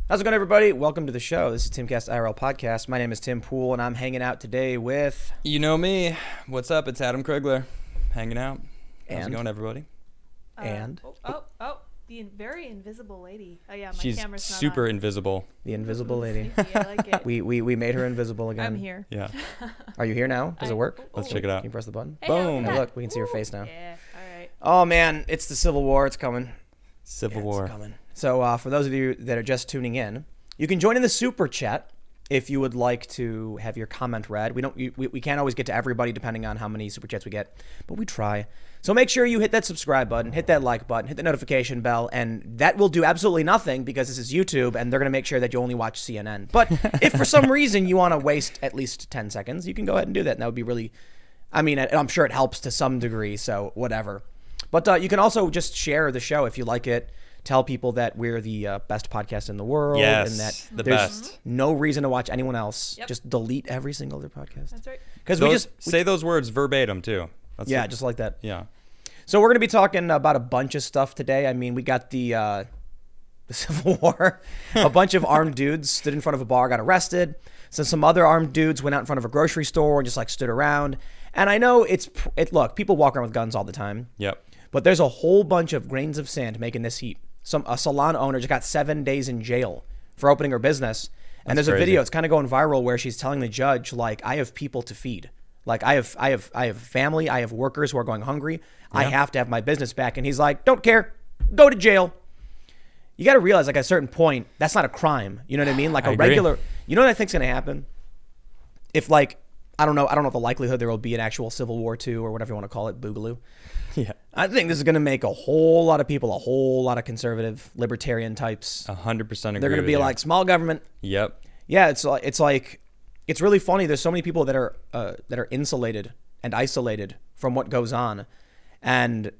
How's it going, everybody? Welcome to the show. This is TimcastIRL podcast. My name is Tim Poole, and I'm hanging out today with... You know me. What's up? It's Adam Krigler, hanging out. How's it going, everybody? The very invisible lady. Oh yeah, my She's camera's not super on. invisible. The invisible lady. Sneaky, I like it. We made her invisible again. I'm here. Yeah. Are you here now? Does it work? Let's check it out. Can you press the button? Hey, Boom. Oh, look, we can see her face now. Yeah. All right. Oh, man, it's the Civil War. It's coming. Civil It's War. coming. So for those of you that are just tuning in, you can join in the super chat if you would like to have your comment read. We can't always get to everybody depending on how many super chats we get, but we try. So make sure you hit that subscribe button, hit that like button, hit the notification bell, and that will do absolutely nothing because this is YouTube and they're going to make sure that you only watch CNN. But if for some reason you want to waste at least 10 seconds, you can go ahead and do that. And that would be really, I'm sure it helps to some degree, so whatever. But you can also just share the show if you like it. Tell people that we're the best podcast in the world. Yes, and that the there's best. no reason to watch anyone else. Yep. Just delete every single other podcast. That's right. Because Say those words verbatim, too. just like that. Yeah. So we're going to be talking about a bunch of stuff today. I mean, we got the Civil War. A bunch of armed dudes stood in front of a bar, got arrested. So some other armed dudes went out in front of a grocery store and just like stood around. And I know look, people walk around with guns all the time. Yep. But there's a whole bunch of grains of sand making this heat. A salon owner just got 7 days in jail for opening her business. And That's there's a crazy. video, it's kind of going viral, where she's telling the judge, like, I have people to feed. Like, I have family, I have workers who are going hungry. I have to have my business back. And he's like, don't care, go to jail. You got to realize, like, at a certain point, that's not a crime. You know what I mean? Like I a agree. regular, you know what I think's going to happen? If, like, I don't know the likelihood there will be an actual Civil War II or whatever you want to call it, Boogaloo. Yeah. I think this is going to make a whole lot of people, a whole lot of conservative, libertarian types. 100% agree. They're going to be like, small government. Yep. Yeah, it's really funny. There's so many people that are insulated and isolated from what goes on, and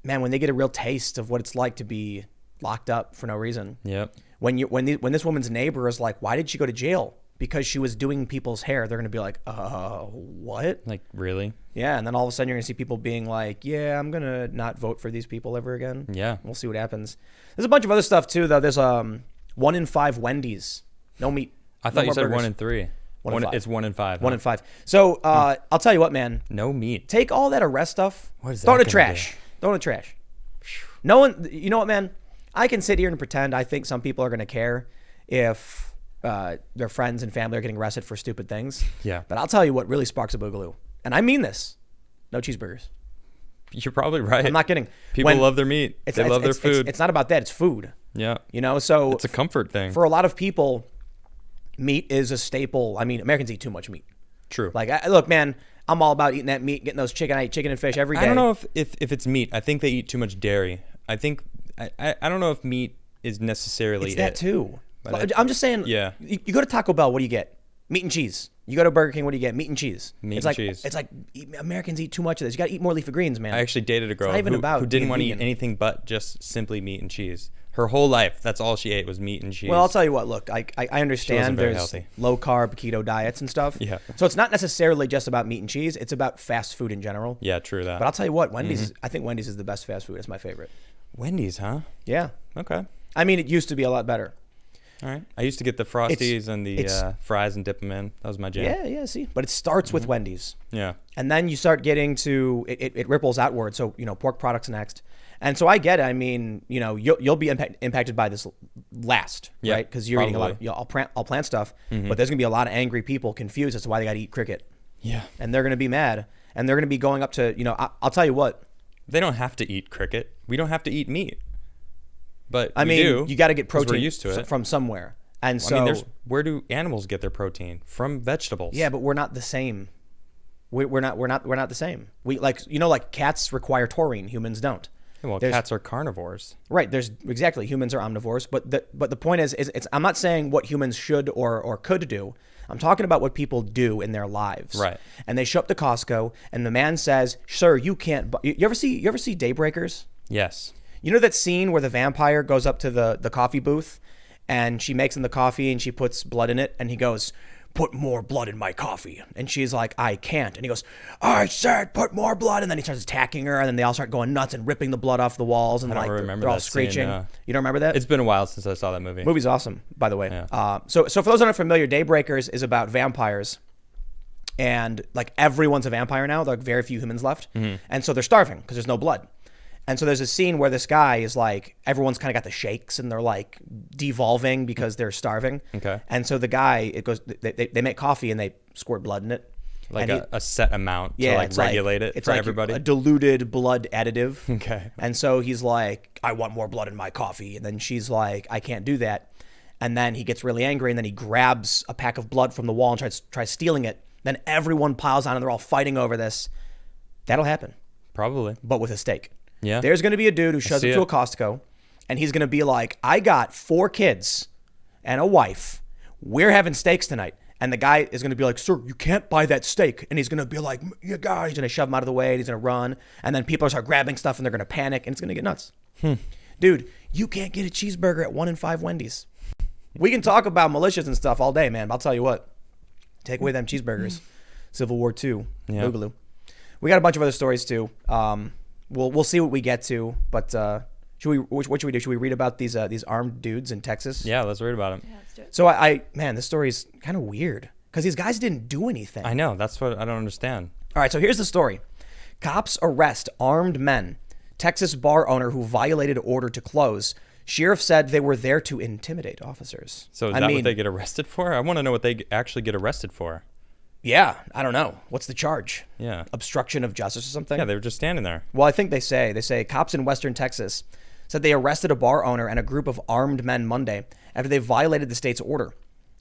man, when they get a real taste of what it's like to be locked up for no reason. Yep. When this woman's neighbor is like, why did she go to jail? Because she was doing people's hair. They're going to be like, what? Like, really? Yeah, and then all of a sudden you're going to see people being like, yeah, I'm going to not vote for these people ever again. Yeah. We'll see what happens. There's a bunch of other stuff too, though. There's 1 in 5 Wendy's. No meat. I thought No you more said burgers. 1 in 3. One in five. It's 1 in 5. 1 in 5. So I'll tell you what, man. No meat. Take all that arrest stuff. What is throw it in that the gonna trash. Throw it in the trash. No one. You know what, man? I can sit here and pretend I think some people are going to care if their friends and family are getting arrested for stupid things. Yeah. But I'll tell you what really sparks a boogaloo, and I mean this. No cheeseburgers. You're probably right. I'm not kidding. People love their meat. They love their food. It's not about that. It's food. Yeah. You know, so It's a comfort thing. for a lot of people, meat is a staple. I mean, Americans eat too much meat. True. Like, look, man, I'm all about eating that meat, getting those chicken. I eat chicken and fish every day. I don't know if it's meat. I think they eat too much dairy. I think I don't know if meat is necessarily It's that too. But I'm just saying. Yeah. You go to Taco Bell, what do you get? Meat and cheese. You go to Burger King, what do you get? Meat and cheese. Meat and cheese. It's like Americans eat too much of this. You got to eat more leafy greens, man. I actually dated a girl not even about who didn't being want to eat vegan. anything but just simply meat and cheese. Her whole life, that's all she ate was meat and cheese. Well, I'll tell you what. Look, I understand very there's healthy. low carb keto diets and stuff. Yeah. So it's not necessarily just about meat and cheese. It's about fast food in general. Yeah, true that. But I'll tell you what, Wendy's. I think Wendy's is the best fast food. It's my favorite. Wendy's, huh? Yeah. Okay. I mean, it used to be a lot better. All right. I used to get the Frosties and the fries and dip them in. That was my jam. Yeah. See, but it starts with Wendy's. Yeah. And then you start getting to it ripples outward. So, pork products next. And so I get it. I mean, you'll be impacted by this last, Yeah, right? Because you're eating a lot probably. of all plant stuff. But there's going to be a lot of angry people confused as to why they got to eat cricket. Yeah. And they're going to be mad. And they're going to be going up to, I'll tell you what. They don't have to eat cricket. We don't have to eat meat. But I we mean, do, you got to get 'cause protein we're used to it. from somewhere. And so, I mean, where do animals get their protein? From vegetables. yeah, but we're not the same. We're not the same. We like cats require taurine, humans don't. Well, There's- cats are carnivores. Right. There's exactly humans are omnivores, but the point is it's I'm not saying what humans should or could do. I'm talking about what people do in their lives. Right. And they show up to Costco, and the man says, "Sir, you can't." You ever see Daybreakers? Yes. You know that scene where the vampire goes up to the coffee booth, and she makes him the coffee, and she puts blood in it, and he goes, put more blood in my coffee. And she's like, I can't. And he goes, I said put more blood. And then he starts attacking her. And then they all start going nuts and ripping the blood off the walls. And I don't like remember they're all that scene, screeching. no. You don't remember that? It's been a while since I saw that movie. Movie's awesome, by the way. Yeah. So for those that aren't familiar, Daybreakers is about vampires. And like everyone's a vampire now. There are very few humans left. And so they're starving because there's no blood. And so there's a scene where this guy is like, everyone's kind of got the shakes and they're like devolving because they're starving. Okay. And so the guy, they make coffee and they squirt blood in it. Like And a set amount to like regulate it it's for like everybody. a diluted blood additive. Okay. And so he's like, I want more blood in my coffee. And then she's like, I can't do that. And then he gets really angry and then he grabs a pack of blood from the wall and tries stealing it. Then everyone piles on and they're all fighting over this. That'll happen, Probably. but with a stake. Yeah. There's going to be a dude who shows up see to a it. Costco and he's going to be like, I got 4 kids and a wife. We're having steaks tonight. And the guy is going to be like, sir, you can't buy that steak. And he's going to be like, you guys, he's going to shove him out of the way. And he's going to run. And then people start grabbing stuff and they're going to panic and it's going to get nuts. Dude, you can't get a cheeseburger at 1 in 5 Wendy's. We can talk about militias and stuff all day, man. But I'll tell you what, take away them cheeseburgers. Civil War II, Yeah. Boogaloo. We got a bunch of other stories too. We'll see what we get to. But what should we do? Should we read about these armed dudes in Texas? Yeah, let's read about it. Yeah, let's do it. So man, this story is kind of weird because these guys didn't do anything. I know. That's what I don't understand. All right, so here's the story. Cops arrest armed men. Texas bar owner who violated order to close. Sheriff said they were there to intimidate officers. So is that what they get arrested for? I want to know what they actually get arrested for. Yeah, I don't know. What's the charge? Yeah. Obstruction of justice or something? Yeah, they were just standing there. Well, I think they say cops in Western Texas said they arrested a bar owner and a group of armed men Monday after they violated the state's order.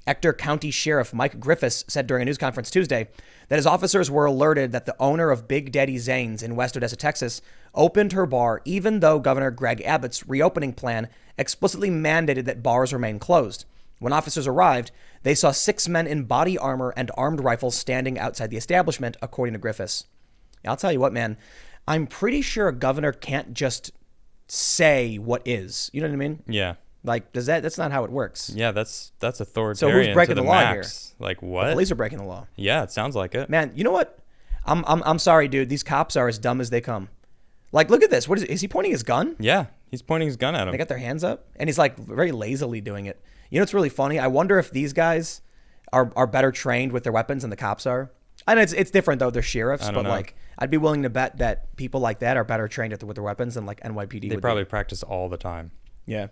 Ector County Sheriff Mike Griffiths said during a news conference Tuesday that his officers were alerted that the owner of Big Daddy Zane's in West Odessa, Texas, opened her bar even though Governor Greg Abbott's reopening plan explicitly mandated that bars remain closed. When officers arrived, they saw 6 men in body armor and armed rifles standing outside the establishment, according to Griffiths. I'll tell you what, man, I'm pretty sure a governor can't just say what is. You know what I mean? Yeah. Like, that's not how it works. Yeah, that's authoritarian. So who's breaking to the law max. Like what? Police are breaking the law. Yeah, it sounds like it. Man, you know what? I'm sorry, dude. These cops are as dumb as they come. Like, look at this. What is he pointing his gun? Yeah, he's pointing his gun at him. They got their hands up, and he's like very lazily doing it. You know what's really funny? I wonder if these guys are better trained with their weapons than the cops are. I know it's different though. They're sheriffs, I but don't know. like I'd be willing to bet that people like that are better trained with their weapons than like NYPD. They would probably be. practice all the time. Yeah.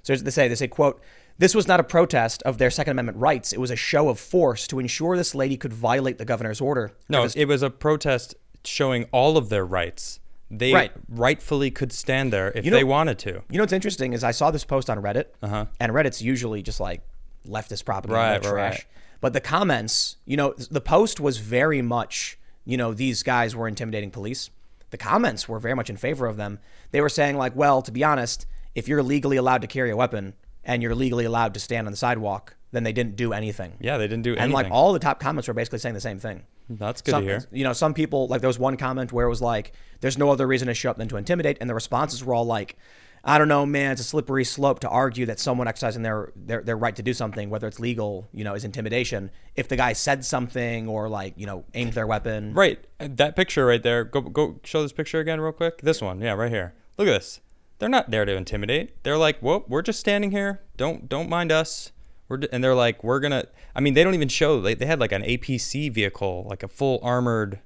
So they say, quote, this was not a protest of their Second Amendment rights. It was a show of force to ensure this lady could violate the governor's order. No, it was a protest showing all of their rights. They Right. rightfully could stand there if they wanted to. You know what's interesting is I saw this post on Reddit, Uh-huh. and Reddit's usually just like leftist propaganda Right, trash. right. But the comments, the post was very much, these guys were intimidating police. The comments were very much in favor of them. They were saying like, well, to be honest, if you're legally allowed to carry a weapon and you're legally allowed to stand on the sidewalk, then they didn't do anything. Yeah, they didn't do anything. And like all the top comments were basically saying the same thing. That's good to hear. Some people, like there was one comment where it was like, there's no other reason to show up than to intimidate. And the responses were all like, I don't know, man, it's a slippery slope to argue that someone exercising their right to do something, whether it's legal, is intimidation. If the guy said something or like, aimed their weapon. Right. That picture right there. Go show this picture again real quick. This one. Yeah, right here. Look at this. They're not there to intimidate. They're like, whoop, we're just standing here. Don't mind us. And they're like, we're going to, they don't even show, they had like an APC vehicle, like a full armored,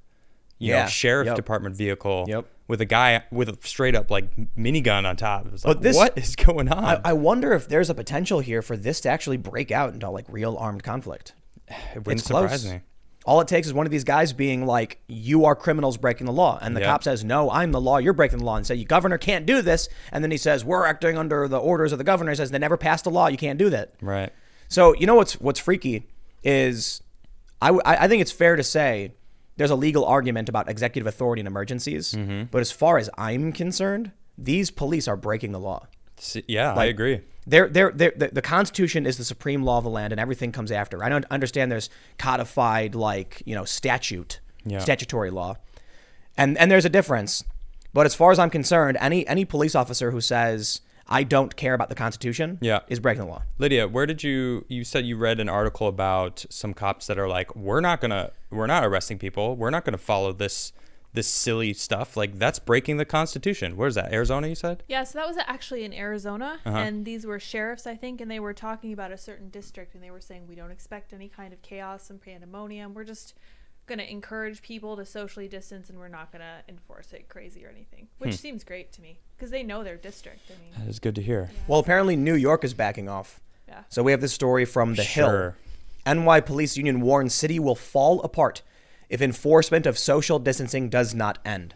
sheriff department vehicle with a guy with a straight up like minigun on top. It was like, what is going on? I wonder if there's a potential here for this to actually break out into like real armed conflict. It wouldn't surprise me. All it takes is one of these guys being like, you are criminals breaking the law. And the cop says, no, I'm the law. You're breaking the law. And say, you governor can't do this. And then he says, we're acting under the orders of the governor. He says, they never passed a law. You can't do that. Right. So, what's freaky is I think it's fair to say there's a legal argument about executive authority in emergencies. Mm-hmm. But as far as I'm concerned, these police are breaking the law. Yeah, I agree. The Constitution is the supreme law of the land, and everything comes after. I don't understand there's codified statutory law, and there's a difference. But as far as I'm concerned, any police officer who says I don't care about the Constitution Yeah. is breaking the law. Lydia, where did you said you read an article about some cops that are like, we're not arresting people. We're not going to follow this silly stuff. Like, that's breaking the Constitution. Where is that? Arizona, you said? Yeah, so that was actually in Arizona, Uh-huh. and these were sheriffs, I think, and they were talking about a certain district, and they were saying, we don't expect any kind of chaos and pandemonium. We're just going to encourage people to socially distance, and we're not going to enforce it crazy or anything, which seems great to me, because they know their district. I mean, That is good to hear. yeah. Well, apparently New York is backing off. Yeah. So we have this story from The Hill. Sure. NY Police Union warns city will fall apart if enforcement of social distancing does not end.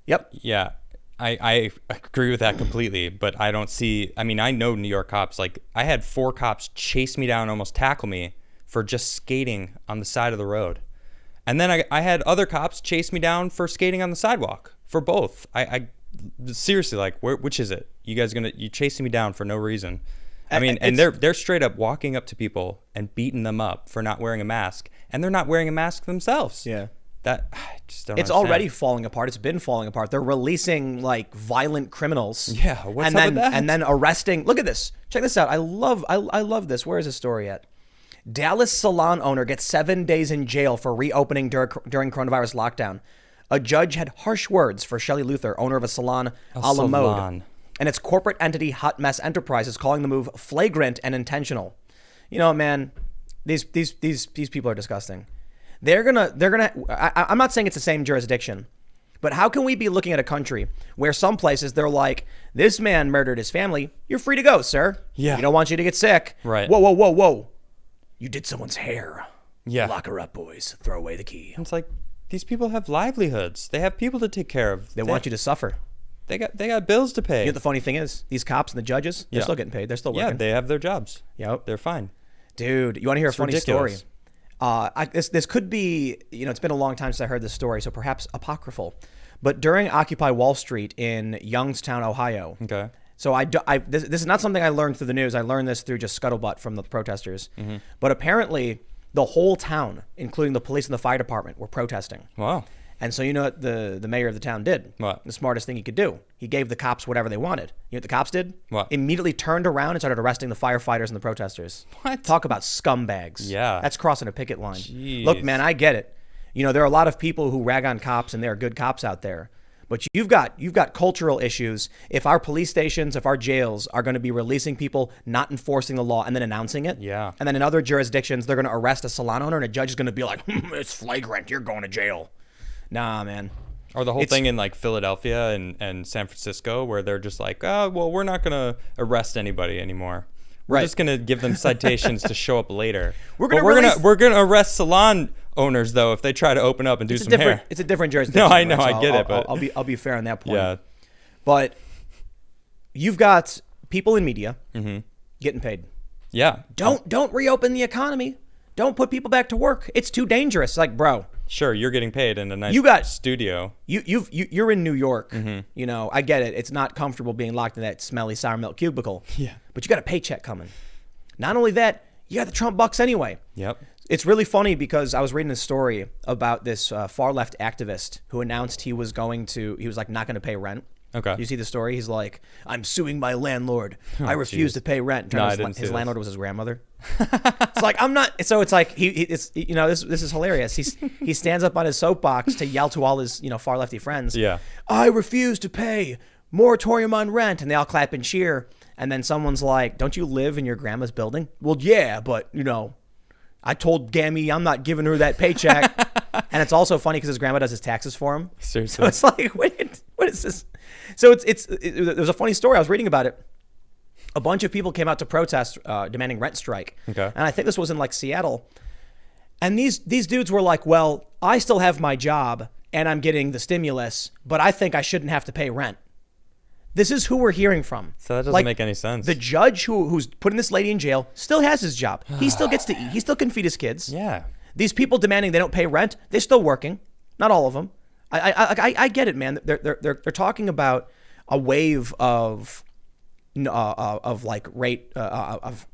Yep. Yeah, I agree with that completely, but I don't see, I mean, I know New York cops, like I had 4 cops chase me down, almost tackle me for just skating on the side of the road. And then I had other cops chase me down for skating on the sidewalk for both. I seriously, like, which is it? You guys you chasing me down for no reason. I mean, and they're straight up walking up to people and beating them up for not wearing a mask, and they're not wearing a mask themselves. Yeah. That I just don't. It's understand. already falling apart. It's been falling apart. They're releasing like violent criminals. Yeah, what's and up then with that? and then arresting. Look at this. Check this out. I love this. Where is this story at? Dallas salon owner gets 7 days in jail for reopening during coronavirus lockdown. A judge had harsh words for Shelley Luther, owner of a salon a la mode, salon. and its corporate entity Hot Mess Enterprises, calling the move flagrant and intentional. You know, man, these people are disgusting. I'm not saying it's the same jurisdiction, but how can we be looking at a country where some places they're like, this man murdered his family, you're free to go, sir. Yeah. We don't want you to get sick. Right. Whoa. You did someone's hair. Yeah. Lock her up, boys. Throw away the key. It's like, these people have livelihoods. They have people to take care of. They want you to suffer. They got bills to pay. You know, the funny thing is, these cops and the judges, they're Yeah. still getting paid. They're still Yeah, working. they have their jobs. Yep. They're fine. Dude, you want to hear a funny ridiculous. story? This could be, it's been a long time since I heard this story, so perhaps apocryphal. But during Occupy Wall Street in Youngstown, Ohio. Okay. So this is not something I learned through the news. I learned this through just scuttlebutt from the protesters. Mm-hmm. But apparently, the whole town, including the police and the fire department, were protesting. Wow. And so you know what the mayor of the town did? What? The smartest thing he could do. He gave the cops whatever they wanted. You know what the cops did? What? Immediately turned around and started arresting the firefighters and the protesters. What? Talk about scumbags. Yeah. That's crossing a picket line. Jeez. Look, man, I get it. You know, there are a lot of people who rag on cops, and there are good cops out there. But you've got cultural issues. If our police stations, if our jails are going to be releasing people, not enforcing the law, and then announcing it, Yeah. and then in other jurisdictions, they're going to arrest a salon owner, and a judge is going to be like, it's flagrant, you're going to jail. Nah, man. Or the whole It's- thing in like Philadelphia and San Francisco where they're just like, oh, well, we're not going to arrest anybody anymore. We're Right. just going to give them citations to show up later. We're But gonna we're going to arrest salon owners though if they try to open up and do It's some hair. a different jurisdiction. No, I know, right? I get it, but I'll be fair on that point. yeah. But you've got people in media Mm-hmm. getting paid. Yeah. Don't reopen the economy. Don't put people back to work. It's too dangerous. Like, bro, Sure, you're getting paid in a nice You got- studio. you're in New York. Mm-hmm. You know, I get it. It's not comfortable being locked in that smelly sour milk cubicle. Yeah. But you got a paycheck coming. Not only that, you got the Trump bucks anyway. Yep. It's really funny because I was reading a story about this far left activist who announced he was like not going to pay rent. Okay. You see the story? He's like, I'm suing my landlord. I refuse to pay rent. No, I Turns out didn't see his this. landlord was his grandmother. It's like, I'm not. So it's like this is hilarious. He stands up on his soapbox to yell to all his far lefty friends. Yeah. I refuse to pay moratorium on rent, and they all clap and cheer. And then someone's like, don't you live in your grandma's building? Well, yeah, but I told Gammy I'm not giving her that paycheck. And it's also funny because his grandma does his taxes for him. Seriously. So it's like, what is this? So there's a funny story. I was reading about it. A bunch of people came out to protest, demanding rent strike. Okay. And I think this was in like Seattle. And these dudes were like, well, I still have my job and I'm getting the stimulus, but I think I shouldn't have to pay rent. This is who we're hearing from. So that doesn't make any sense. The judge who's putting this lady in jail still has his job. He still gets to eat. He still can feed his kids. Yeah. These people demanding they don't pay rent, they're still working. Not all of them. I get it, man. They're talking about a wave of like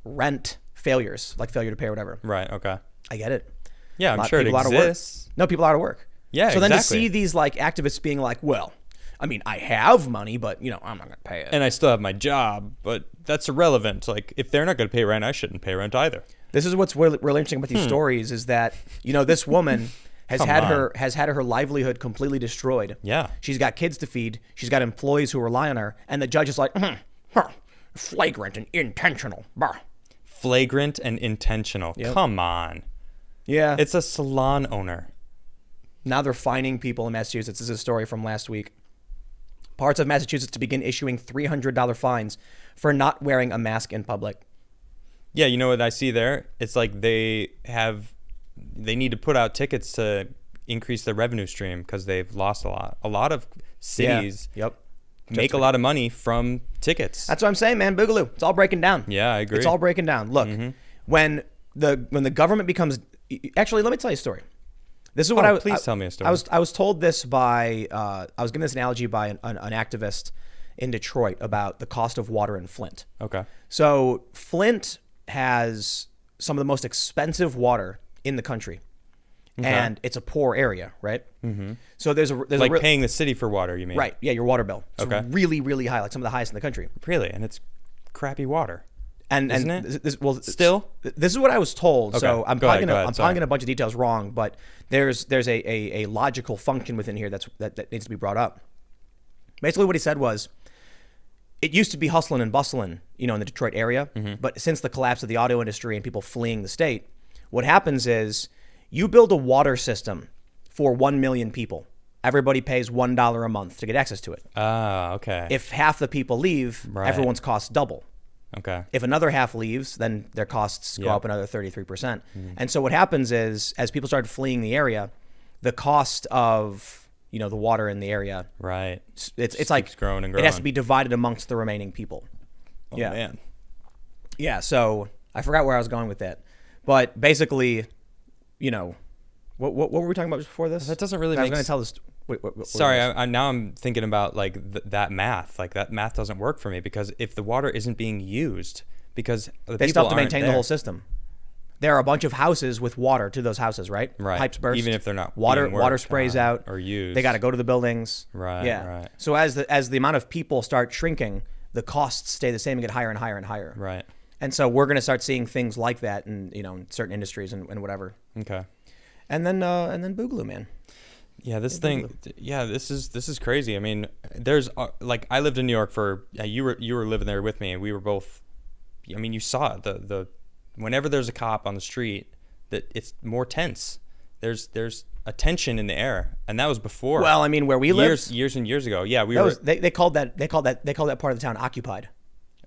rent failures, like failure to pay or whatever. Right. Okay. I get it. Yeah, I'm sure it People out of work. exists. No, people out of work. Yeah, So then to exactly. see these like activists being like, well, I mean, I have money, but I'm not going to pay it. And I still have my job, but that's irrelevant. Like, if they're not going to pay rent, I shouldn't pay rent either. This is what's really interesting about these stories is that, this woman has Come had on. her livelihood completely destroyed. Yeah. She's got kids to feed. She's got employees who rely on her. And the judge is like, flagrant and intentional. Bah. Flagrant and intentional. Yep. Come on. Yeah. It's a salon owner. Now they're fining people in Massachusetts. This is a story from last week. Parts of Massachusetts to begin issuing $300 fines for not wearing a mask in public. Yeah, you know what I see there? It's like they need to put out tickets to increase their revenue stream because they've lost a lot. A lot of cities make a lot of money from tickets. That's what I'm saying, man. Boogaloo. It's all breaking down. Yeah, I agree. It's all breaking down. Look, when the government becomes... Actually, let me tell you a story. This is what please tell me a story. I was told this by... I was given this analogy by an activist in Detroit about the cost of water in Flint. Okay. So Flint has some of the most expensive water in the country. Okay. And it's a poor area, right? Mm-hmm. So there's Like paying the city for water, you mean? right, yeah, your water bill. It's Okay. really, really high, like some of the highest in the country. Really? And it's crappy water. And Isn't and it? still, this is what I was told. Okay. So I'm Go probably ahead, gonna sorry. a bunch of details wrong, but there's a logical function within here that needs to be brought up. Basically, what he said was, it used to be hustling and bustling, in the Detroit area, but since the collapse of the auto industry and people fleeing the state, what happens is you build a water system for 1 million people. Everybody pays $1 a month to get access to it. Ah, okay. If half the people leave, Right. everyone's costs double. Okay. If another half leaves, then their costs go Yep. up another 33%. And so what happens is, as people started fleeing the area, the cost of the water in the area, Right. it's like keeps growing and it has to growing. be divided amongst the remaining people. Oh, yeah. man. Yeah. So I forgot where I was going with that, but basically, what were we talking about before this? That doesn't really I was make going to s- tell this. What Sorry, was- now I'm thinking about like that math. Like that math doesn't work for me because if the water isn't being used, because the they people still have to aren't maintain the there. whole system. There are a bunch of houses with water to those houses, right? Right. Pipes burst. Even if they're not water being water worked sprays on out or used. They got to go to the buildings. Right, Yeah. right. So as the amount of people start shrinking, the costs stay the same and get higher and higher and higher. Right. And so we're going to start seeing things like that in in certain industries and whatever. Okay. And then Boogaloo, man. Yeah, this thing. Yeah, this is crazy. I mean, there's like I lived in New York for you were living there with me, and we were both. I mean, you saw it, the whenever there's a cop on the street, that it's more tense. There's a tension in the air, and that was before. Well, I mean, where we lived, years and years ago. Yeah, we that were. was, they called that part of the town occupied.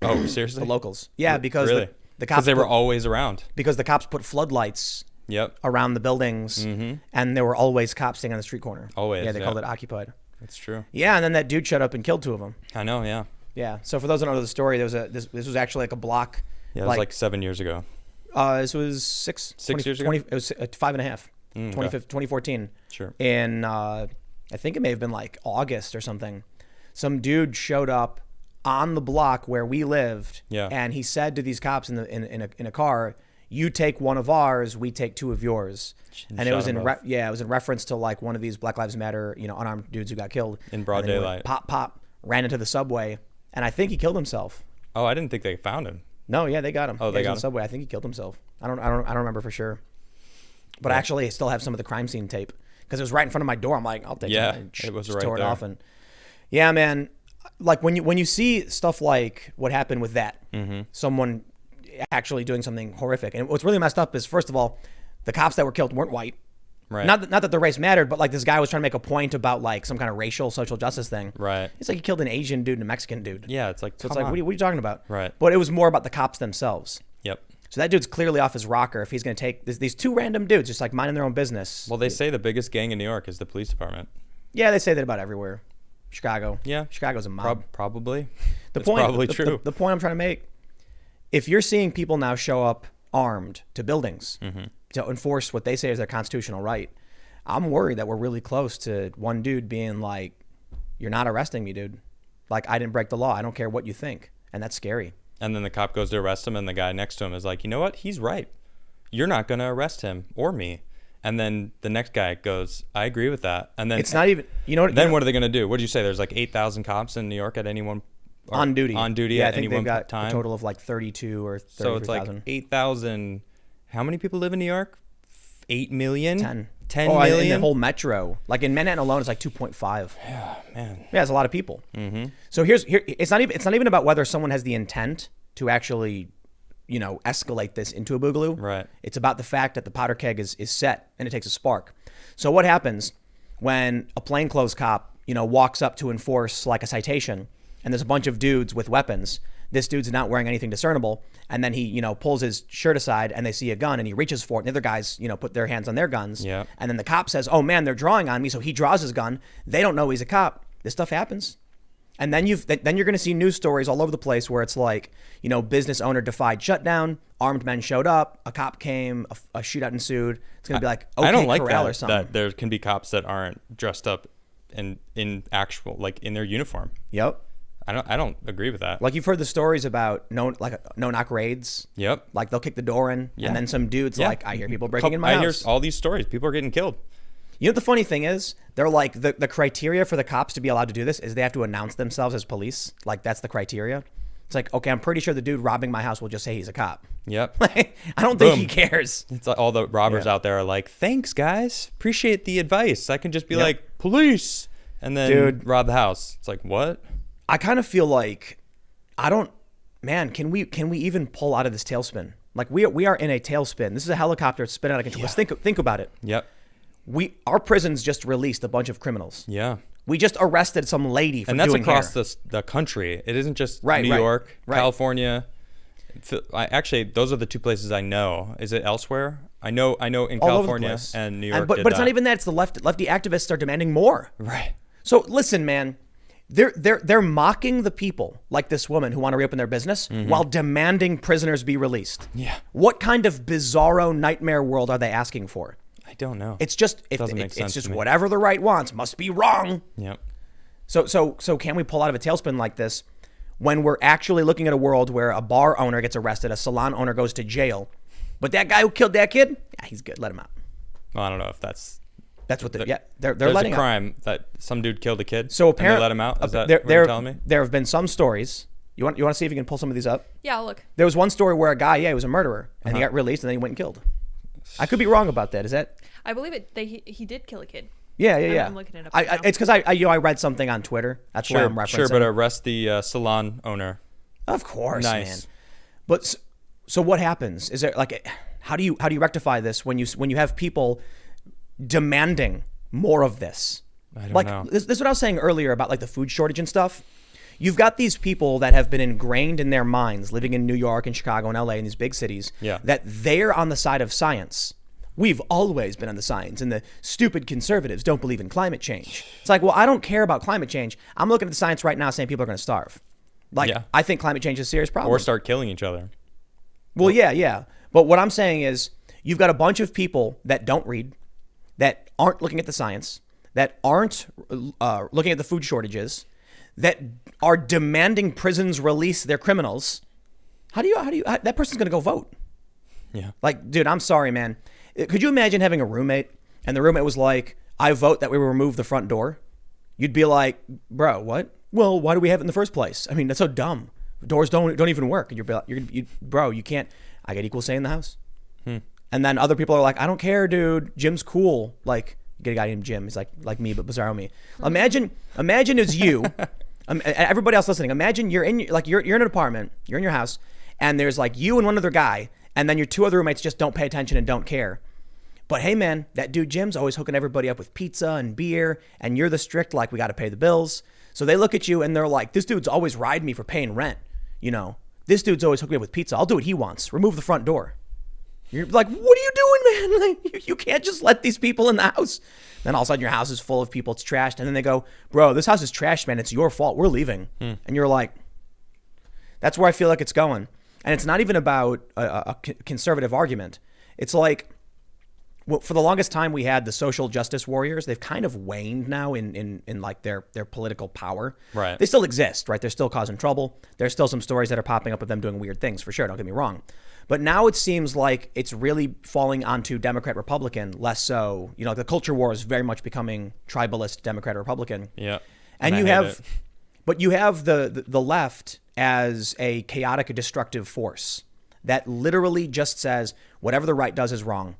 Oh, seriously? The locals. Yeah, because really? the cops they were always around. because the cops put floodlights Yep. around the buildings, and there were always cops staying on the street corner. Always, Yeah, they yeah. called it occupied. That's true. Yeah, and then that dude showed up and killed two of them. I know. Yeah. Yeah. So for those who don't know the story, there was this was actually like a block. Yeah, it was like 7 years ago. This was 6 years ago? 20, it was 5.5. Okay. 2014. Sure. In I think it may have been like August or something. Some dude showed up on the block where we lived. Yeah. And he said to these cops in a car, "You take one of ours, we take two of yours." And it shot was them in both. it was in reference to like one of these Black Lives Matter, unarmed dudes who got killed In broad And then he daylight. went pop, ran into the subway, and I think he killed himself. Oh, I didn't think they found him. No, yeah, they got him. Oh, they He was got in him? the subway. I think he killed himself. I don't remember for sure. But actually, I still have some of the crime scene tape because it was right in front of my door. I'm like, I'll take Yeah, it. it was Just right tore it there. off, and yeah, man. Like when you see stuff like what happened with that, someone actually doing something horrific, and what's really messed up is, first of all, the cops that were killed weren't white. Right. Not that the race mattered, but like this guy was trying to make a point about like some kind of racial social justice thing. Right. It's like he killed an Asian dude and a Mexican dude. Yeah, it's like. So it's come like, on. what are you talking about? Right. But it was more about the cops themselves. Yep. So that dude's clearly off his rocker if he's going to take these two random dudes just like minding their own business. Well, they say the biggest gang in New York is the police department. Yeah, they say that about everywhere. Chicago. Yeah. Chicago's a mob. Probably. The It's point, probably the, true. The point I'm trying to make, if you're seeing people now show up armed to buildings to enforce what they say is their constitutional right, I'm worried that we're really close to one dude being like, "You're not arresting me, dude. Like, I didn't break the law. I don't care what you think." And that's scary. And then the cop goes to arrest him, and the guy next to him is like, you know what? He's right. You're not going to arrest him or me. And then the next guy goes, I agree with that. And then It's not even, you know what? then what are they going to do? What did you say? There's like 8,000 cops in New York at any one on duty. Yeah, I at any think they've one got time. a total of like 32 or 33,000. So it's like 8,000. How many people live in New York? 8 million? 10 in million? the whole metro. Like in Manhattan alone, it's like 2.5. Yeah, man. Yeah, it's a lot of people. Mm-hmm. So it's not even about whether someone has the intent to actually, escalate this into a boogaloo. Right. It's about the fact that the powder keg is set and it takes a spark. So what happens when a plainclothes cop, walks up to enforce like a citation and there's a bunch of dudes with weapons? This dude's not wearing anything discernible. And then he, pulls his shirt aside and they see a gun and he reaches for it. And the other guys, put their hands on their guns. Yeah. And then the cop says, oh man, they're drawing on me. So he draws his gun. They don't know he's a cop. This stuff happens. And then you're going to see news stories all over the place where it's like, business owner defied shutdown, armed men showed up, a cop came, a shootout ensued. It's going to be like, okay, I don't like Corral or that, something. that there can be cops that aren't dressed up in actual, like in their uniform. Yep. I don't agree with that. Like you've heard the stories about no-knock raids. Yep. Like they'll kick the door in and then some dude's like, I hear people breaking in my I hear house. all these stories. People are getting killed. You know what the funny thing is? They're like, the criteria for the cops to be allowed to do this is they have to announce themselves as police. Like that's the criteria. It's like, okay, I'm pretty sure the dude robbing my house will just say he's a cop. Yep. I don't think he cares. It's like all the robbers out there are like, thanks guys, appreciate the advice. I can just be like, police, and then rob the house. It's like, what? I kind of feel like can we even pull out of this tailspin? Like we are in a tailspin. This is a helicopter spinning out of control. Let's think about it. Yep. Our prisons just released a bunch of criminals. Yeah. We just arrested some lady for doing hair. And that's hair. across the country. It isn't just New York, California. Actually, those are the two places I know. Is it elsewhere? I know in California and New York. But it's not even that. It's the lefty activists are demanding more. Right. So listen, man. They're mocking the people like this woman who want to reopen their business while demanding prisoners be released. Yeah. What kind of bizarro nightmare world are they asking for? I don't know. It's just it's just whatever the right wants must be wrong. Yep. So can we pull out of a tailspin like this when we're actually looking at a world where a bar owner gets arrested, a salon owner goes to jail, but that guy who killed that kid, yeah, he's good. Let him out. Well, I don't know if that's what they're there's letting a crime that some dude killed a kid. So apparently they let him out. Is that what you're telling me? There have been some stories. You want to see if you can pull some of these up? Yeah, I'll look. There was one story where a guy, he was a murderer, and he got released, and then he went and killed. I could be wrong about that. Is that? I believe it. He did kill a kid. Yeah. I'm looking it up. Right now. It's because I read something on Twitter. That's why I'm referencing. Sure, but arrest the salon owner. Of course, nice. Man. But so what happens? Is there like, how do you rectify this when you have people demanding more of this? I don't know. This is what I was saying earlier about like the food shortage and stuff. You've got these people that have been ingrained in their minds, living in New York and Chicago and LA and these big cities, that they're on the side of science. We've always been on the science, and the stupid conservatives don't believe in climate change. It's like, well, I don't care about climate change. I'm looking at the science right now saying people are going to starve. I think climate change is a serious problem. Or start killing each other. Well, yeah. But what I'm saying is you've got a bunch of people that don't read, that aren't looking at the science, that aren't looking at the food shortages, that are demanding prisons release their criminals. How do you that person's going to go vote? Yeah. Like, dude, I'm sorry, man. Could you imagine having a roommate and the roommate was like, I vote that we remove the front door? You'd be like, bro, what? Well, why do we have it in the first place? I mean, that's so dumb. Doors don't even work. And bro, you can't. I get equal say in the house. And then other people are like, I don't care, dude. Jim's cool. Like, you get a guy named Jim. He's like me, but bizarro me. Imagine it's you. Everybody else listening. Imagine you're in an apartment. You're in your house, and there's like you and one other guy, and then your two other roommates just don't pay attention and don't care. But hey, man, that dude Jim's always hooking everybody up with pizza and beer, and you're the strict, like, we got to pay the bills. So they look at you and they're like, this dude's always riding me for paying rent. This dude's always hooking me up with pizza. I'll do what he wants. Remove the front door. You're like, what are you doing, man? Like, you can't just let these people in the house. Then all of a sudden your house is full of people. It's trashed. And then they go, bro, this house is trashed, man. It's your fault. We're leaving. And you're like, that's where I feel like it's going. And it's not even about a conservative argument. It's like, well, for the longest time we had the social justice warriors. They've kind of waned now in like their political power. Right. They still exist, right? They're still causing trouble. There's still some stories that are popping up of them doing weird things, for sure. Don't get me wrong. But now it seems like it's really falling onto Democrat, Republican, less so. You know, the culture war is very much becoming tribalist, Democrat, Republican. Yeah. And I you hate have, it. but you have the left as a chaotic, destructive force that literally just says whatever the right does is wrong.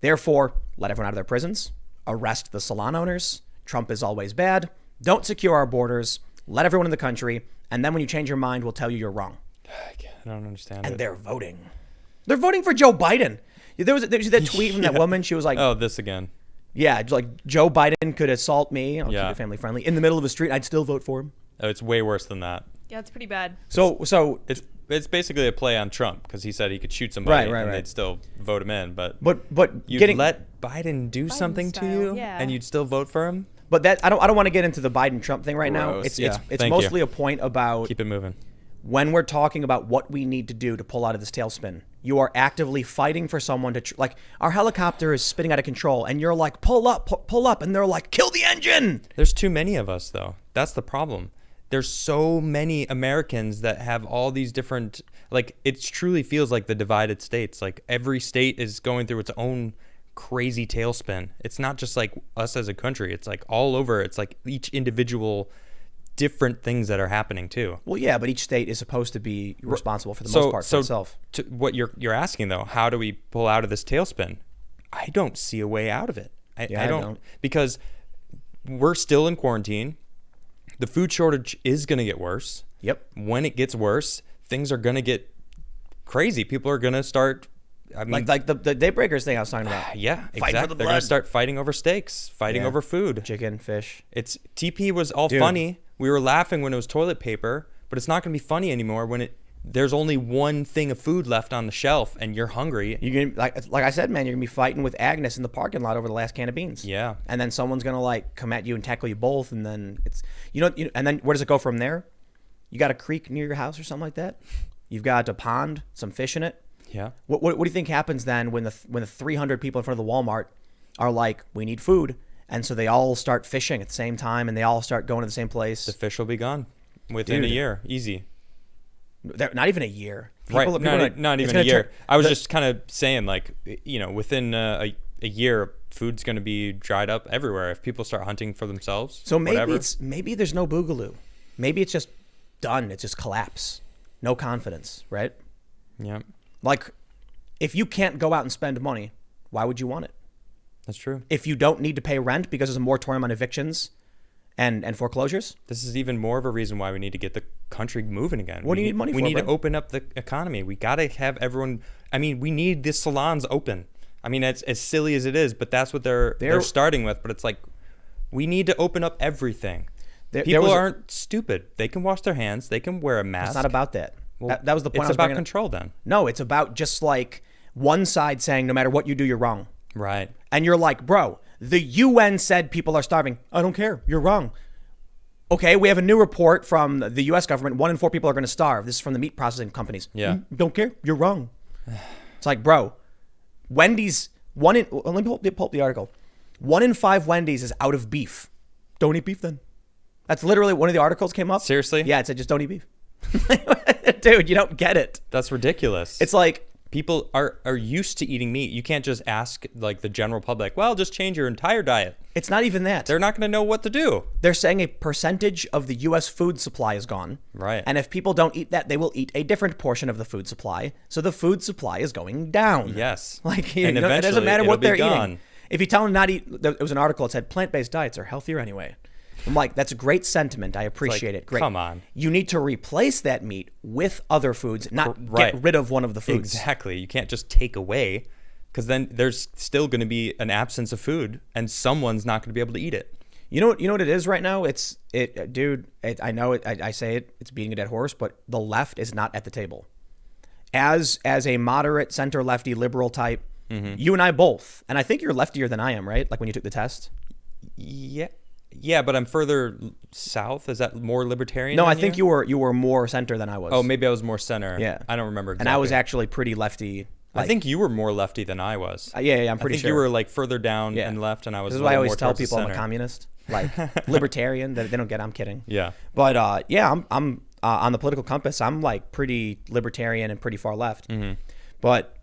Therefore, let everyone out of their prisons, arrest the salon owners. Trump is always bad. Don't secure our borders. Let everyone in the country. And then when you change your mind, we'll tell you you're wrong. I don't understand And it. they're voting. They're voting for Joe Biden. There was that tweet from that woman. She was like, Oh, this again. yeah, like Joe Biden could assault me. I'll keep Yeah. it family friendly. In the middle of a street, I'd still vote for him. Oh, it's way worse than that. Yeah, it's pretty bad. So It's basically a play on Trump because he said he could shoot somebody Right. and they'd still vote him in. But But you'd let Biden do Biden something to style, you, yeah. and you'd still vote for him. But that I don't want to get into the Biden Trump thing right now. Gross. It's Yeah. it's Thank mostly you. a point about Keep it moving. when we're talking about what we need to do to pull out of this tailspin. You are actively fighting for someone to like our helicopter is spinning out of control, and you're like pull up, and they're like kill the engine. There's too many of us, though. That's the problem. There's so many Americans that have all these different, like, it truly feels like the divided states. Like, every state is going through its own crazy tailspin. It's not just like us as a country. It's like all over. It's like each individual different things that are happening too. Well, yeah, but each state is supposed to be responsible for the most part for itself. To what you're asking though, how do we pull out of this tailspin? I don't see a way out of it. I don't because we're still in quarantine. The food shortage is going to get worse. Yep. When it gets worse, things are going to get crazy. People are going to start. I mean, Like the Daybreakers thing I was talking about. yeah, Fighting for exactly. the They're going blood. to start fighting over steaks, fighting Yeah. over food. Chicken, fish. It's TP was all Dude. funny. We were laughing when it was toilet paper, but it's not going to be funny anymore when there's only one thing of food left on the shelf and you're hungry. You're gonna like I said, man, you're gonna be fighting with Agnes in the parking lot over the last can of beans. Yeah. And then someone's gonna like come at you and tackle you both, and then it's and then where does it go from there? You got a creek near your house or something like that. You've got a pond, some fish in it. Yeah. What do you think happens then when the 300 people in front of the Walmart are like, we need food, and so they all start fishing at the same time, and they all start going to the same place? The fish will be gone within Dude. a year. Easy. Not even a year. Right. Not even a year. I was just kind of saying, like, within a year, food's going to be dried up everywhere if people start hunting for themselves. So maybe whatever. maybe there's no Boogaloo. Maybe it's just done. It's just collapse. No confidence, right? Yeah, Like, if you can't go out and spend money, why would you want it? that's true. If you don't need to pay rent because there's a moratorium on evictions and foreclosures, This is even more of a reason why we need to get the country moving again. What do you need money We for, need to bro? open up the economy. We got to have everyone. I mean, we need the salons open. I mean, it's as silly as it is, but that's what they're starting with. But it's like we need to open up everything. People aren't stupid. They can wash their hands. They can wear a mask. it's not about that. Well, that was the point. It's I was about bringing up. control then. No, it's about just like one side saying no matter what you do, you're wrong. Right. And you're like, bro, the UN said people are starving. I don't care. You're wrong. Okay, we have a new report from the U.S. government. 1 in 4 people are going to starve. This is from the meat processing companies. Yeah. Don't care. You're wrong. It's like, bro, Wendy's, let me pull up the article. 1 in 5 Wendy's is out of beef. Don't eat beef then. That's literally one of the articles came up. Seriously? Yeah, it said just don't eat beef. Dude, you don't get it. That's ridiculous. It's like, people are used to eating meat. You can't just ask like the general public, well, just change your entire diet. it's not even that. They're not going to know what to do. They're saying a percentage of the U.S. food supply is gone. Right. And if people don't eat that, they will eat a different portion of the food supply. So the food supply is going down. Yes. Like, And it doesn't eventually matter it'll what be they're gone. eating. If you tell them not eat, there was an article that said plant-based diets are healthier anyway. I'm like, that's a great sentiment. I appreciate it. Great. come on. You need to replace that meat with other foods, not Right. get rid of one of the foods. Exactly. You can't just take away, because then there's still going to be an absence of food, and someone's not going to be able to eat it. You know what it is right now? I know it. I say it. It's beating a dead horse, but the left is not at the table. As a moderate center lefty liberal type, you and I both, and I think you're leftier than I am, right? Like when you took the test. Yeah, but I'm further south. Is that more libertarian? No, than I think you were more center than I was. Oh, maybe I was more center. Yeah. I don't remember exactly. And I was actually pretty lefty. I think you were more lefty than I was. Yeah, I'm pretty I think sure. you were like further down Yeah. and left, and I was. This is a why I little always more tell towards the people I'm a center. communist, like libertarian. That they don't get. I'm kidding. Yeah. But yeah, I'm on the political compass. I'm like pretty libertarian and pretty far left. Mm-hmm. But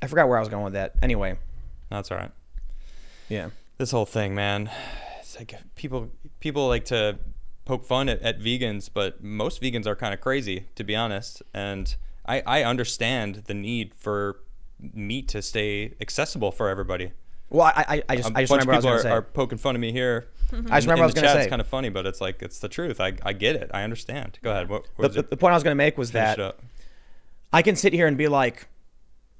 I forgot where I was going with that. Anyway, That's all right. yeah. This whole thing, man. It's like people like to poke fun at vegans, but most vegans are kind of crazy, to be honest. And I understand the need for meat to stay accessible for everybody. Well, I just remember what I was people going to say. are poking fun of me here. I just remember what I was going to say. It's kind of funny, but it's like, it's the truth. I get it. I understand. Go ahead. What was The it? point I was going to make was Finish that it up. I can sit here and be like,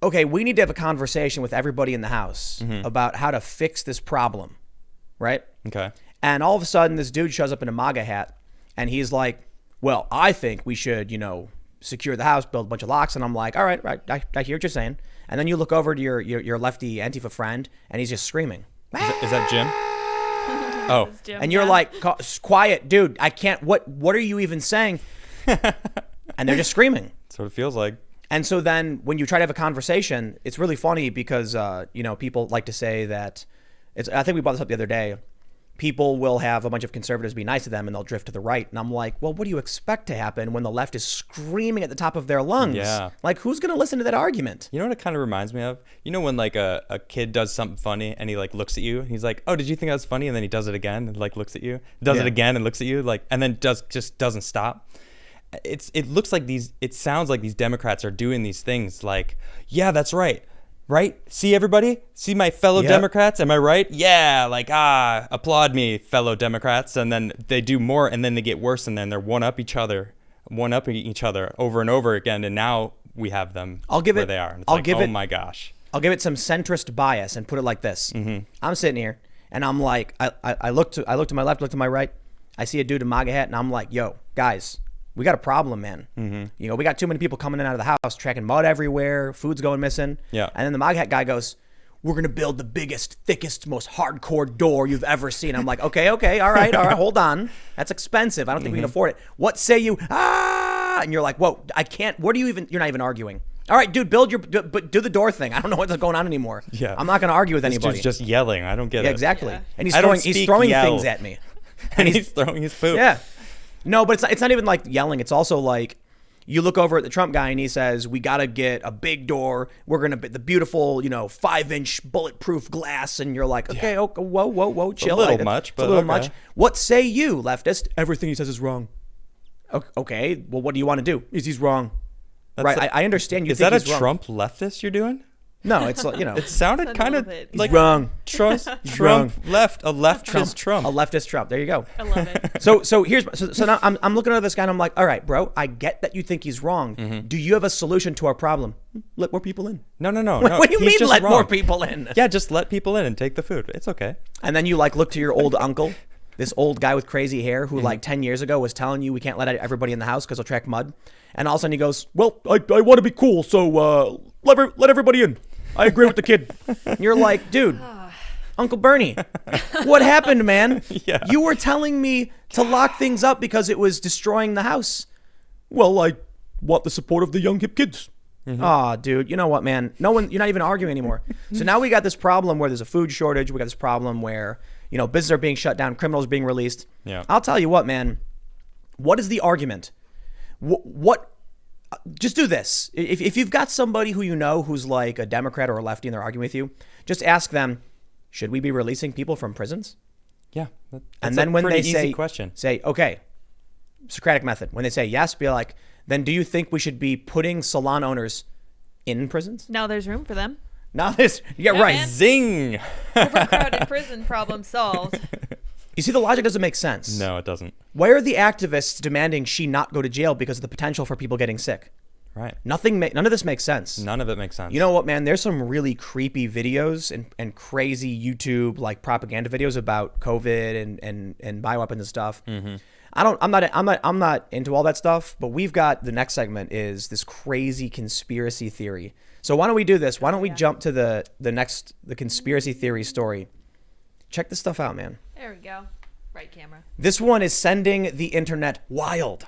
okay, we need to have a conversation with everybody in the house about how to fix this problem, right? Okay. And all of a sudden, this dude shows up in a MAGA hat, and he's like, well, I think we should, secure the house, build a bunch of locks. And I'm like, all right, I hear what you're saying. And then you look over to your lefty Antifa friend, and he's just screaming. Is that Jim? Oh. It's Jim, And you're yeah. like, quiet, dude, I can't, what are you even saying? And they're just screaming. That's what it feels like. And so then when you try to have a conversation, it's really funny because, people like to say that I think we brought this up the other day. People will have a bunch of conservatives be nice to them and they'll drift to the right. And I'm like, well, what do you expect to happen when the left is screaming at the top of their lungs? Yeah. Like, who's going to listen to that argument? You know what it kind of reminds me of? You know when like a kid does something funny and he like looks at you and he's like, oh, did you think that was funny? And then he does it again and like looks at you, does Yeah. it again and looks at you, like, and then just doesn't stop. It sounds like these Democrats are doing these things like, yeah, that's right. Right? See everybody? See my fellow Yep. Democrats? Am I right? Yeah, like, applaud me, fellow Democrats. And then they do more and then they get worse and then they're one-upping each other over and over again. And now we have them where they are. And it's oh my gosh. I'll give it some centrist bias and put it like this. I'm sitting here and I'm like, I look to my left, look to my right. I see a dude in MAGA hat and I'm like, yo, guys, we got a problem, man. We got too many people coming in and out of the house, tracking mud everywhere, food's going missing. Yeah. And then the MAGA hat guy goes, we're going to build the biggest, thickest, most hardcore door you've ever seen. I'm like, okay, all right, hold on. That's expensive. I don't think we can afford it. What say you? And you're like, whoa, I can't. You're not even arguing. All right, dude, but do the door thing. I don't know what's going on anymore. Yeah. I'm not going to argue with This anybody. dude's just yelling. I don't get it. Yeah, exactly. Yeah. And I don't he's speak throwing yell. things at me. And he's throwing his poop. Yeah. No, but it's not even like yelling. It's also like you look over at the Trump guy and he says, we got to get a big door. We're going to the beautiful, 5-inch bulletproof glass. And you're like, okay, whoa, chill. little It's much, a but little okay. much. What say you, leftist? Everything he says is wrong. Okay, well, what do you want to do? He's wrong. That's Right, I understand you Is think that a he's wrong. Trump leftist you're doing? No, it's like, It sounded Sounded a kind of little bit. like wrong. Trump wrong. left, a leftist Trump. A leftist Trump. There you go. I love it. So now I'm looking at this guy and I'm like, all right, bro, I get that you think he's wrong. Do you have a solution to our problem? Let more people in. No. What do you he's mean just let wrong. more people in? Yeah, just let people in and take the food. It's okay. And then you like look to your old uncle, this old guy with crazy hair who like 10 years ago was telling you we can't let everybody in the house because they'll track mud. And all of a sudden he goes, well, I want to be cool, so let everybody in. I agree with the kid. And you're like, dude, Uncle Bernie, what happened, man? Yeah. You were telling me to lock things up because it was destroying the house. Well, I want the support of the young hip kids. Aw, dude, you know what, man? You're not even arguing anymore. So now we got this problem where there's a food shortage. We got this problem where, businesses are being shut down, criminals being released. Yeah. I'll tell you what, man. What is the argument? What just do this. If you've got somebody who who's like a Democrat or a lefty and they're arguing with you, just ask them, should we be releasing people from prisons? Yeah. And then when they say, say, okay, Socratic method. When they say yes, be like, then do you think we should be putting salon owners in prisons? Now there's room for them. Now this, yeah, Yeah, right. man. Zing. Overcrowded prison problem solved. You see, the logic doesn't make sense. No, it doesn't. Why are the activists demanding she not go to jail because of the potential for people getting sick? Right. None of this makes sense. None of it makes sense. You know what, man? There's some really creepy videos and crazy YouTube like propaganda videos about COVID and bioweapons and stuff. Mm-hmm. I'm not into all that stuff, but we've got the next segment is this crazy conspiracy theory. So why don't we do this? Why don't we jump to the conspiracy theory story? Check this stuff out, man. There we go. Right camera. This one is sending the internet wild.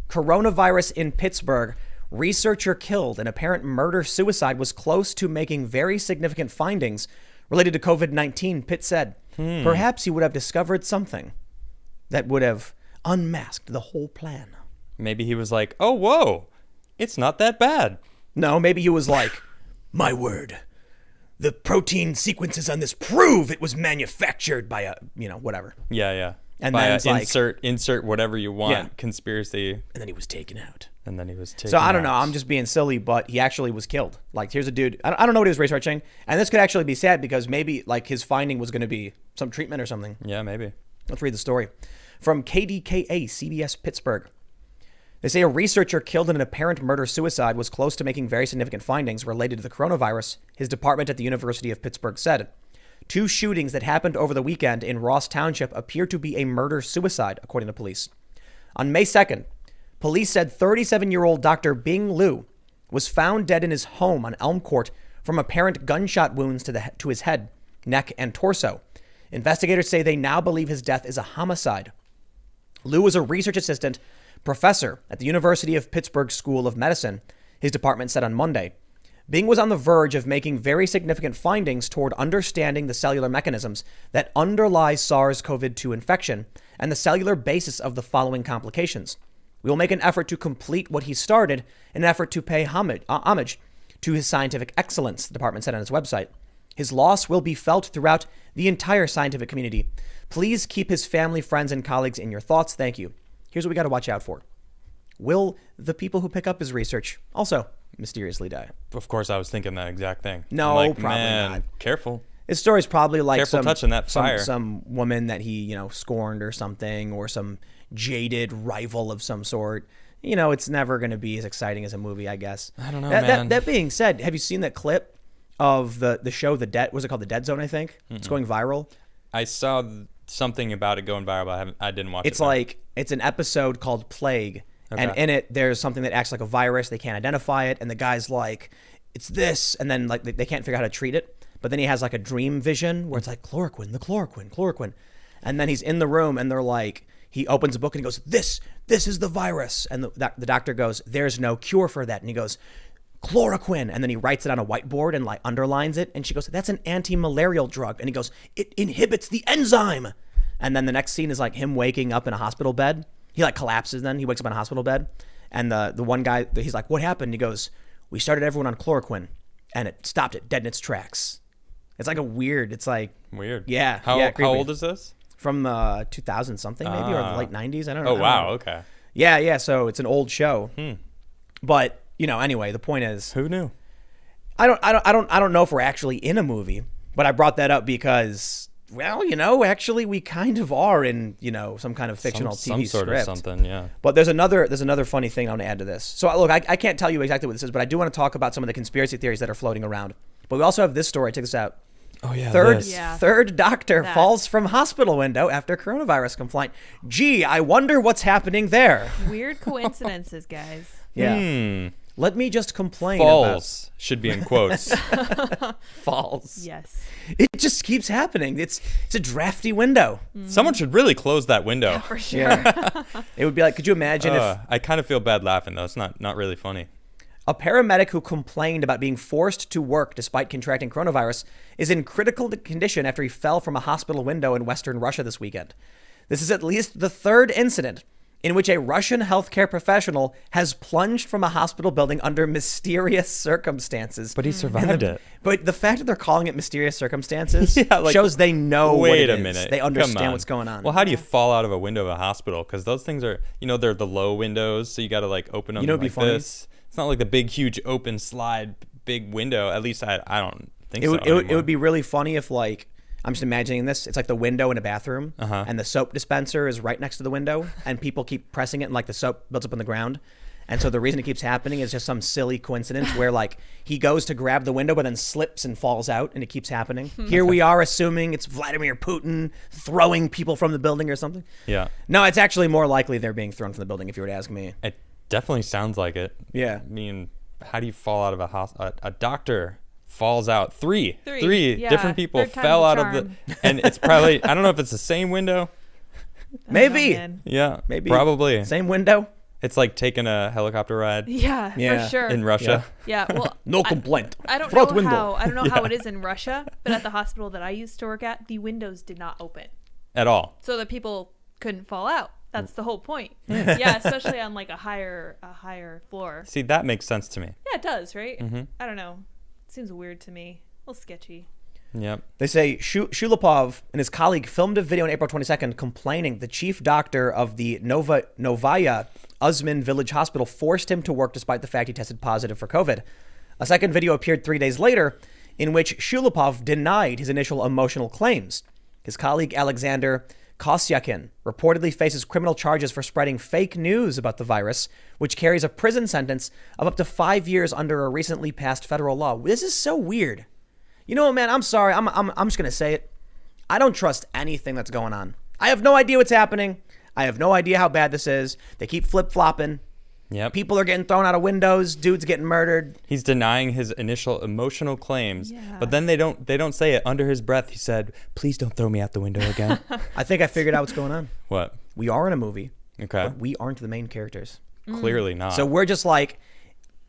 Coronavirus in Pittsburgh researcher killed in apparent murder-suicide was close to making very significant findings related to COVID-19, Pitt said. Perhaps he would have discovered something that would have unmasked the whole plan. Maybe he was like, oh, whoa, it's not that bad. No, maybe he was like, my word, the protein sequences on this prove it was manufactured by a, whatever. Yeah. And by then it's like, insert whatever you want, Yeah. conspiracy. and then he was taken out. So I don't know. I'm just being silly, but he actually was killed. Like, here's a dude. I don't know what he was researching. And this could actually be sad because maybe, like, his finding was going to be some treatment or something. Yeah, maybe. Let's read the story. From KDKA, CBS Pittsburgh. They say a researcher killed in an apparent murder-suicide was close to making very significant findings related to the coronavirus, his department at the University of Pittsburgh said. 2 shootings that happened over the weekend in Ross Township appear to be a murder-suicide, according to police. On May 2nd, police said 37-year-old Dr. Bing Liu was found dead in his home on Elm Court from apparent gunshot wounds to his head, neck, and torso. Investigators say they now believe his death is a homicide. Liu was a research assistant professor at the University of Pittsburgh School of Medicine, his department said on Monday. Bing was on the verge of making very significant findings toward understanding the cellular mechanisms that underlie SARS-CoV-2 infection and the cellular basis of the following complications. We will make an effort to complete what he started in an effort to pay homage to his scientific excellence, the department said on its website. His loss will be felt throughout the entire scientific community. Please keep his family, friends, and colleagues in your thoughts. Thank you. Here's what we got to watch out for. Will the people who pick up his research also mysteriously die? Of course, I was thinking that exact thing. No, like, probably man, not. His His story's probably like Careful touching that fire. some woman that he, scorned or something, or some jaded rival of some sort. It's never going to be as exciting as a movie, I guess. I don't know, man. That being said, have you seen that clip of the show, The Dead? Was it called The Dead Zone, I think? Mm-mm. It's going viral. I saw something about it going viral, but I didn't watch it. It's like, it's an episode called Plague. Okay. And in it, there's something that acts like a virus. They can't identify it. And the guy's like, it's this. And then like they can't figure out how to treat it. But then he has like a dream vision where it's like chloroquine. And then he's in the room and they're like, he opens a book and he goes, this is the virus. And the doctor goes, there's no cure for that. And he goes, chloroquine. And then he writes it on a whiteboard and like underlines it. And she goes, that's an anti-malarial drug. And he goes, it inhibits the enzyme. And then the next scene is like him waking up in a hospital bed. He like collapses then. He wakes up in a hospital bed. And the one guy, he's like, what happened? He goes, we started everyone on chloroquine and it stopped it dead in its tracks. It's like it's like. Weird. Yeah. How creepy. old is this? From 2000 something maybe, or the late 90s. I don't know. Oh, wow. Okay. Yeah. So it's an old show. But, anyway, the point is. Who knew? I don't know if we're actually in a movie, but I brought that up because, well, actually we kind of are in, some kind of fictional TV some sort script. of something, yeah. But there's another funny thing I want to add to this. So look, I can't tell you exactly what this is, but I do want to talk about some of the conspiracy theories that are floating around. But we also have this story. Check this out. Oh yeah. Third doctor falls from hospital window after coronavirus complaint. Gee, I wonder what's happening there. Weird coincidences, guys. Yeah. Let me just complain Falls should be in quotes. Falls. Yes. It just keeps happening. It's a drafty window. Someone should really close that window. Yeah, for sure. Yeah. It would be like, could you imagine if I kind of feel bad laughing though. It's not really funny. a paramedic who complained about being forced to work despite contracting coronavirus is in critical condition after he fell from a hospital window in Western Russia this weekend. This is at least the third incident in which a Russian healthcare professional has plunged from a hospital building under mysterious circumstances. But he survived it. But the fact that they're calling it mysterious circumstances Yeah, shows they know what it wait a is. minute. They Come understand on. what's going on. Well, how do you fall out of a window of a hospital? Because those things are, they're the low windows, so you got to like open them You know what'd be like funny? this. It's not like the big, huge open slide, big window. At least I don't think It so. would be really funny if, like, I'm just imagining this. It's like the window in a bathroom, and the soap dispenser is right next to the window, and people keep pressing it, and like the soap builds up on the ground. And so the reason it keeps happening is just some silly coincidence where like he goes to grab the window, but then slips and falls out, and it keeps happening. Here we are assuming it's Vladimir Putin throwing people from the building or something. Yeah. No, it's actually more likely they're being thrown from the building, if you were to ask me. It definitely sounds like it. Yeah. I mean, how do you fall out of a hospital? A doctor falls out. Three Yeah. different people Third time's fell the out of charm. the, and it's probably, I don't know if it's the same window. Maybe. Oh, man. Yeah, Maybe. probably. Same window. It's like taking a helicopter ride Yeah, Yeah. for sure. in Russia. Yeah, well, No complaint. I don't Front know window. how I don't know how it is in Russia, but at the hospital that I used to work at, the windows did not open, At all. so that people couldn't fall out. That's the whole point. Yeah, especially on like a higher floor. See, that makes sense to me. Yeah, it does, right? Mm-hmm. I don't know. Seems weird to me. A little sketchy. Yep. They say Shulapov and his colleague filmed a video on April 22nd complaining the chief doctor of the Novaya Uzman Village Hospital forced him to work despite the fact he tested positive for COVID. A second video appeared 3 days later in which Shulapov denied his initial emotional claims. His colleague Alexander Kosyakin reportedly faces criminal charges for spreading fake news about the virus, which carries a prison sentence of up to 5 years under a recently passed federal law. This is so weird. You know what, man? I'm sorry. I'm just going to say it. I don't trust anything that's going on. I have no idea what's happening. I have no idea how bad this is. They keep flip-flopping. Yep. People are getting thrown out of windows. Dudes getting murdered. He's denying his initial emotional claims, Yeah. but then they don't say it under his breath. He said, "Please don't throw me out the window again." I think I figured out what's going on. What? We are in a movie, Okay. but we aren't the main characters. Clearly not. So we're just like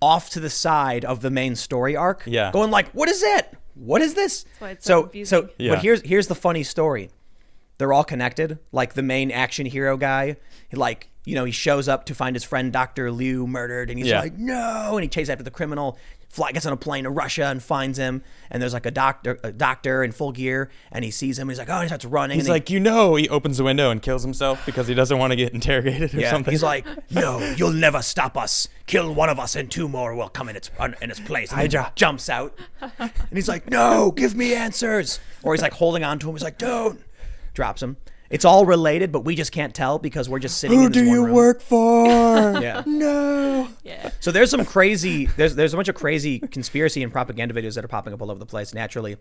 off to the side of the main story arc. Yeah. Going like, what is it? What is this? That's why it's so confusing. Yeah. But here's the funny story. They're all connected. Like the main action hero guy, he shows up to find his friend Dr. Liu murdered, and he's Yeah. like, no, and he chases after the criminal. Gets on a plane to Russia and finds him, and there's like a doctor in full gear, and he sees him. And he's like, oh, and he starts running. He's and like, he opens the window and kills himself because he doesn't want to get interrogated or something. He's like, no, you'll never stop us. Kill one of us, and two more will come in its place. And he jumps out, and he's like, no, give me answers. Or he's like holding on to him. He's like, don't. Drops him. It's all related, but we just can't tell because we're just sitting in this one room. work for? Yeah. No. Yeah. So there's some crazy, there's a bunch of crazy conspiracy and propaganda videos that are popping up all over the place. Naturally,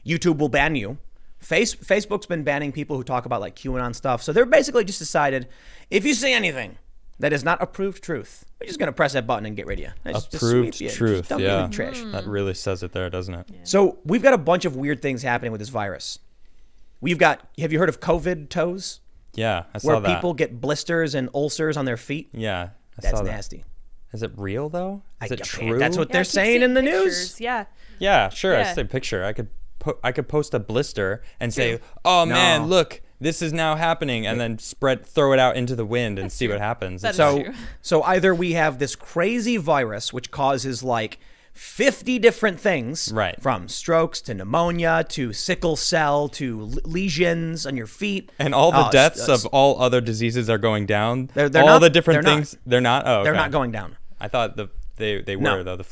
YouTube will ban you. Facebook's been banning people who talk about like QAnon stuff. So they're basically just decided, if you say anything that is not approved truth, we're just gonna press that button and get rid of you. Just Approved sweep you. truth, Just dump you in yeah. the trash. That really says it there, doesn't it? So we've got a bunch of weird things happening with this virus. Have you heard of COVID toes? Yeah, I saw Where that. people get blisters and ulcers on their feet? Yeah, I That's saw that. nasty. Is it real though? Is it true? That's what Yeah, I they're keep saying seeing in the pictures. news. Yeah. Yeah, sure. I Yeah. see a picture. I could post a blister and say, "Oh man, look, this is now happening," and then throw it out into the wind and see what happens. That is So, true. so either we have this crazy virus which causes like 50 different things, Right. From strokes to pneumonia to sickle cell to lesions on your feet, And all the deaths of all other diseases are going down. They're all not- the different they're not. things. They're not. Oh, they're okay. not going down. I thought they were No. though. The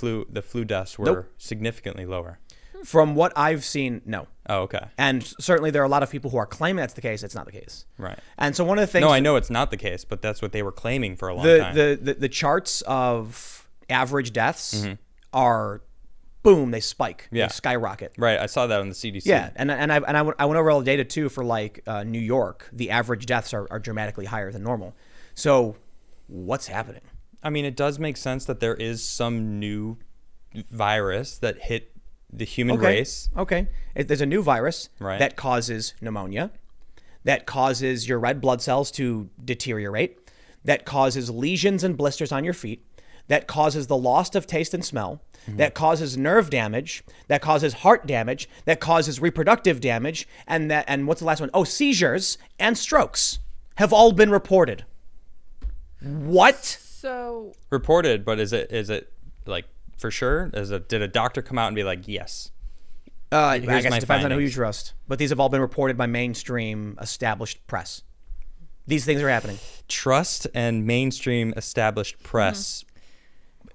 flu deaths were Nope. significantly lower. From what I've seen, no. Oh, okay. And certainly there are a lot of people who are claiming that's the case. It's not the case. Right. And so one of the things No, I know it's not the case, but that's what they were claiming for a long time. the charts of average deaths are boom, they spike. Yeah. They skyrocket. Right. I saw that on the CDC. Yeah, and I went over all the data too for like New York. The average deaths are dramatically higher than normal. So, what's happening? I mean, it does make sense that there is some new virus that hit the human race. Okay, there's a new virus Right. that causes pneumonia, that causes your red blood cells to deteriorate, that causes lesions and blisters on your feet, that causes the loss of taste and smell, that causes nerve damage, that causes heart damage, that causes reproductive damage, and what's the last one? Oh, seizures and strokes have all been reported. What? So Reported, but is it like for sure? Did a doctor come out and be like, yes? I Here's guess my it depends on who you findings. trust. But these have all been reported by mainstream established press. These things are happening. Trust and mainstream established press.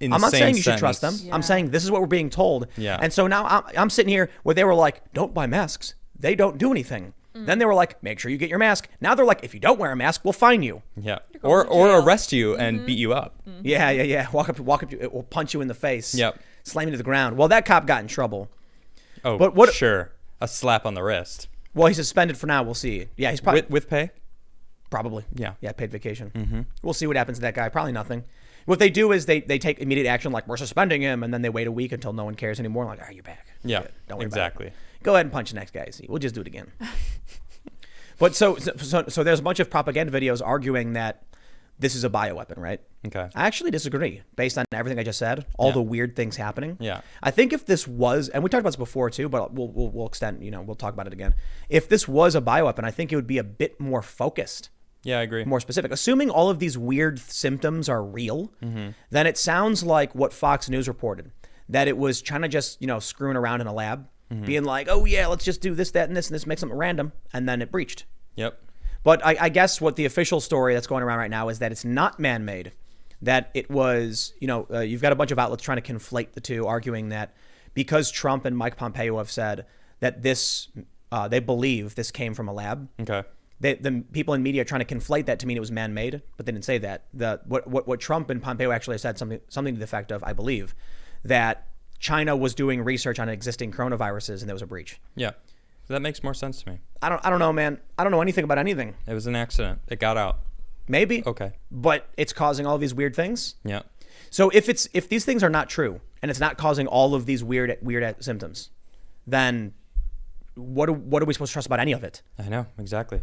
In the I'm not same saying you should trust them. sentence. Yeah. I'm saying this is what we're being told. Yeah. And so now I'm sitting here where they were like, don't buy masks. They don't do anything. Then they were like, make sure you get your mask. Now they're like, if you don't wear a mask, we'll fine you. Yeah. going to Or jail. arrest you and beat you up. Yeah. Walk up to it will punch you in the face. Yep. Slam you to the ground. Well, that cop got in trouble. Oh, But what- sure. A slap on the wrist. Well, he's suspended for now. We'll see. Yeah, he's probably With pay? probably. Yeah. Yeah, paid vacation. We'll see what happens to that guy. Probably nothing. What they do is they take immediate action, like we're suspending him, and then they wait a week until no one cares anymore. Like, you're back. Yeah. Good. Don't worry Exactly. about it. Go ahead and punch the next guy. See, we'll just do it again. But so there's a bunch of propaganda videos arguing that this is a bioweapon, right? Okay. I actually disagree based on everything I just said, all the weird things happening. Yeah. I think if this was, and we talked about this before too, but we'll extend, we'll talk about it again. If this was a bioweapon, I think it would be a bit more focused. Yeah, I agree. More specific. Assuming all of these weird symptoms are real, then it sounds like what Fox News reported, that it was China just, screwing around in a lab, being like, oh yeah, let's just do this, that, and this make something random, and then it breached. Yep. But I guess what the official story that's going around right now is that it's not man-made, that it was, you've got a bunch of outlets trying to conflate the two, arguing that because Trump and Mike Pompeo have said that this, they believe this came from a lab. Okay. The people in media are trying to conflate that to mean it was man-made, but they didn't say that. What Trump and Pompeo actually said, something to the effect of, I believe, that China was doing research on existing coronaviruses and there was a breach. Yeah. That makes more sense to me. I don't know, man. I don't know anything about anything. It was an accident. It got out. Maybe. Okay. But it's causing all these weird things. Yeah. So if these things are not true and it's not causing all of these weird symptoms, then what are we supposed to trust about any of it? I know, exactly.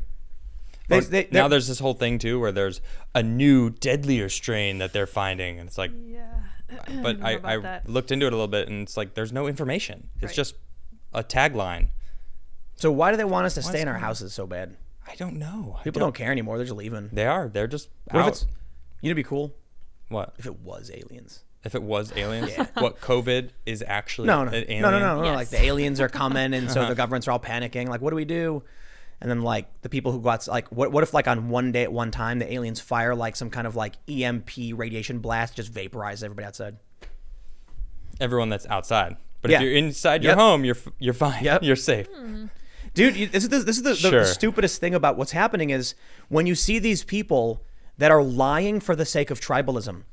Now there's this whole thing too where there's a new deadlier strain that they're finding, and it's like, Yeah. but I looked into it a little bit, and it's like there's no information. It's just a tagline. So why do they want us to stay in our houses so bad? I don't know. People don't care anymore. They're just leaving. They are. They're just What if out. it's, it'd be cool What? if it was aliens. If it was aliens? What, COVID is actually No. an alien? No. Yes. Like the aliens are coming, and so the governments are all panicking. Like, what do we do? And then like the people who go out, like, what if like on one day at one time the aliens fire like some kind of like EMP radiation blast, just vaporize everybody outside? Everyone that's outside. But Yeah. if you're inside your home, you're fine. Yep. You're safe. Dude, this is the Sure. stupidest thing about what's happening is when you see these people that are lying for the sake of tribalism.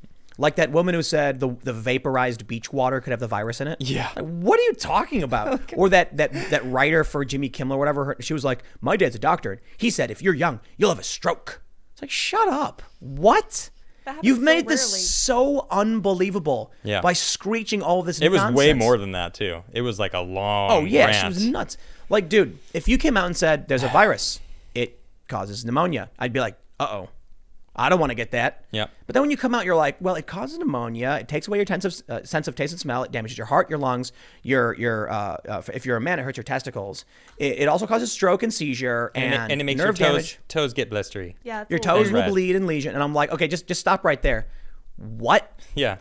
Like that woman who said the vaporized beach water could have the virus in it. Yeah. Like, what are you talking about? Or that writer for Jimmy Kimmel or whatever, she was like, my dad's a doctor. He said, if you're young, you'll have a stroke. It's like, shut up. What? That happens You've so made this rarely. so unbelievable Yeah. by screeching all this It was nonsense. way more than that, too. It was like a long Oh, yeah, rant. she was nuts. Like, dude, if you came out and said there's a virus, it causes pneumonia, I'd be like, uh-oh, I don't want to get that. Yeah. But then when you come out, you're like, well, it causes pneumonia. It takes away your sense of taste and smell. It damages your heart, your lungs. If you're a man, it hurts your testicles. It also causes stroke and seizure and it makes your nerve damage. toes get blistery. Yeah. it's Your a little toes weird. will bleed and lesion. And I'm like, okay, just stop right there. What? Yeah.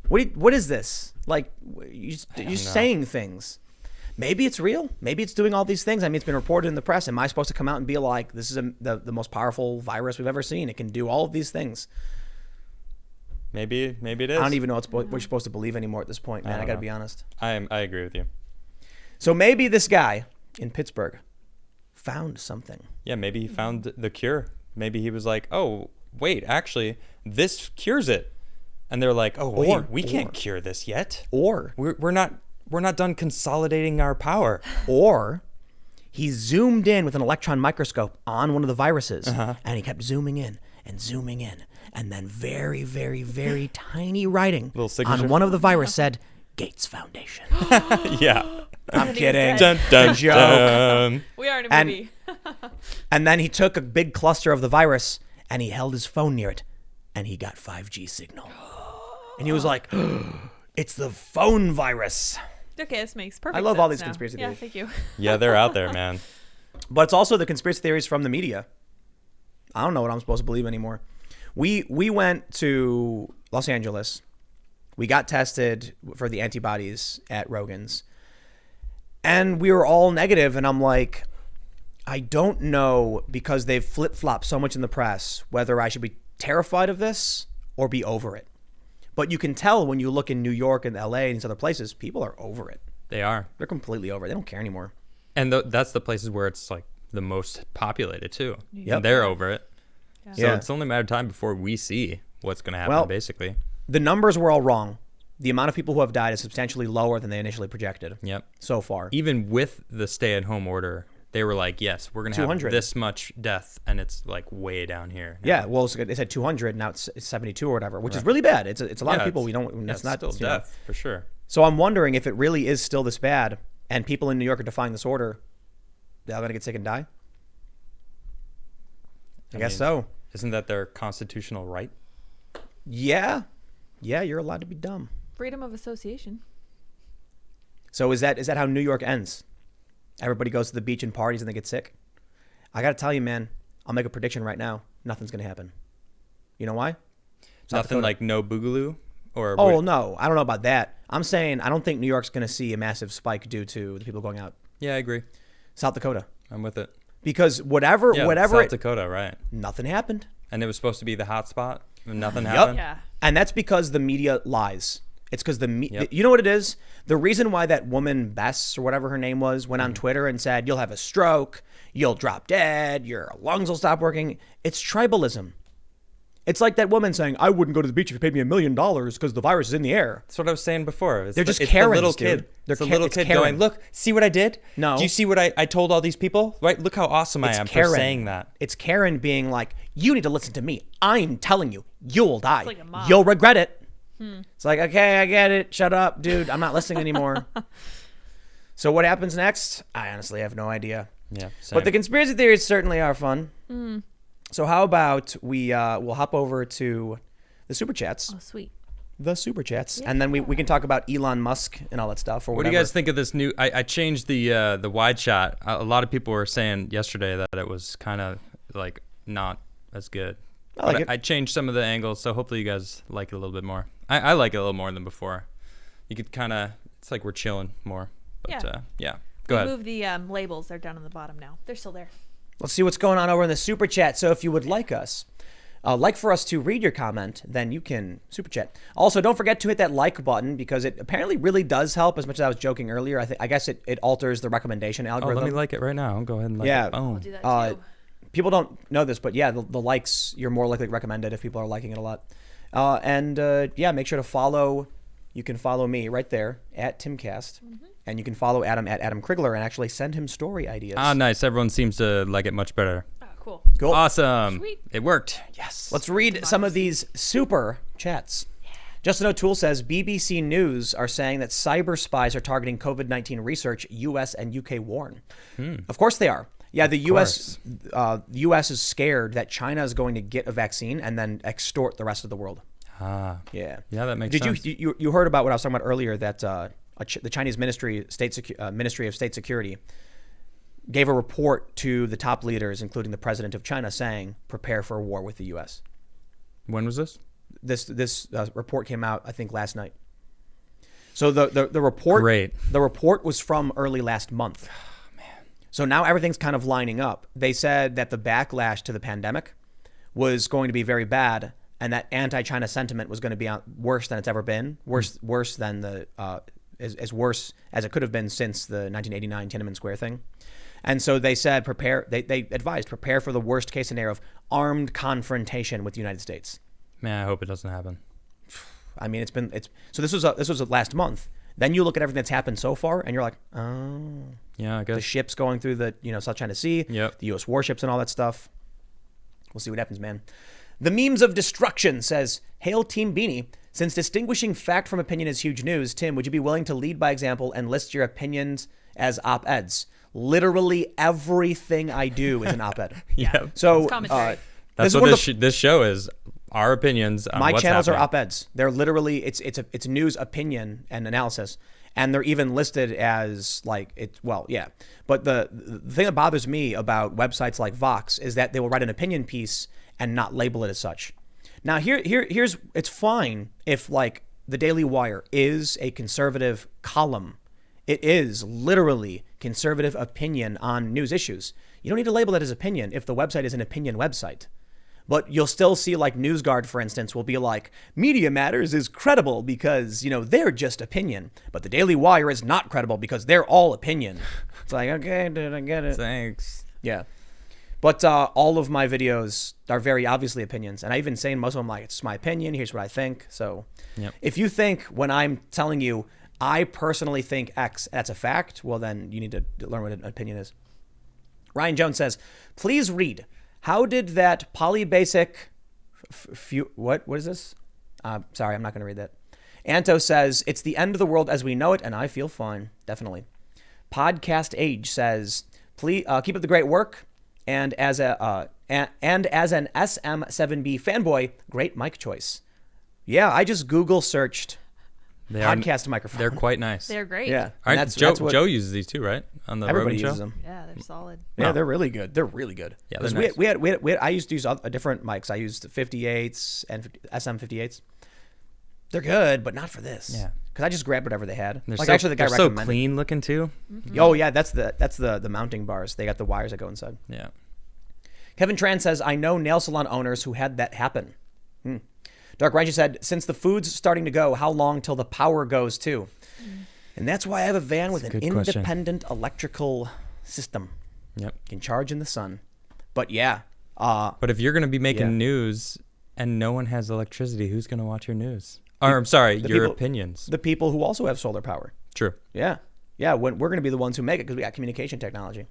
What is this? Like, you're know. saying things. Maybe it's real. Maybe it's doing all these things. I mean, it's been reported in the press. Am I supposed to come out and be like, this is the most powerful virus we've ever seen? It can do all of these things. Maybe it is. I don't even know what you're supposed to believe anymore at this point, man. I don't got to know. be honest. I agree with you. So maybe this guy in Pittsburgh found something. Yeah, maybe he found the cure. Maybe he was like, oh, wait, actually, this cures it. And they're like, oh, wait, we can't cure this yet. Or We're not done consolidating our power. Or he zoomed in with an electron microscope on one of the viruses, and he kept zooming in and zooming in. And then very, very, very tiny writing Little signature. on one of the virus said, Gates Foundation. Yeah. I'm kidding. Dun, Dun, joke. dun. We are in a And- movie. And then he took a big cluster of the virus and he held his phone near it and he got 5G signal. And he was like, it's the phone virus. Okay, this makes perfect I love sense all these now. conspiracy Yeah, theories. thank you. Yeah, they're out there, man. But it's also the conspiracy theories from the media. I don't know what I'm supposed to believe anymore. We went to Los Angeles. We got tested for the antibodies at Rogan's. And we were all negative, and I'm like, I don't know, because they've flip-flopped so much in the press, whether I should be terrified of this or be over it. But you can tell when you look in New York and LA and these other places, people are over it. They are. They're completely over it. They don't care anymore. And that's the places where it's like the most populated too. Yep. And they're over it. Yeah. So Yeah. it's only a matter of time before we see what's going to happen, Well, basically. The numbers were all wrong. The amount of people who have died is substantially lower than they initially projected Yep. so far. Even with the stay-at-home order, they were like, yes, we're going to have 200. this much death, and it's like way down here. now. Yeah, well, they said 200, now it's 72 or whatever, which is really bad. It's a lot Yeah, of people we it's- don't. yeah, It's it's not still you know. death, for sure. So I'm wondering if it really is still this bad, and people in New York are defying this order. They're all gonna get sick and die. I guess mean, so. Isn't that their constitutional right? Yeah. Yeah, you're allowed to be dumb. Freedom of association. So is that how New York ends? Everybody goes to the beach and parties and they get sick? I got to tell you, man, I'll make a prediction right now. Nothing's going to happen. You know why? South Nothing Dakota. like no Boogaloo? Or Oh, no. I don't know about that. I'm saying I don't think New York's going to see a massive spike due to the people going out. Yeah, I agree. South Dakota. I'm with it. Because whatever South Dakota, right. nothing happened. And it was supposed to be the hot spot and nothing Yup. happened? Yeah. And that's because the media lies. It's because Yep. you know what it is? The reason why that woman, Bess, or whatever her name was, went on Twitter and said, you'll have a stroke, you'll drop dead, your lungs will stop working. It's tribalism. It's like that woman saying, I wouldn't go to the beach if you paid me $1 million because the virus is in the air. That's what I was saying before. They're just it's Karens, the little dude. kid. They're It's the Ka- little it's kid Karen. going, look, see what I did? No. Do you see what I told all these people? Right? Look how awesome I It's am Karen. for saying that. It's Karen being like, you need to listen to me. I'm telling you, you'll die. like a mom. You'll regret it. It's like, okay, I get it. Shut up, dude. I'm not listening anymore. So what happens next? I honestly have no idea. Yeah. Same. But the conspiracy theories certainly are fun. So how about we'll hop over to the super chats, Oh, sweet. and then we can talk about Elon Musk and all that stuff. Or What do whatever. you guys think of this new? I changed the wide shot. A lot of people were saying yesterday that it was kind of like not as good. I like But it. I changed some of the angles, so hopefully you guys like it a little bit more. I like it a little more than before. You could kind of, it's like we're chilling more. But Yeah. Go ahead. Remove the labels. They're down on the bottom now. They're still there. Let's see what's going on over in the super chat. So if you would like for us to read your comment, then you can super chat. Also, don't forget to hit that like button because it apparently really does help. As much as I was joking earlier, I guess it alters the recommendation Oh, algorithm. let me like it right now. I'll go ahead and like Yeah. it. We'll Boom. do that too. People don't know this, but yeah, the likes, you're more likely to recommend it if people are liking it a lot. Yeah, make sure to follow. You can follow me right there at Timcast, and you can follow Adam at Adam Krigler and actually send him story ideas. Ah, nice. Everyone seems to like it much better. Oh, cool. Cool. Awesome. Sweet. It worked. Yes. Let's read some of these super chats. Justin O'Toole says BBC News are saying that cyber spies are targeting COVID-19 research. U.S. and U.K. warn. Of course they are. Yeah, the U.S. is scared that China is going to get a vaccine and then extort the rest of the world. Ah. Yeah. Yeah, that makes sense. Did you heard about what I was talking about earlier? That the Chinese Ministry of State Security gave a report to the top leaders, including the president of China, saying prepare for a war with the U.S. When was this? This report came out, I think, last night. So the report, Great. The report was from early last month. Oh, man. So now everything's kind of lining up. They said that the backlash to the pandemic was going to be very bad, and that anti-China sentiment was going to be worse than it's ever been. Worse than as worse as it could have been since the 1989 Tiananmen Square thing. And so they said they advised prepare for the worst case scenario of armed confrontation with the United States. Man, I hope it doesn't happen. I mean, so this was last month. Then you look at everything that's happened so far, and you're like, oh, Yeah, I guess. the ships going through the South China Sea, Yep. the U.S. warships and all that stuff. We'll see what happens, man. The Memes of Destruction says, Hail Team Beanie. Since distinguishing fact from opinion is huge news, Tim, would you be willing to lead by example and list your opinions as op-eds? Literally everything I do is an op-ed. Yep. So It's commentary. That's is what one of this show is. Our opinions on my what's channels happening. are op-eds. They're literally it's news, opinion, and analysis, and they're even listed as like it's yeah. But the thing that bothers me about websites like Vox is that they will write an opinion piece and not label it as such. Now here's it's fine if like the Daily Wire is a conservative column. It is literally conservative opinion on news issues. You don't need to label it as opinion if the website is an opinion website. But you'll still see like NewsGuard, for instance, will be like, Media Matters is credible because, they're just opinion. But the Daily Wire is not credible because they're all opinion. It's like, okay, dude, I get it. Thanks. Yeah. But all of my videos are very obviously opinions. And I even say in most of them, like, it's my opinion. Here's what I think. So Yep. if you think when I'm telling you, I personally think X, that's a fact, well, then you need to learn what an opinion is. Ryan Jones says, please read. How did that polybasic, what is this? Sorry, I'm not going to read that. Anto says, it's the end of the world as we know it, and I feel fine. Definitely. Podcast Age says, please keep up the great work. And as and as an SM7B fanboy, great mic choice. Yeah, I just Google searched podcast microphone. They're quite nice. They're great. Yeah. All right, That's what Joe uses these too, right? On the everybody Rogan uses show? them. Yeah, they're solid. Yeah, Oh. they're really good. They're really good. Yeah, 'Cause they're nice. we had, I used to use different mics. I used 58s and SM58s. They're good, but not for this. Yeah. Because I just grabbed whatever they had. They're Like so, actually, the guy they're so recommended. clean looking too. Oh yeah, that's the mounting bars. They got the wires that go inside. Yeah. Kevin Tran says, I know nail salon owners who had that happen. Dark Ranger said, since the food's starting to go, how long till the power goes too? And that's why I have a van with That's an a good question. independent electrical system. Yep. Can charge in the sun. But yeah. But if you're going to be making Yeah. news and no one has electricity, who's going to watch your news? Or I'm sorry, your people- opinions. The people who also have solar power. True. Yeah. Yeah, we're going to be the ones who make it because we got communication technology.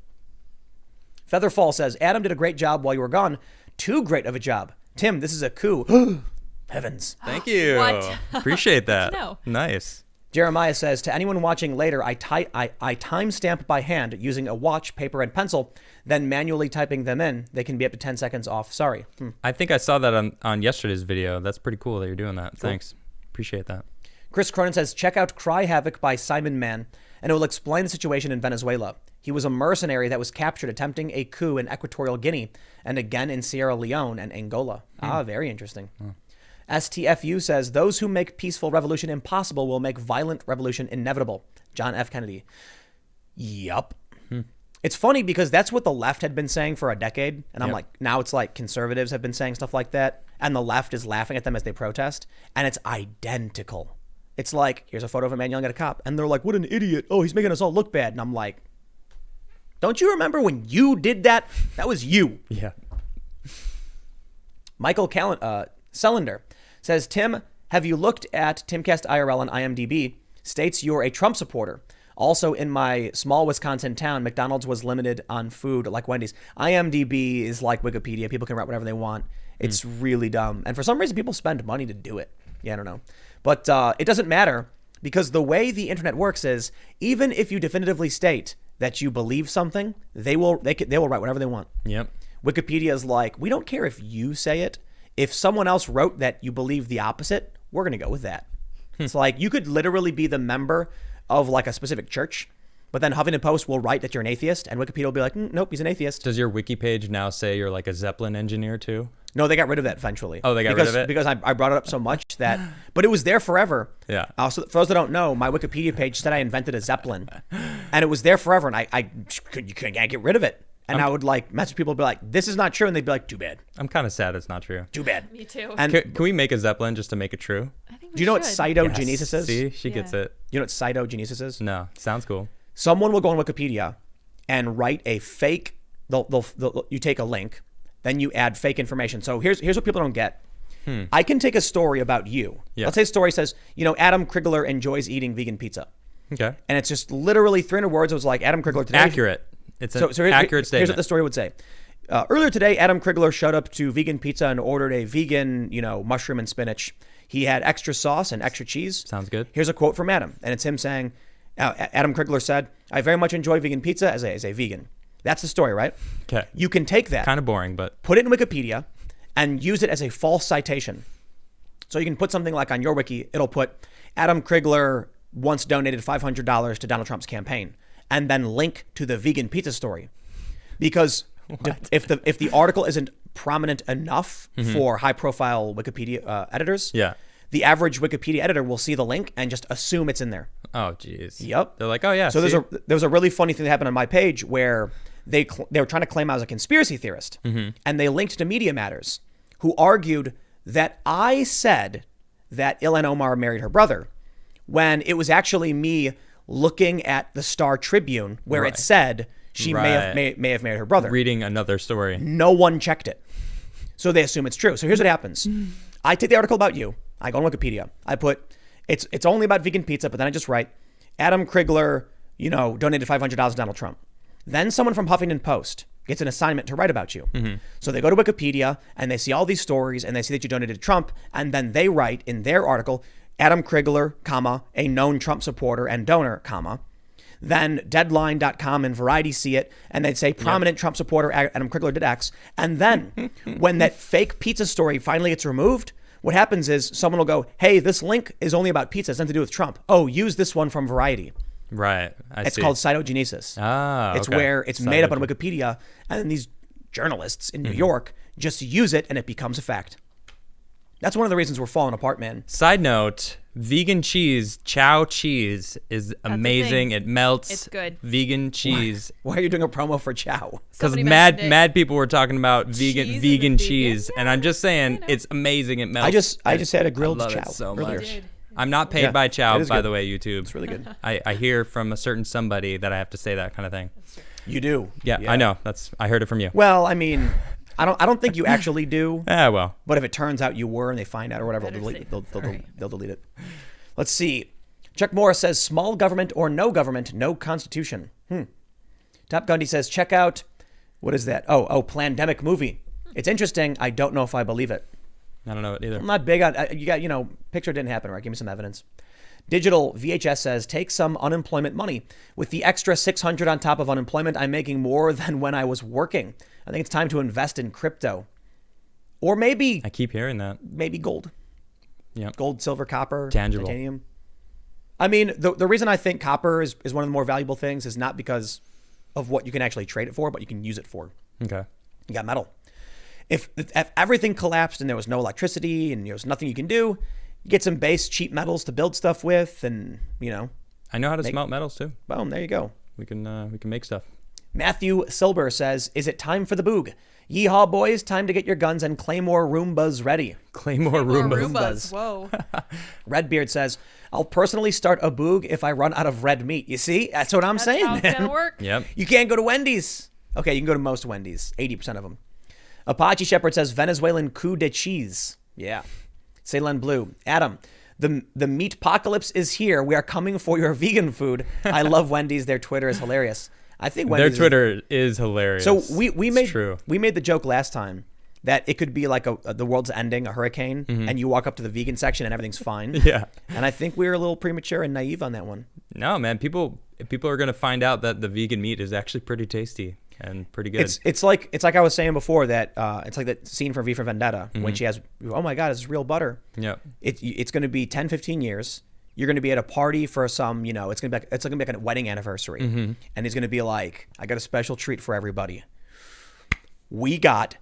Featherfall says, Adam did a great job while you were gone. Too great of a job. Tim, this is a coup. Heavens. Thank you. What? Appreciate that. Good to know. Nice. Jeremiah says, to anyone watching later, I timestamp by hand using a watch, paper, and pencil, then manually typing them in. They can be up to 10 seconds off. Sorry. I think I saw that on yesterday's video. That's pretty cool that you're doing that. Thanks. Appreciate that. Chris Cronin says, check out Cry Havoc by Simon Mann, and it will explain the situation in Venezuela. He was a mercenary that was captured attempting a coup in Equatorial Guinea and again in Sierra Leone and Angola. Very interesting. STFU says, those who make peaceful revolution impossible will make violent revolution inevitable. John F. Kennedy. Yup. It's funny because that's what the left had been saying for a decade. And I'm Yep. like, now it's like conservatives have been saying stuff like that. And the left is laughing at them as they protest. And it's identical. It's like, here's a photo of a man yelling at a cop. And they're like, what an idiot. Oh, he's making us all look bad. And I'm like, don't you remember when you did that? That was you. Yeah. Michael Sellender says, Tim, have you looked at TimcastIRL on IMDb? States you're a Trump supporter. Also, in my small Wisconsin town, McDonald's was limited on food like Wendy's. IMDb is like Wikipedia. People can write whatever they want. It's really dumb. And for some reason, people spend money to do it. Yeah, I don't know. But it doesn't matter because the way the internet works is even if you definitively state that you believe something, they will write whatever they want. Yep. Wikipedia is like, we don't care if you say it. If someone else wrote that you believe the opposite, we're going to go with that. It's like you could literally be the member of like a specific church, but then Huffington Post will write that you're an atheist, and Wikipedia will be like, nope, he's an atheist. Does your wiki page now say you're like a Zeppelin engineer too? No, they got rid of that eventually. Oh, they got rid of it? Because I brought it up so much that, but it was there forever. Yeah. So for those that don't know, my Wikipedia page said I invented a Zeppelin, and it was there forever, and you can't get rid of it. And I would like message people, be like, this is not true, and they'd be like, too bad, I'm kind of sad it's not true. too bad. Me too. And Can we make a Zeppelin just to make it true? I think do you know what should. cytogenesis is? See, she gets Yeah. it. You know what cytogenesis is? No, sounds cool. Someone will go on Wikipedia and write a fake. You take a link, then you add fake information. So here's what people don't get. I can take a story about you. Yeah. Let's say a story says, Adam Krigler enjoys eating vegan pizza, Okay. and it's just literally 300 words. It was like Adam Krigler today. Accurate. It's an accurate statement. Here's what the story would say. Earlier today, Adam Krigler showed up to vegan pizza and ordered a vegan, mushroom and spinach. He had extra sauce and extra cheese. Sounds good. Here's a quote from Adam, and it's him saying, Adam Krigler said, I very much enjoy vegan pizza as a vegan. That's the story, right? Okay. You can take that, Kind of boring, but put it in Wikipedia, and use it as a false citation. So you can put something like on your wiki, it'll put Adam Krigler once donated $500 to Donald Trump's campaign, and then link to the vegan pizza story. Because if the article isn't prominent enough for high-profile Wikipedia editors, yeah. the average Wikipedia editor will see the link and just assume it's in there. Oh, geez. Yep. They're like, oh yeah. So see? there was a really funny thing that happened on my page where they were trying to claim I was a conspiracy theorist, and they linked to Media Matters, who argued that I said that Ilhan Omar married her brother, when it was actually me looking at the Star Tribune where it said she may have married her brother. reading another story. No one checked it, so they assume it's true. So here's what happens: I take the article about you, I go on Wikipedia, I put it's only about vegan pizza, but then I just write Adam Krigler, donated $500 to Donald Trump. Then someone from Huffington Post gets an assignment to write about you. So they go to Wikipedia and they see all these stories and they see that you donated to Trump, and then they write in their article, Adam Krigler, comma, a known Trump supporter and donor, comma. Then Deadline.com and Variety see it, and they'd say prominent Trump supporter Adam Krigler did X. And then when that fake pizza story finally gets removed, what happens is someone will go, hey, this link is only about pizza. It's nothing to do with Trump. Oh, use this one from Variety. Right. It's called cytogenesis. It's okay. where it's made up on Wikipedia, and then these journalists in New York just use it, and it becomes a fact. That's one of the reasons we're falling apart, man. Side note, vegan cheese, Chow cheese, is amazing. It melts. It's good. Vegan cheese. Why are you doing a promo for Chow? Because Somebody mentioned it. mad people were talking about vegan Cheese cheese, and and I'm just saying you know. it's amazing. It melts. I just had a grilled I love Chow it so earlier. much. Dude, I'm not paid Yeah, by it Chow, is by good. the way, YouTube. It's really good. I hear from a certain somebody that I have to say that kind of thing. You do. Yeah, I know. I heard it from you. Well, I mean, I don't think you actually do. Well. But if it turns out you were and they find out or whatever, Better safe than sorry. they'll delete it. Let's see. Chuck Morris says, small government or no government, no constitution. Top Gundy says, check out, what is that? Oh, Plandemic movie. It's interesting. I don't know if I believe it. I don't know it either. I'm not big on, you got, picture didn't happen, right? Give me some evidence. Digital VHS says, take some unemployment money. With the extra 600 on top of unemployment, I'm making more than when I was working. I think it's time to invest in crypto. Or maybe I keep hearing that. maybe gold. Yep. Gold, silver, copper, Tangible. titanium. I mean, the reason I think copper is one of the more valuable things is not because of what you can actually trade it for, but you can use it for. Okay. You got metal. If everything collapsed and there was no electricity and there was nothing you can do, you get some base cheap metals to build stuff with, and I know how to smelt metals too. boom, there you go. We can make stuff. Matthew Silber says, is it time for the boog? Yeehaw, boys, time to get your guns and Claymore Roombas ready. Claymore Or Roombas. Roombas. Whoa. Redbeard says, I'll personally start a boog if I run out of red meat. You see? That's what I'm That's saying, how it's man. gonna work. Yep. You can't go to Wendy's. Okay, you can go to most Wendy's, 80% of them. Apache Shepherd says, Venezuelan coup de cheese. Yeah. Ceylon Blue. Adam, the meat apocalypse is here. We are coming for your vegan food. I love Wendy's. Their Twitter is hilarious. I think Wendy's Their Twitter is hilarious. So we It's true. made the joke last time that it could be like the world's ending, a hurricane, and you walk up to the vegan section and everything's fine. Yeah. And I think we were a little premature and naive on that one. No, man. People are gonna find out that the vegan meat is actually pretty tasty and pretty good. It's like I was saying before that it's like that scene from V for Vendetta when she has, oh my God, it's real butter. Yep. It's going to be 10, 15 years. You're going to be at a party for some, it's going to be like a wedding anniversary. And he's going to be like, I got a special treat for everybody. We got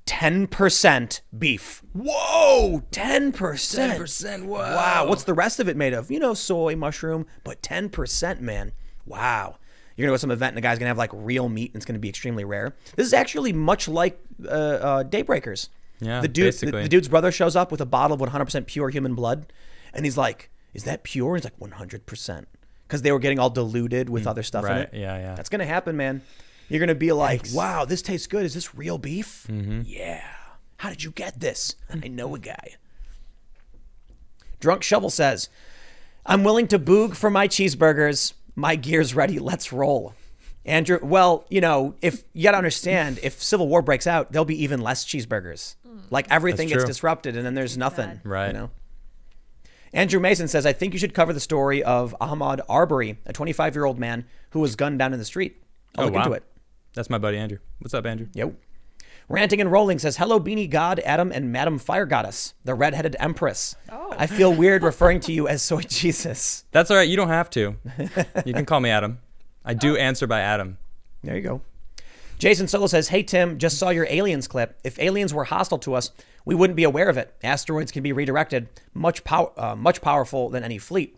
10% beef. Whoa, 10%. 10%, wow. Wow. What's the rest of it made of? soy, mushroom, but 10%, man. Wow. You're going to go to some event and the guy's going to have like real meat and it's going to be extremely rare. This is actually much like Daybreakers. Yeah, the basically. the dude's brother shows up with a bottle of 100% pure human blood. And he's like, is that pure? He's like, 100%. Because they were getting all diluted with other stuff in right. it. Yeah. That's going to happen, man. You're going to be like, wow, this tastes good. Is this real beef? Yeah. How did you get this? I know a guy. Drunk Shovel says, I'm willing to boog for my cheeseburgers. My gear's ready. Let's roll. Andrew, well, if you got to understand, if Civil War breaks out, there'll be even less cheeseburgers. Like everything That's gets true. disrupted and then there's nothing. bad. Right. Andrew Mason says, I think you should cover the story of Ahmaud Arbery, a 25-year-old man who was gunned down in the street. I'll look into it. That's my buddy Andrew. What's up, Andrew? Yo. Ranting and Rolling says, hello, Beanie God, Adam, and Madam Fire Goddess, the redheaded empress. Oh. I feel weird referring to you as Soy Jesus. That's all right. You don't have to. You can call me Adam. I do answer by Adam. There you go. Jason Solo says, hey, Tim, just saw your aliens clip. If aliens were hostile to us, we wouldn't be aware of it. Asteroids can be redirected, much powerful than any fleet.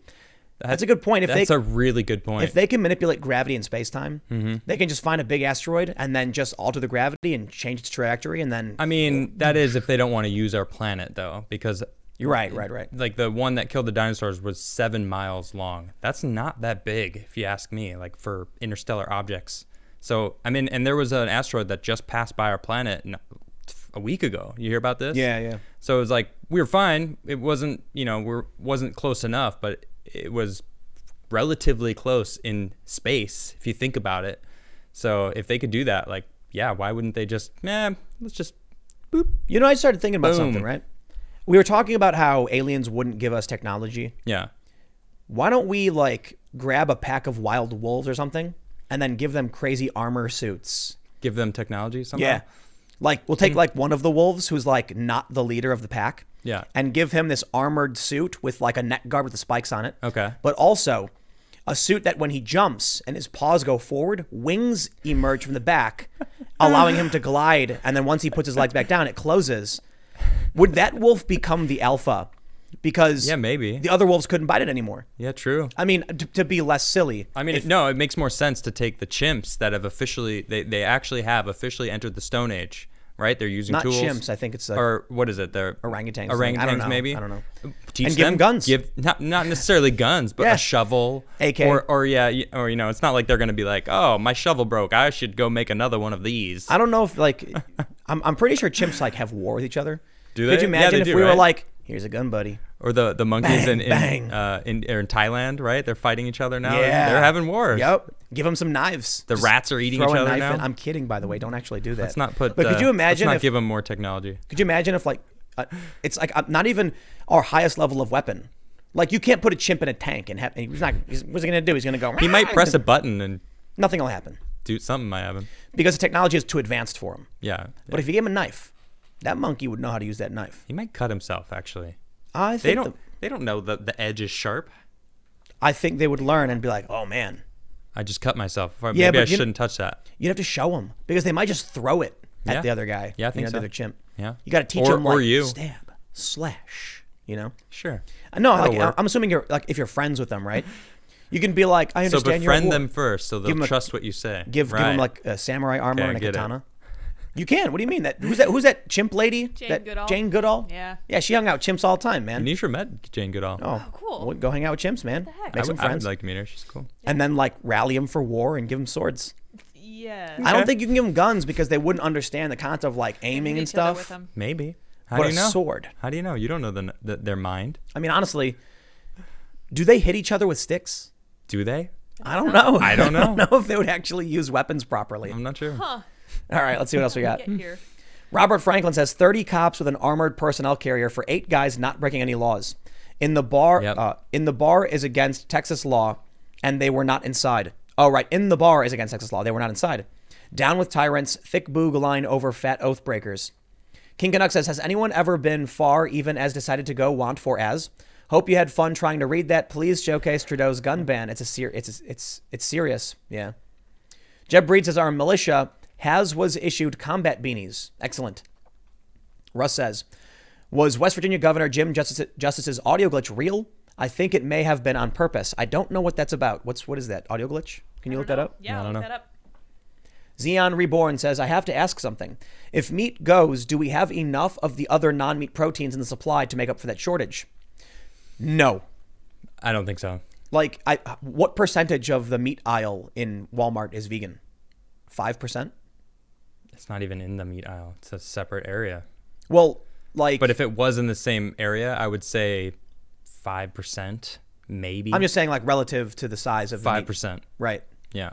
That's a good point. That's a really good point. If they can manipulate gravity and space-time, they can just find a big asteroid and then just alter the gravity and change its trajectory and then... I mean, that is if they don't want to use our planet, though, because... You're right. Like the one that killed the dinosaurs was 7 miles long. That's not that big, if you ask me, like for interstellar objects. So, I mean, and there was an asteroid that just passed by our planet a week ago. You hear about this? Yeah. So it was like, we were fine. It wasn't, wasn't close enough, but it was relatively close in space, if you think about it. So if they could do that, like, yeah, why wouldn't they just, let's just boop. I started thinking about Boom. something, right? We were talking about how aliens wouldn't give us technology. Yeah. Why don't we, grab a pack of wild wolves or something and then give them crazy armor suits. Give them technology somehow? Yeah. Like, we'll take like one of the wolves who's like not the leader of the pack. Yeah. And give him this armored suit with like a neck guard with the spikes on it. Okay. But also a suit that when he jumps and his paws go forward, wings emerge from the back, allowing him to glide. And then once he puts his legs back down, it closes. Would that wolf become the alpha? Because Yeah, maybe. the other wolves couldn't bite it anymore. Yeah, true. I mean, to be less silly. I mean, no, it makes more sense to take the chimps that have officially, they actually have officially entered the Stone Age, right? They're using Not tools. chimps. I think it's Or what is it? They're orangutans. Orangutans, I don't know. maybe? I don't know. Teach And give them guns. Not necessarily guns, but Yeah. a shovel. AK. Or it's not like they're going to be like, oh, my shovel broke. I should go make another one of these. I don't know if like, I'm pretty sure chimps like have war with each other. Do Could they? you Yeah, imagine they if do, we were right? like, here's a gun, buddy? Or the monkeys Bang, in Thailand, right? They're fighting each other now. Yeah. They're having wars. Yep. Give them some knives. The Just rats are eating throw each a other knife now. in. I'm kidding, by the way. Don't actually do that. Let's not put. But could you imagine Let's not if give them more technology. Could you imagine if like, it's like not even our highest level of weapon. Like you can't put a chimp in a tank and have. What's he gonna do? He's gonna go. He might press a button and Nothing will happen do something. Might happen. because the technology is too advanced for him. Yeah. But if you gave him a knife, that monkey would know how to use that knife. He might cut himself. Actually, I they think don't know the edge is sharp. I think they would learn and be like, oh man, I just cut myself. Maybe Yeah, I but shouldn't touch that. you'd have to show them because they might just throw it at Yeah. the other guy. Yeah, I think the so. other chimp. Yeah. You got to teach Or- them like or you. stab, slash. You know. Sure. No, That'll like work. I'm assuming you're like if you're friends with them, right? You can be like, I So understand you're at befriend war. them first, so Give they'll 'em a- trust what you say. Give right. them like a samurai armor Okay, and a get it. katana. You can. What do you mean? Who's that chimp lady? Jane Goodall. Jane Goodall? Yeah. Yeah, she hung out with chimps all the time, man. Anisha met Jane Goodall. Oh, cool. well, go hang out with chimps, man. the heck? Make I some would, I would friends. like to meet her. She's cool. And then like rally them for war and give them swords. Yeah. I don't think you can give them guns because they wouldn't understand the concept of like aiming and Hit each other with stuff. them. Maybe. How But do a you know? sword. How do you know? You don't know their mind. I mean, honestly, do they hit each other with sticks? Do they? I don't know. I don't know. I don't know if they would actually use weapons properly. I'm not sure. Huh. All right, let's see what else we got. Get here. Robert Franklin says 30 cops with an armored personnel carrier for 8 guys not breaking any laws. In the bar is against Texas law, and they were not inside. Oh, right. In the bar is against Texas law. They were not inside. Down with tyrants, thick boog line over fat oath breakers. King Canuck says, has anyone ever been far even as decided to go want for as? Hope you had fun trying to read that. Please showcase Trudeau's gun ban. It's serious. Yeah. Jeb Breed says our militia was issued combat beanies. Excellent. Russ says, was West Virginia Governor Jim Justice's audio glitch real? I think it may have been on purpose. I don't know what that's about. What is that? Audio glitch? Can you look that up? Yeah, I don't look know. that up. Xeon Reborn says, I have to ask something. If meat goes, do we have enough of the other non-meat proteins in the supply to make up for that shortage? No. I don't think so. Like, what percentage of the meat aisle in Walmart is vegan? 5%? It's not even in the meat aisle. It's a separate area. Well, like... But if it was in the same area, I would say 5%, maybe. I'm just saying, like, relative to the size of the meat. 5%. Right. Yeah.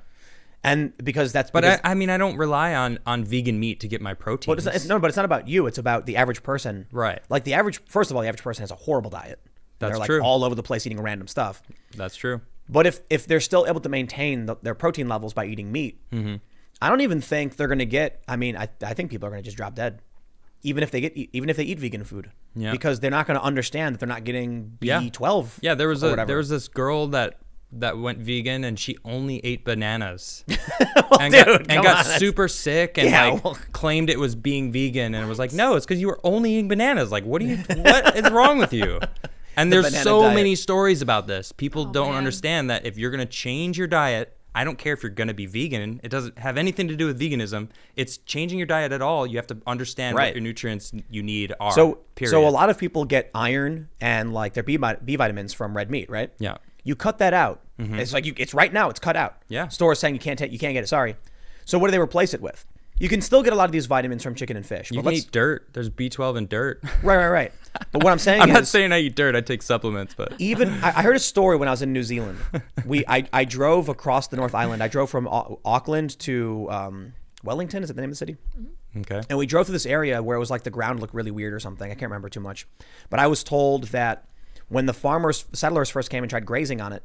And because that's... But because, I mean, I don't rely on vegan meat to get my protein. well, but it's not about you. It's about the average person. Right. Like, the average person has a horrible diet. That's They're, like, true. all over the place eating random stuff. That's true. But if they're still able to maintain their protein levels by eating meat, I don't even think they're going to get... I mean, I think people are going to just drop dead. Even if they eat vegan food. Yeah. Because they're not going to understand that they're not getting Yeah. B12. Yeah, there was or whatever. this girl that went vegan and she only ate bananas. and dude, come got on, that's- super sick and Yeah, well- claimed it was being vegan and it was like, no, it's because you were only eating bananas. Like, what is wrong with you? And there's banana so diet. many stories about this. People don't man. understand that if you're going to change your diet, I don't care if you're going to be vegan. It doesn't have anything to do with veganism. It's changing your diet at all. You have to understand Right. what your nutrients you need are. So period. a lot of people get iron and like their B vitamins from red meat, right? Yeah. You cut that out. It's like it's right now. It's cut out. Yeah. Stores saying you can't get it. Sorry. So what do they replace it with? You can still get a lot of these vitamins from chicken and fish. You but can eat dirt. There's B12 in dirt. right. But what I'm saying I'm is, not saying I eat dirt. I take supplements, but even I heard a story when I was in New Zealand. I drove across the North Island. I drove from Auckland to Wellington. Is that the name of the city? okay. And we drove through this area where it was like the ground looked really weird or something. I can't remember too much. But I was told that when the settlers first came and tried grazing on it,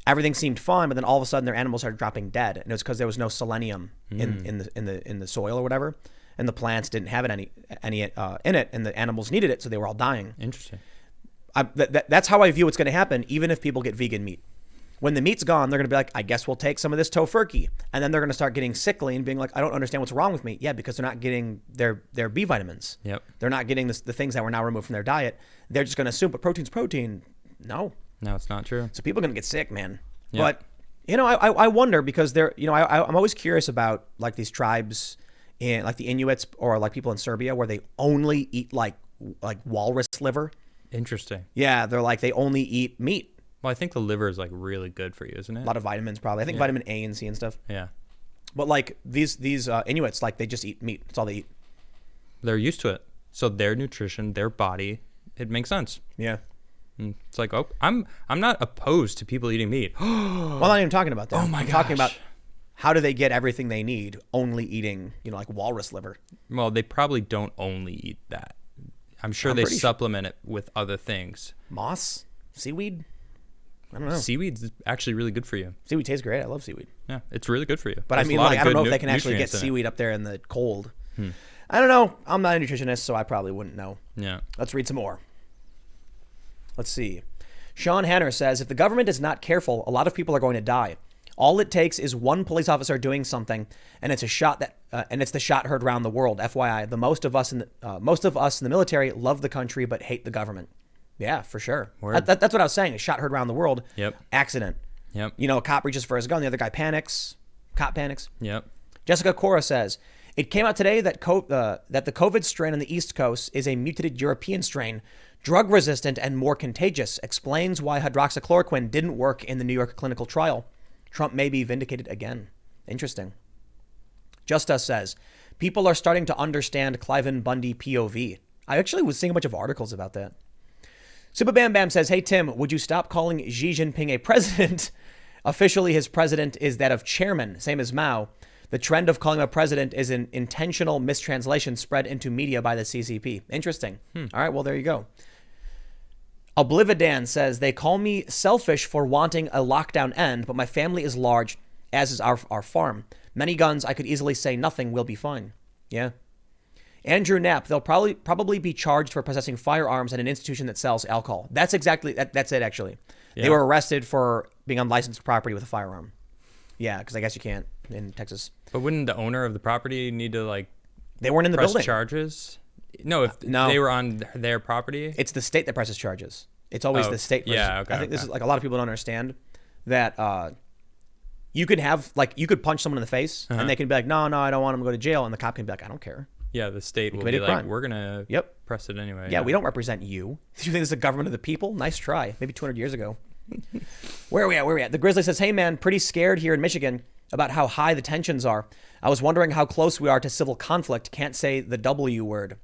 everything seemed fine, but then all of a sudden their animals started dropping dead, and it was because there was no selenium in the soil or whatever, and the plants didn't have it any in it, and the animals needed it, so they were all dying. Interesting. That's how I view what's going to happen, even if people get vegan meat. When the meat's gone, they're going to be like, I guess we'll take some of this tofurkey. And then they're going to start getting sickly and being like, I don't understand what's wrong with me. Yeah, because they're not getting their B vitamins. Yep. They're not getting the things that were now removed from their diet. They're just going to assume, but protein's protein. No. No, it's not true. So people are going to get sick, man. Yep. But, you know, I wonder because they're, you know, I'm always curious about like these tribes in like the Inuits or like people in Serbia where they only eat like walrus liver. Interesting. Yeah, they're like, they only eat meat. Well, I think the liver is like really good for you, isn't it? A lot of vitamins, probably. I think vitamin A and C and stuff. Yeah. But like these Inuits, like they just eat meat. That's all they eat. They're used to it. So their nutrition, their body, it makes sense. Yeah. And it's like, oh, I'm not opposed to people eating meat. Well, I'm not even talking about that. Oh my I'm gosh. talking about how do they get everything they need only eating, you know, like walrus liver. Well, they probably don't only eat that. I'm sure I'm they pretty supplement it with other things. Moss? Seaweed? I don't know. Seaweed's actually really good for you. Seaweed tastes great. I love seaweed. Yeah, it's really good for you. But There's I a mean, lot like, of I don't good know if they can actually get nutrients in it. seaweed up there in the cold. I don't know. I'm not a nutritionist, so I probably wouldn't know. Yeah. Let's read some more. Let's see. Sean Hanner says, if the government is not careful, a lot of people are going to die. All it takes is one police officer doing something, and it's a shot and it's the shot heard around the world. FYI, most of us in the military love the country but hate the government. Yeah, for sure. That's what I was saying. A shot heard around the world. Yep. Accident. Yep. You know, a cop reaches for his gun, the other guy panics. Cop panics. Yep. Jessica Cora says, it came out today that the COVID strain on the East Coast is a mutated European strain, drug resistant and more contagious. Explains why hydroxychloroquine didn't work in the New York clinical trial. Trump may be vindicated again. Interesting. Justa says, people are starting to understand Cliven Bundy POV. I actually was seeing a bunch of articles about that. Super Bam Bam says, hey, Tim, would you stop calling Xi Jinping a president? Officially, his president is that of chairman, same as Mao. The trend of calling him a president is an intentional mistranslation spread into media by the CCP. Interesting. All right, well, there you go. Oblividan says, they call me selfish for wanting a lockdown end, but my family is large, as is our farm. Many guns, I could easily say nothing, will be fine. Yeah. Andrew Knapp, they'll probably be charged for possessing firearms at an institution that sells alcohol. That's exactly, that's it, actually. Yeah. They were arrested for being on licensed property with a firearm. Yeah, because I guess you can't in Texas. But wouldn't the owner of the property need to like They weren't in the press building. charges? No, if No. they were on their property. It's the state that presses charges. It's always Oh, the state. yeah, okay, I think this okay. is like a lot of people don't understand that you could have like you could punch someone in the face and they can be like, no, I don't want them to go to jail, and the cop can be like, I don't care. Yeah, the state will committed be a like, crime. we're gonna Yep. press it anyway. Yeah, we don't represent you. Do you think this is the government of the people? Nice try. Maybe 200 years ago. Where are we at? The Grizzly says, hey, man, pretty scared here in Michigan about how high the tensions are. I was wondering how close we are to civil conflict. Can't say the W word.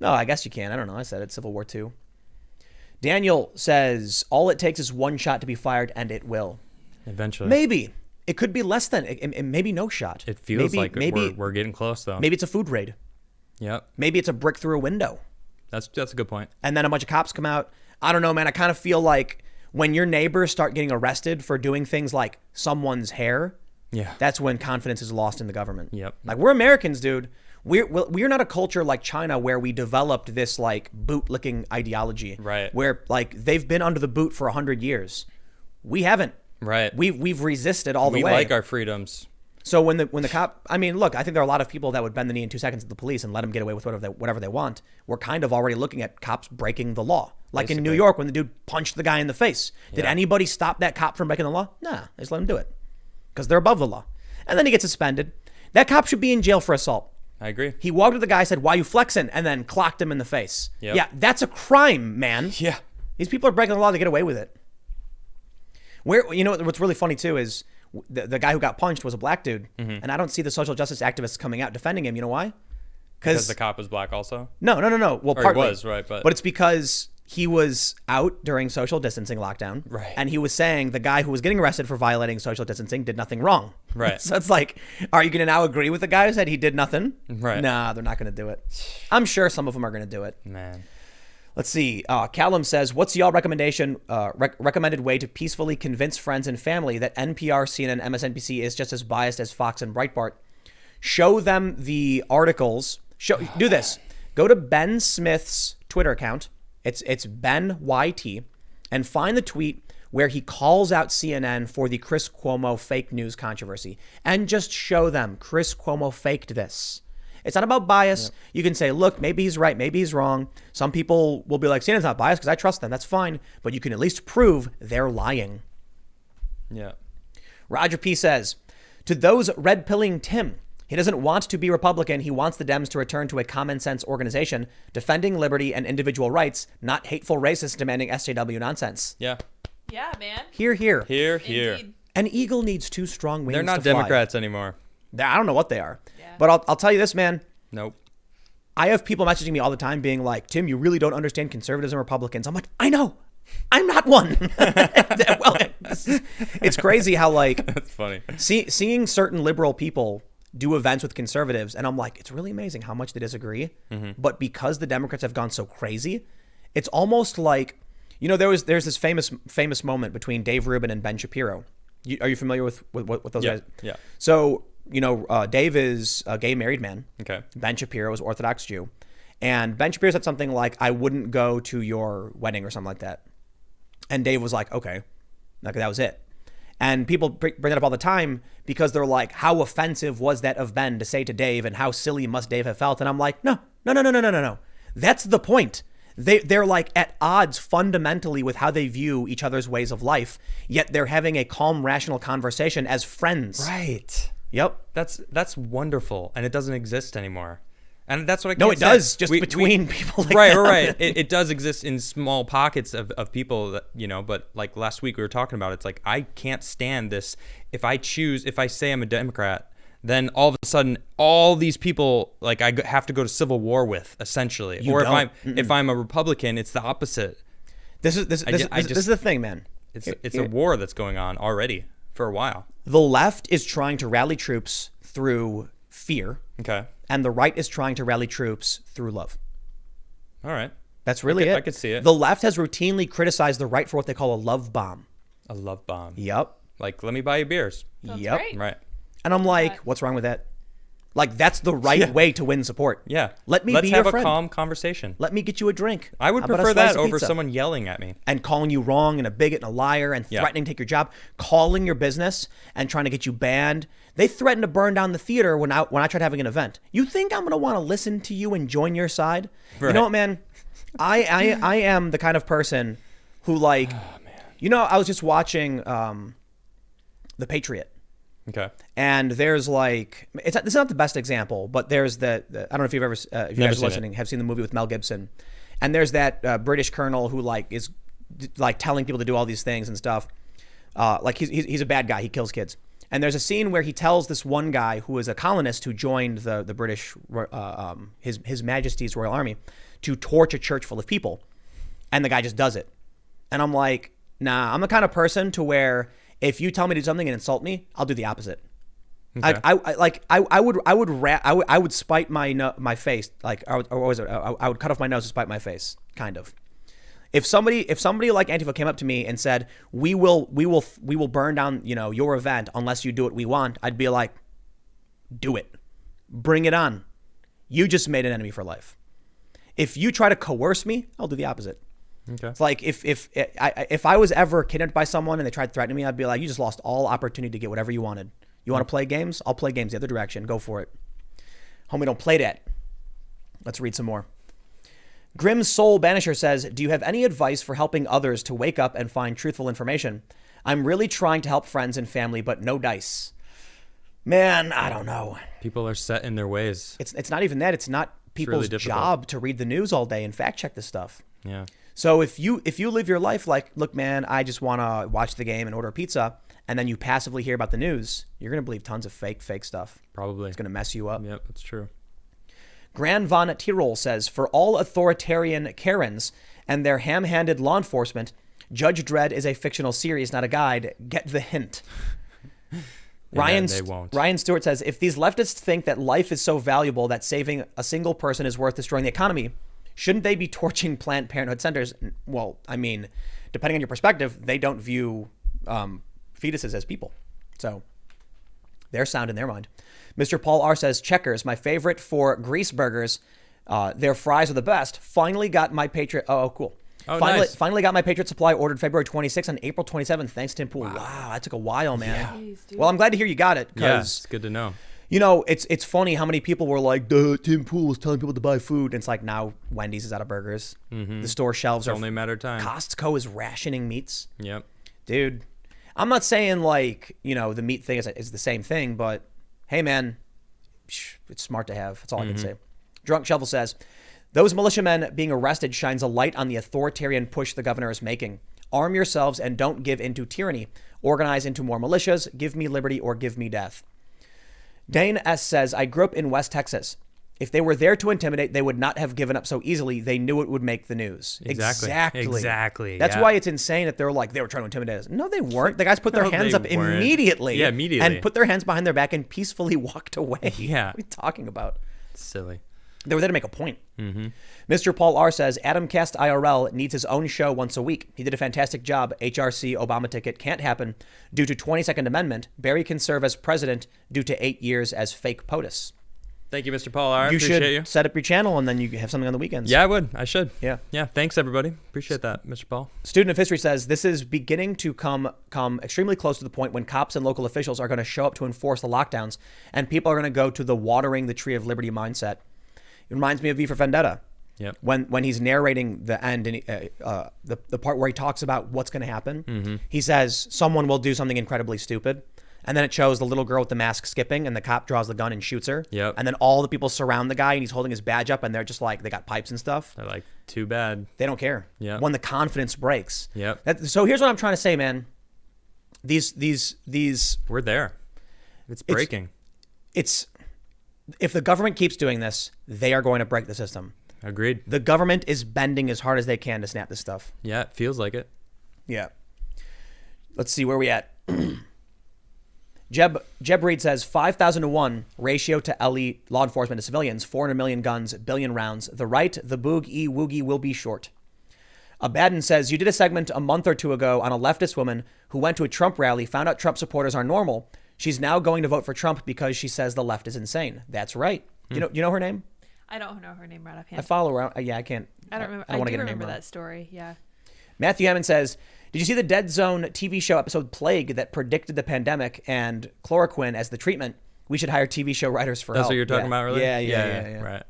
No, I guess you can. I don't know. I said it. Civil War II. Daniel says, all it takes is one shot to be fired, and it will. Eventually. Maybe. It could be less than. Maybe no shot. It feels maybe, like maybe, we're getting close though. Maybe it's a food raid. Yep. Maybe it's a brick through a window. That's a good point. And then a bunch of cops come out. I don't know, man. I kind of feel like when your neighbors start getting arrested for doing things like someone's hair, Yeah. that's when confidence is lost in the government. Yep. Like, we're Americans, dude. We're not a culture like China where we developed this like boot-licking ideology. Right. Where like they've been under the boot for 100 years. We haven't. Right. We've resisted all the We way. like our freedoms. So when the cop, I mean, look, I think there are a lot of people that would bend the knee in 2 seconds at the police and let them get away with whatever they want. We're kind of already looking at cops breaking the law. Like in New Basically. York when the dude punched the guy in the face. Did Yeah. anybody stop that cop from breaking the law? Nah, they just let him do it. Because they're above the law. And then he gets suspended. That cop should be in jail for assault. I agree. He walked with the guy, said, why you flexing? And then clocked him in the face. Yep. Yeah, that's a crime, man. Yeah. These people are breaking the law to get away with it. Where, you know, what's really funny too is the guy who got punched was a black dude, and I don't see the social justice activists coming out defending him. You know why? Because the cop was black also? No. Well, Or partly. he was, right? But But it's because he was out during social distancing lockdown. Right. And he was saying the guy who was getting arrested for violating social distancing did nothing wrong. Right. So it's like, are you going to now agree with the guy who said he did nothing? Right. Nah, they're not going to do it. I'm sure some of them are going to do it. Man. Let's see. Callum says, what's y'all recommended way to peacefully convince friends and family that NPR, CNN, MSNBC is just as biased as Fox and Breitbart? Show them the articles. Do this. Go to Ben Smith's Twitter account. It's Ben YT, and find the tweet where he calls out CNN for the Chris Cuomo fake news controversy, and just show them Chris Cuomo faked this. It's not about bias. Yep. You can say, look, maybe he's right, maybe he's wrong. Some people will be like, CNN's not biased because I trust them. That's fine. But you can at least prove they're lying. Yeah. Roger P says, to those red-pilling Tim, he doesn't want to be Republican. He wants the Dems to return to a common-sense organization, defending liberty and individual rights, not hateful racists demanding SJW nonsense. Yeah. Yeah, man. Hear, hear. Hear, hear. Indeed. An eagle needs two strong wings. They're not to fly. Democrats anymore. I don't know what they are. Yeah. But I'll tell you this, man. Nope. I have people messaging me all the time being like, Tim, you really don't understand conservatives and Republicans. I'm like, I know. I'm not one. Well, it's crazy how like That's funny. Seeing certain liberal people do events with conservatives, and I'm like, it's really amazing how much they disagree. Mm-hmm. But because the Democrats have gone so crazy, it's almost like, there's this famous moment between Dave Rubin and Ben Shapiro. Are you familiar with those guys? Yeah. So, Dave is a gay married man. Okay. Ben Shapiro is Orthodox Jew. And Ben Shapiro said something like, I wouldn't go to your wedding or something like that. And Dave was like, okay. Like, that was it. And people bring that up all the time because they're like, how offensive was that of Ben to say to Dave, and how silly must Dave have felt? And I'm like, no. That's the point. They're like at odds fundamentally with how they view each other's ways of life, yet they're having a calm, rational conversation as friends. Right. Yep. That's wonderful, and it doesn't exist anymore. And that's what I can't No, it say. does, just between people like right, them. Right. It does exist in small pockets of people that, but like last week we were talking about, it's like, I can't stand this. If I say I'm a Democrat, then all of a sudden, all these people, like, I have to go to civil war with, essentially. If I'm a Republican, it's the opposite. This is the thing, man. It's a war that's going on already for a while. The left is trying to rally troops through fear. Okay. And the right is trying to rally troops through love. All right. That's really it. I could see it. The left has routinely criticized the right for what they call a love bomb. A love bomb. Yep. Like, let me buy you beers. Sounds yep. great. Right. And I'm like, what's wrong with that? Like, that's the right way to win support. Yeah. Let's be your friend. Have a calm conversation. Let me get you a drink. I would How about prefer a slice that of over pizza? someone yelling at me. And calling you wrong and a bigot and a liar and threatening to take your job, calling your business and trying to get you banned. They threatened to burn down the theater when I tried having an event. You think I'm going to want to listen to you and join your side? Right. You know what, man? I am the kind of person who, like, I was just watching The Patriot. Okay. And there's like, it's not the best example, but there's the I don't know if you've ever, if you guys are listening, have seen the movie with Mel Gibson. And there's that British colonel who like is like telling people to do all these things and stuff. Like he's a bad guy. He kills kids. And there's a scene where he tells this one guy who is a colonist who joined the British, His Majesty's Royal Army, to torch a church full of people. And the guy just does it. And I'm like, nah, I'm the kind of person to where if you tell me to do something and insult me, I'll do the opposite. Okay. I would spite my face. Like, I would cut off my nose to spite my face, kind of. If somebody like Antifa came up to me and said, we will burn down, your event unless you do what we want, I'd be like, do it. Bring it on. You just made an enemy for life. If you try to coerce me, I'll do the opposite. Okay. It's like if I was ever kidnapped by someone and they tried threatening me, I'd be like, you just lost all opportunity to get whatever you wanted. You want to play games? I'll play games the other direction. Go for it. Homie, don't play that. Let's read some more. Grim Soul Banisher says, do you have any advice for helping others to wake up and find truthful information? I'm really trying to help friends and family, but no dice. Man, I don't know. People are set in their ways. It's not even that. It's not people's job to read the news all day and fact check this stuff. Yeah. So if you live your life like, look, man, I just want to watch the game and order a pizza, and then you passively hear about the news, you're going to believe tons of fake stuff. Probably. It's going to mess you up. Yep, that's true. Gran von Tirol says, for all authoritarian Karens and their ham-handed law enforcement, Judge Dredd is a fictional series, not a guide. Get the hint. They won't. Ryan Stewart says, if these leftists think that life is so valuable that saving a single person is worth destroying the economy, Shouldn't they be torching Planned Parenthood centers? Well, I mean, depending on your perspective, they don't view fetuses as people. So they're sound in their mind. Mr. Paul R says, Checkers, my favorite for grease burgers. Their fries are the best. Finally got my Patriot. Oh, cool. Oh, Finally got my Patriot Supply ordered February 26th and April 27th. Thanks, Tim Pool. Wow, that took a while, man. Yeah. Jeez, Well, I'm glad to hear you got it. Yeah, Because, it's good to know. you know, it's funny how many people were like, Duh, Tim Pool was telling people to buy food. And it's like, now Wendy's is out of burgers. The store shelves It's are. only a matter of time. Costco is rationing meats. Yep. Dude, I'm not saying like, you know, the meat thing is the same thing, but hey, man, it's smart to have. That's all I can say. Drunk Shovel says, those militiamen being arrested shines a light on the authoritarian push the governor is making. Arm yourselves and don't give in to tyranny. Organize into more militias. Give me liberty or give me death. Dane S. says, I grew up in West Texas. If they were there to intimidate, they would not have given up so easily. They knew it would make the news. Exactly. That's yeah. why it's insane that they're like, they were trying to intimidate us. No, they weren't. The guys put their No, hands they up weren't. immediately. Yeah, immediately. And put their hands behind their back and peacefully walked away. Yeah. What are you talking about? Silly. They were there to make a point. Mr. Paul R. says, TimcastIRL needs his own show once a week. He did a fantastic job. HRC Obama ticket can't happen due to 22nd Amendment. Barry can serve as president due to 8 years as fake POTUS. Thank you, Mr. Paul. I You appreciate should you. set up your channel and then you have something on the weekends. Yeah, I would. I should. Yeah. Yeah. Thanks, everybody. Appreciate that, Mr. Paul. Student of History says, this is beginning to come extremely close to the point when cops and local officials are going to show up to enforce the lockdowns and people are going to go to the watering the tree of liberty mindset. It reminds me of V for Vendetta. Yep. When he's narrating the end and the part where he talks about what's going to happen, he says someone will do something incredibly stupid. And then it shows the little girl with the mask skipping and the cop draws the gun and shoots her. Yep. And then all the people surround the guy and he's holding his badge up and they're just like, they got pipes and stuff. They're like, too bad. They don't care. Yep. When the confidence breaks. Yep. So here's what I'm trying to say, man. These We're there. It's breaking. it's if the government keeps doing this, they are going to break the system. Agreed. The government is bending as hard as they can to snap this stuff. Yeah, it feels like it. Yeah. Let's see where we at. Jeb Reed says 5,000 to 1 ratio to LE law enforcement to civilians, 400 million guns, billion rounds. The right, the boog-e woogie will be short. Abaddon says, you did a segment a month or two ago on a leftist woman who went to a Trump rally, found out Trump supporters are normal. She's now going to vote for Trump because she says the left is insane. That's right. You know her name? I don't know her name right offhand. I follow her. Yeah, I can't. I don't remember. I don't want to do get her name remember wrong. that story. Yeah. Matthew Hammond says, did you see the Dead Zone TV show episode Plague that predicted the pandemic and chloroquine as the treatment? We should hire TV show writers for That's help. what you're talking about, really? Yeah. Right.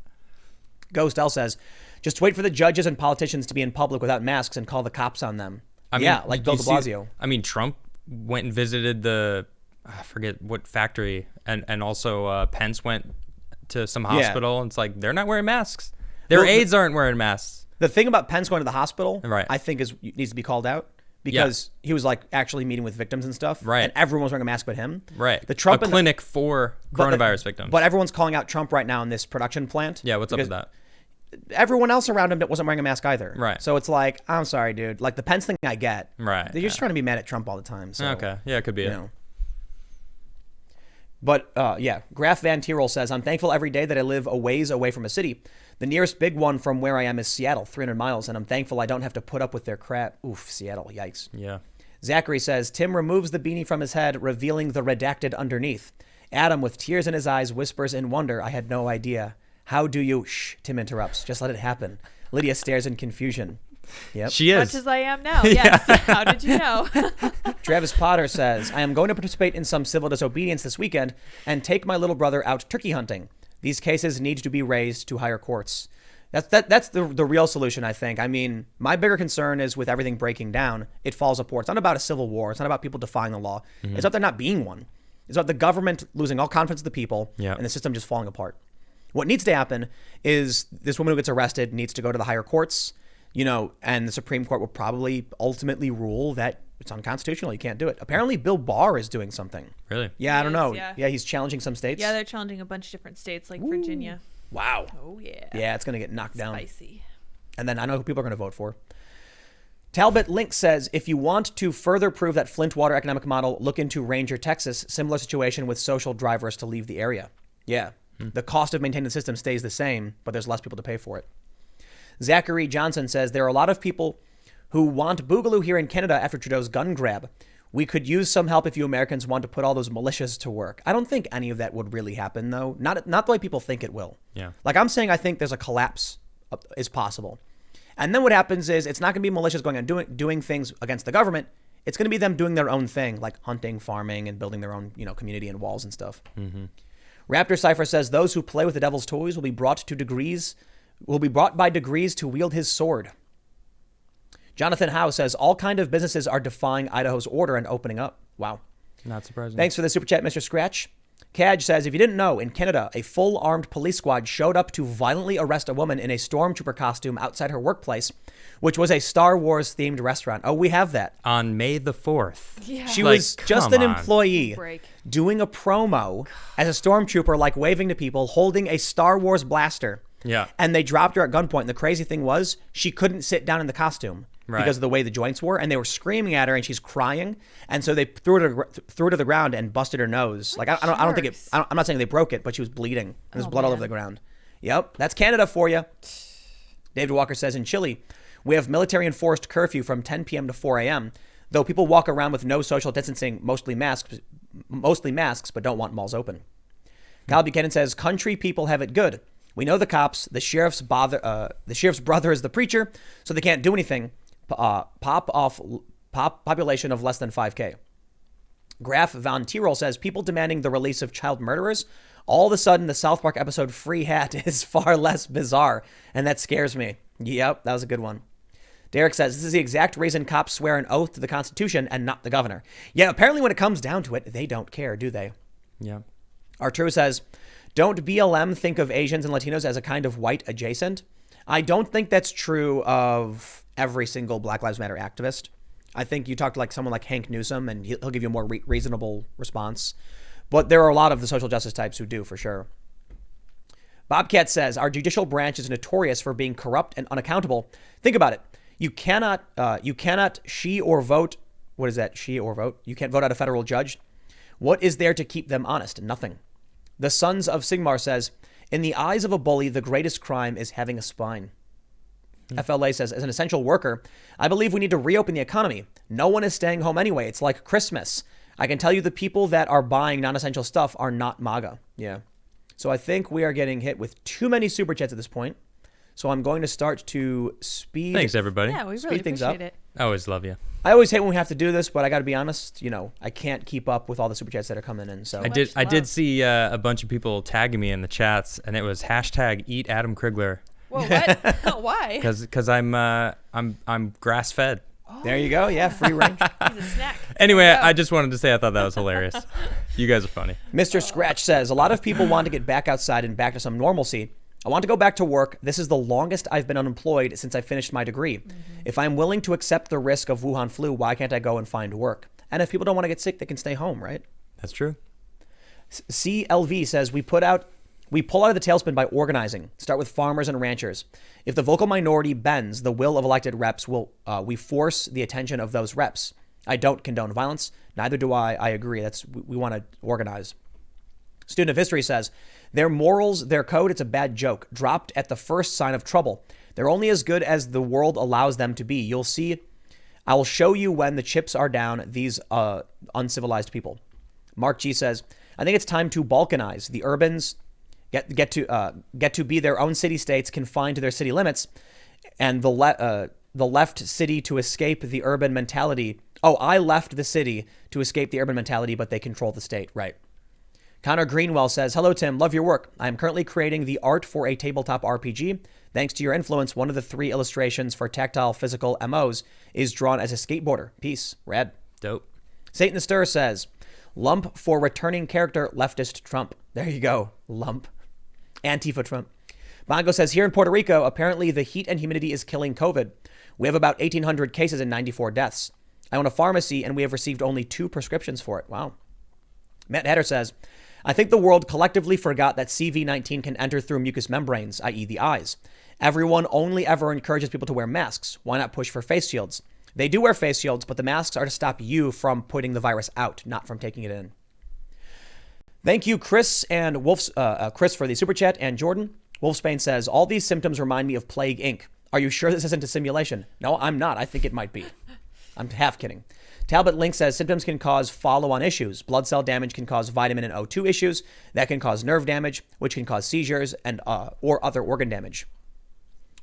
Ghost L says, just wait for the judges and politicians to be in public without masks and call the cops on them. Like Bill de Blasio. Trump went and visited I forget what factory, and also Pence went to some hospital. And it's like, they're not wearing masks. Their aides aren't wearing masks. The thing about Pence going to the hospital, Right. I think needs to be called out because he was like actually meeting with victims and stuff. Right. And everyone was wearing a mask but him. Right. The Trump a clinic for coronavirus victims. But everyone's calling out Trump right now in this production plant. Yeah, what's up with that? Everyone else around him wasn't wearing a mask either. Right. So it's like, I'm sorry, dude. Like the Pence thing I get. Right. They're just trying to be mad at Trump all the time. So, Okay. Yeah, it could be you it. know. But Graf Van Tierol says, I'm thankful every day that I live a ways away from a city. The nearest big one from where I am is Seattle, 300 miles, and I'm thankful I don't have to put up with their crap. Oof, Seattle, yikes. Yeah. Zachary says, Tim removes the beanie from his head, revealing the redacted underneath. Adam, with tears in his eyes, whispers in wonder, I had no idea. How do you... Shh, Tim interrupts. Just let it happen. Lydia stares in confusion. Yep. She is. Much as I am now. Yes. How did you know? Travis Potter says, I am going to participate in some civil disobedience this weekend and take my little brother out turkey hunting. These cases need to be raised to higher courts. That's the real solution, I think. I mean, my bigger concern is with everything breaking down, it falls apart. It's not about a civil war. It's not about people defying the law. It's about there not being one. It's about the government losing all confidence of the people and the system just falling apart. What needs to happen is this woman who gets arrested needs to go to the higher courts, and the Supreme Court will probably ultimately rule that it's unconstitutional. You can't do it. Apparently, Bill Barr is doing something. Really? Yeah, I don't know. Yeah. He's challenging some states. Yeah, they're challenging a bunch of different states like Virginia. Wow. Oh, yeah. Yeah, it's going to get knocked down. Spicy. And then I know who people are going to vote for. Talbot Link says, if you want to further prove that Flint water economic model, look into Ranger, Texas. Similar situation with social drivers to leave the area. Yeah. The cost of maintaining the system stays the same, but there's less people to pay for it. Zachary Johnson says, there are a lot of people who want Boogaloo here in Canada after Trudeau's gun grab. We could use some help if you Americans want to put all those militias to work. I don't think any of that would really happen, though. Not the way people think it will. Yeah. Like I'm saying, I think there's a collapse is possible. And then what happens is it's not going to be militias going and doing things against the government. It's going to be them doing their own thing, like hunting, farming, and building their own, community and walls and stuff. Mm-hmm. Raptor Cypher says those who play with the devil's toys will be brought by degrees to wield his sword. Jonathan Howe says all kind of businesses are defying Idaho's order and opening up. Wow. Not surprising. Thanks for the super chat, Mr. Scratch. Cadge says, if you didn't know, in Canada, a full armed police squad showed up to violently arrest a woman in a stormtrooper costume outside her workplace, which was a Star Wars themed restaurant. Oh, we have that. On May the 4th. Yeah. She was just an employee Break. doing a promo as a stormtrooper, like waving to people, holding a Star Wars blaster. Yeah. And they dropped her at gunpoint. And the crazy thing was she couldn't sit down in the costume because of the way the joints were. And they were screaming at her and she's crying. And so they threw her to the ground and busted her nose. Like, I don't think it, I'm not saying they broke it, but she was bleeding. And there's blood all over the ground. Yep. That's Canada for you. David Walker says in Chile, we have military enforced curfew from 10 p.m. to 4 a.m., though people walk around with no social distancing, mostly masks, but don't want malls open. Kyle Buchanan says, country people have it good. We know the cops, the sheriff's brother is the preacher, so they can't do anything. Population of less than 5K. Graf Von Tyrol says, people demanding the release of child murderers. All of a sudden, the South Park episode Free Hat is far less bizarre, and that scares me. Yep, that was a good one. Derek says, this is the exact reason cops swear an oath to the Constitution and not the governor. Yeah, apparently when it comes down to it, they don't care, do they? Yeah. Arturo says, don't BLM think of Asians and Latinos as a kind of white adjacent? I don't think that's true of every single Black Lives Matter activist. I think you talk to like someone like Hank Newsom and he'll give you a more reasonable response. But there are a lot of the social justice types who do, for sure. Bobcat says, our judicial branch is notorious for being corrupt and unaccountable. Think about it. You cannot she or vote. What is that? She or vote? You can't vote out a federal judge. What is there to keep them honest? Nothing. The Sons of Sigmar says, in the eyes of a bully, the greatest crime is having a spine. FLA says, as an essential worker, I believe we need to reopen the economy. No one is staying home anyway. It's like Christmas. I can tell you the people that are buying non-essential stuff are not MAGA. Yeah. So I think we are getting hit with too many super chats at this point. So I'm going to start to speed. Thanks, everybody. Yeah, we speed really things appreciate up. it. I always love you. I always hate when we have to do this, but I got to be honest. I can't keep up with all the super chats that are coming in. So I did see a bunch of people tagging me in the chats, and it was hashtag Eat Adam Krigler. Whoa, what? Why? Because I'm grass fed. There you go. Yeah, free range. He's a snack. Anyway, I just wanted to say I thought that was hilarious. You guys are funny. Mr. Scratch says, a lot of people want to get back outside and back to some normalcy. I want to go back to work. This is the longest I've been unemployed since I finished my degree. Mm-hmm. If I'm willing to accept the risk of Wuhan flu, why can't I go and find work? And if people don't want to get sick, they can stay home, right? That's true. CLV says, we pull out of the tailspin by organizing. Start with farmers and ranchers. If the vocal minority bends the will of elected reps, we force the attention of those reps. I don't condone violence. Neither do I. I agree. We want to organize. Student of history says, their morals, their code, it's a bad joke. Dropped at the first sign of trouble. They're only as good as the world allows them to be. You'll see. I will show you when the chips are down, these uncivilized people. Mark G says, I think it's time to balkanize. The urbans get to be their own city-states confined to their city limits, and the left city to escape the urban mentality. Oh, I left the city to escape the urban mentality, but they control the state. Right. Connor Greenwell says, hello, Tim. Love your work. I am currently creating the art for a tabletop RPG. Thanks to your influence, one of the 3 illustrations for tactile physical MOs is drawn as a skateboarder. Peace. Rad. Dope. Satan the Stir says, lump for returning character leftist Trump. There you go. Lump. Antifa Trump. Bongo says, here in Puerto Rico, apparently the heat and humidity is killing COVID. We have about 1,800 cases and 94 deaths. I own a pharmacy and we have received only 2 prescriptions for it. Wow. Matt Hatter says, I think the world collectively forgot that CV-19 can enter through mucous membranes, i.e. the eyes. Everyone only ever encourages people to wear masks. Why not push for face shields? They do wear face shields, but the masks are to stop you from putting the virus out, not from taking it in. Thank you, Chris and Chris for the super chat, and Jordan. Wolfsbane says, all these symptoms remind me of Plague Inc. Are you sure this isn't a simulation? No, I'm not. I think it might be. I'm half kidding. Talbot Link says symptoms can cause follow-on issues. Blood cell damage can cause vitamin and O2 issues. That can cause nerve damage, which can cause seizures and or other organ damage.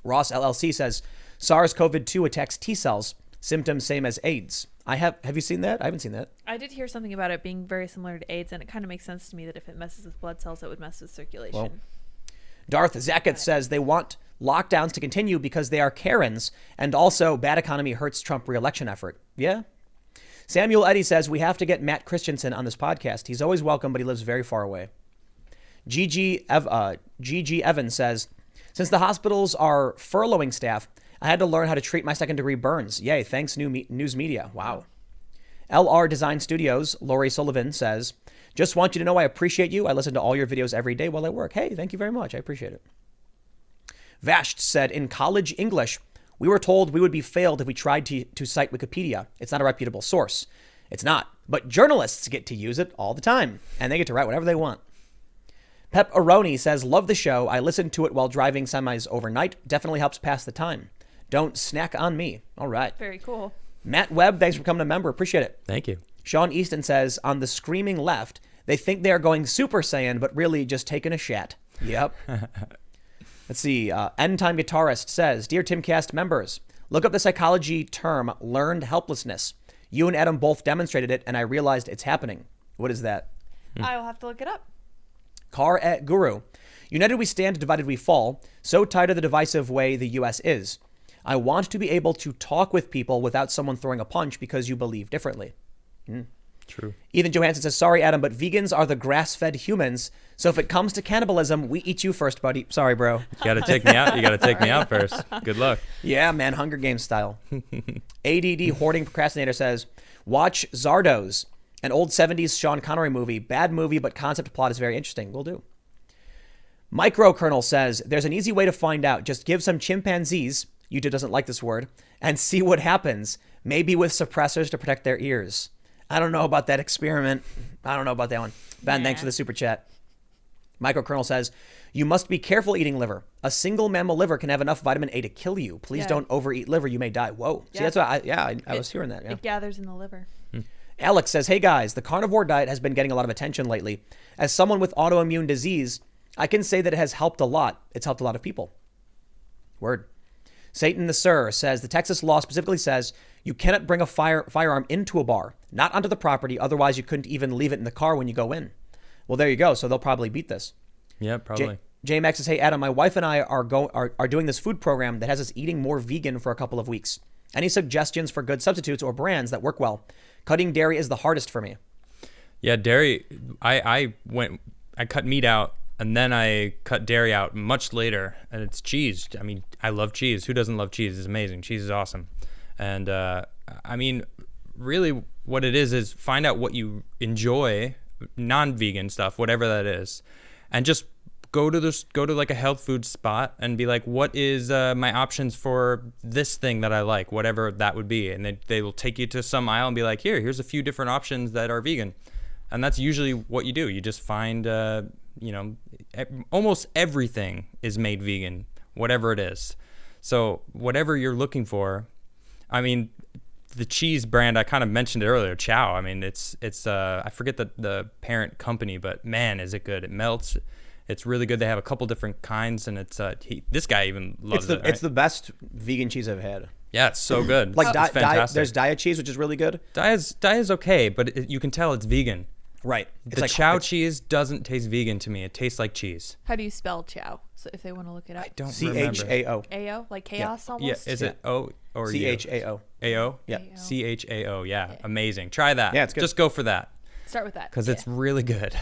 Ross LLC says SARS-CoV-2 attacks T cells. Symptoms same as AIDS. Have you seen that? I haven't seen that. I did hear something about it being very similar to AIDS, and it kind of makes sense to me that if it messes with blood cells, it would mess with circulation. Well, Darth Zackett says they want lockdowns to continue because they are Karens, and also bad economy hurts Trump re-election effort. Yeah. Samuel Eddy says we have to get Matt Christensen on this podcast. He's always welcome, but he lives very far away. Gigi Evans says, since the hospitals are furloughing staff, I had to learn how to treat my second-degree burns. Yay, thanks news media. Wow. LR Design Studios, Lori Sullivan says, just want you to know I appreciate you. I listen to all your videos every day while I work. Hey, thank you very much. I appreciate it. Vasht said, in college English, we were told we would be failed if we tried to cite Wikipedia. It's not a reputable source. It's not. But journalists get to use it all the time, and they get to write whatever they want. Pep Aroni says, love the show. I listen to it while driving semis overnight. Definitely helps pass the time. Don't snack on me. All right. Very cool. Matt Webb, thanks for becoming a member. Appreciate it. Thank you. Sean Easton says, on the screaming left, they think they are going Super Saiyan, but really just taking a shat. Yep. Let's see. End Time Guitarist says, dear Timcast members, look up the psychology term learned helplessness. You and Adam both demonstrated it, and I realized it's happening. What is that? I will have to look it up. Car at Guru. United we stand, divided we fall. So tired of the divisive way the U.S. is. I want to be able to talk with people without someone throwing a punch because you believe differently. True. Ethan Johansson says, sorry, Adam, but vegans are the grass-fed humans. So if it comes to cannibalism, we eat you first, buddy. Sorry, bro. You got to take me out. You got to take me out first. Good luck. Yeah, man. Hunger Games style. ADD Hoarding Procrastinator says, watch Zardos, an old 70s Sean Connery movie. Bad movie, but concept plot is very interesting. Will do. Microkernel says, there's an easy way to find out. Just give some chimpanzees, YouTube doesn't like this word, and see what happens. Maybe with suppressors to protect their ears. I don't know about that experiment. I don't know about that one. Ben, thanks for the super chat. Microkernel says, you must be careful eating liver. A single mammal liver can have enough vitamin A to kill you. Please don't overeat liver. You may die. Whoa. See, that's what I was hearing that. Yeah. It gathers in the liver. Alex says, hey guys, the carnivore diet has been getting a lot of attention lately. As someone with autoimmune disease, I can say that it has helped a lot. It's helped a lot of people. Word. Satan the Sir says, the Texas law specifically says you cannot bring a firearm into a bar, not onto the property. Otherwise, you couldn't even leave it in the car when you go in. Well, there you go. So they'll probably beat this. Yeah, probably. JMax says, hey, Adam, my wife and I are doing this food program that has us eating more vegan for a couple of weeks. Any suggestions for good substitutes or brands that work well? Cutting dairy is the hardest for me. Yeah, dairy. I cut meat out and then I cut dairy out much later, and it's cheese. I mean, I love cheese. Who doesn't love cheese? It's amazing. Cheese is awesome. And I mean, really what it is find out what you enjoy, non-vegan stuff, whatever that is, and just go to like a health food spot and be like, what is my options for this thing that I like, whatever that would be. And they will take you to some aisle and be like, here's a few different options that are vegan. And that's usually what you do. You just find, almost everything is made vegan, whatever it is. So whatever you're looking for, I mean, the cheese brand, I kind of mentioned it earlier, Chow. I mean, it's I forget the parent company, but man, is it good. It melts. It's really good. They have a couple different kinds, and it's this guy even loves it. Right? It's the best vegan cheese I've had. Yeah, it's so good. Like it's fantastic. There's Diet cheese, which is really good. Diet's okay, but you can tell it's vegan. Right. The like, Chow cheese doesn't taste vegan to me. It tastes like cheese. How do you spell Chow? So if they want to look it up. I don't remember. CHAO. AO? Like chaos almost? Yeah. Is it O or CHAO? AO? Yeah. CHAO. Yeah. Amazing. Try that. Yeah, it's good. Just go for that. Start with that. Because it's really good.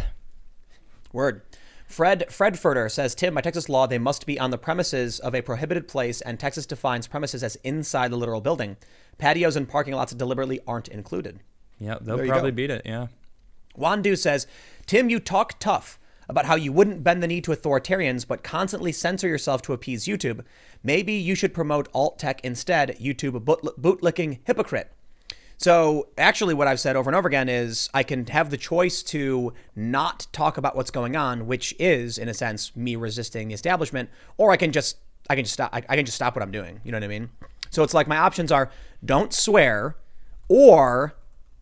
Word. Fred Furter says, Tim, by Texas law, they must be on the premises of a prohibited place, and Texas defines premises as inside the literal building. Patios and parking lots deliberately aren't included. Yeah, they'll probably beat it, yeah. Wandu says, Tim, you talk tough about how you wouldn't bend the knee to authoritarians, but constantly censor yourself to appease YouTube. Maybe you should promote alt tech instead, YouTube bootlicking hypocrite. So actually what I've said over and over again is I can have the choice to not talk about what's going on, which is, in a sense, me resisting the establishment, or I can just I can just stop. I can just stop what I'm doing. You know what I mean? So it's like my options are don't swear or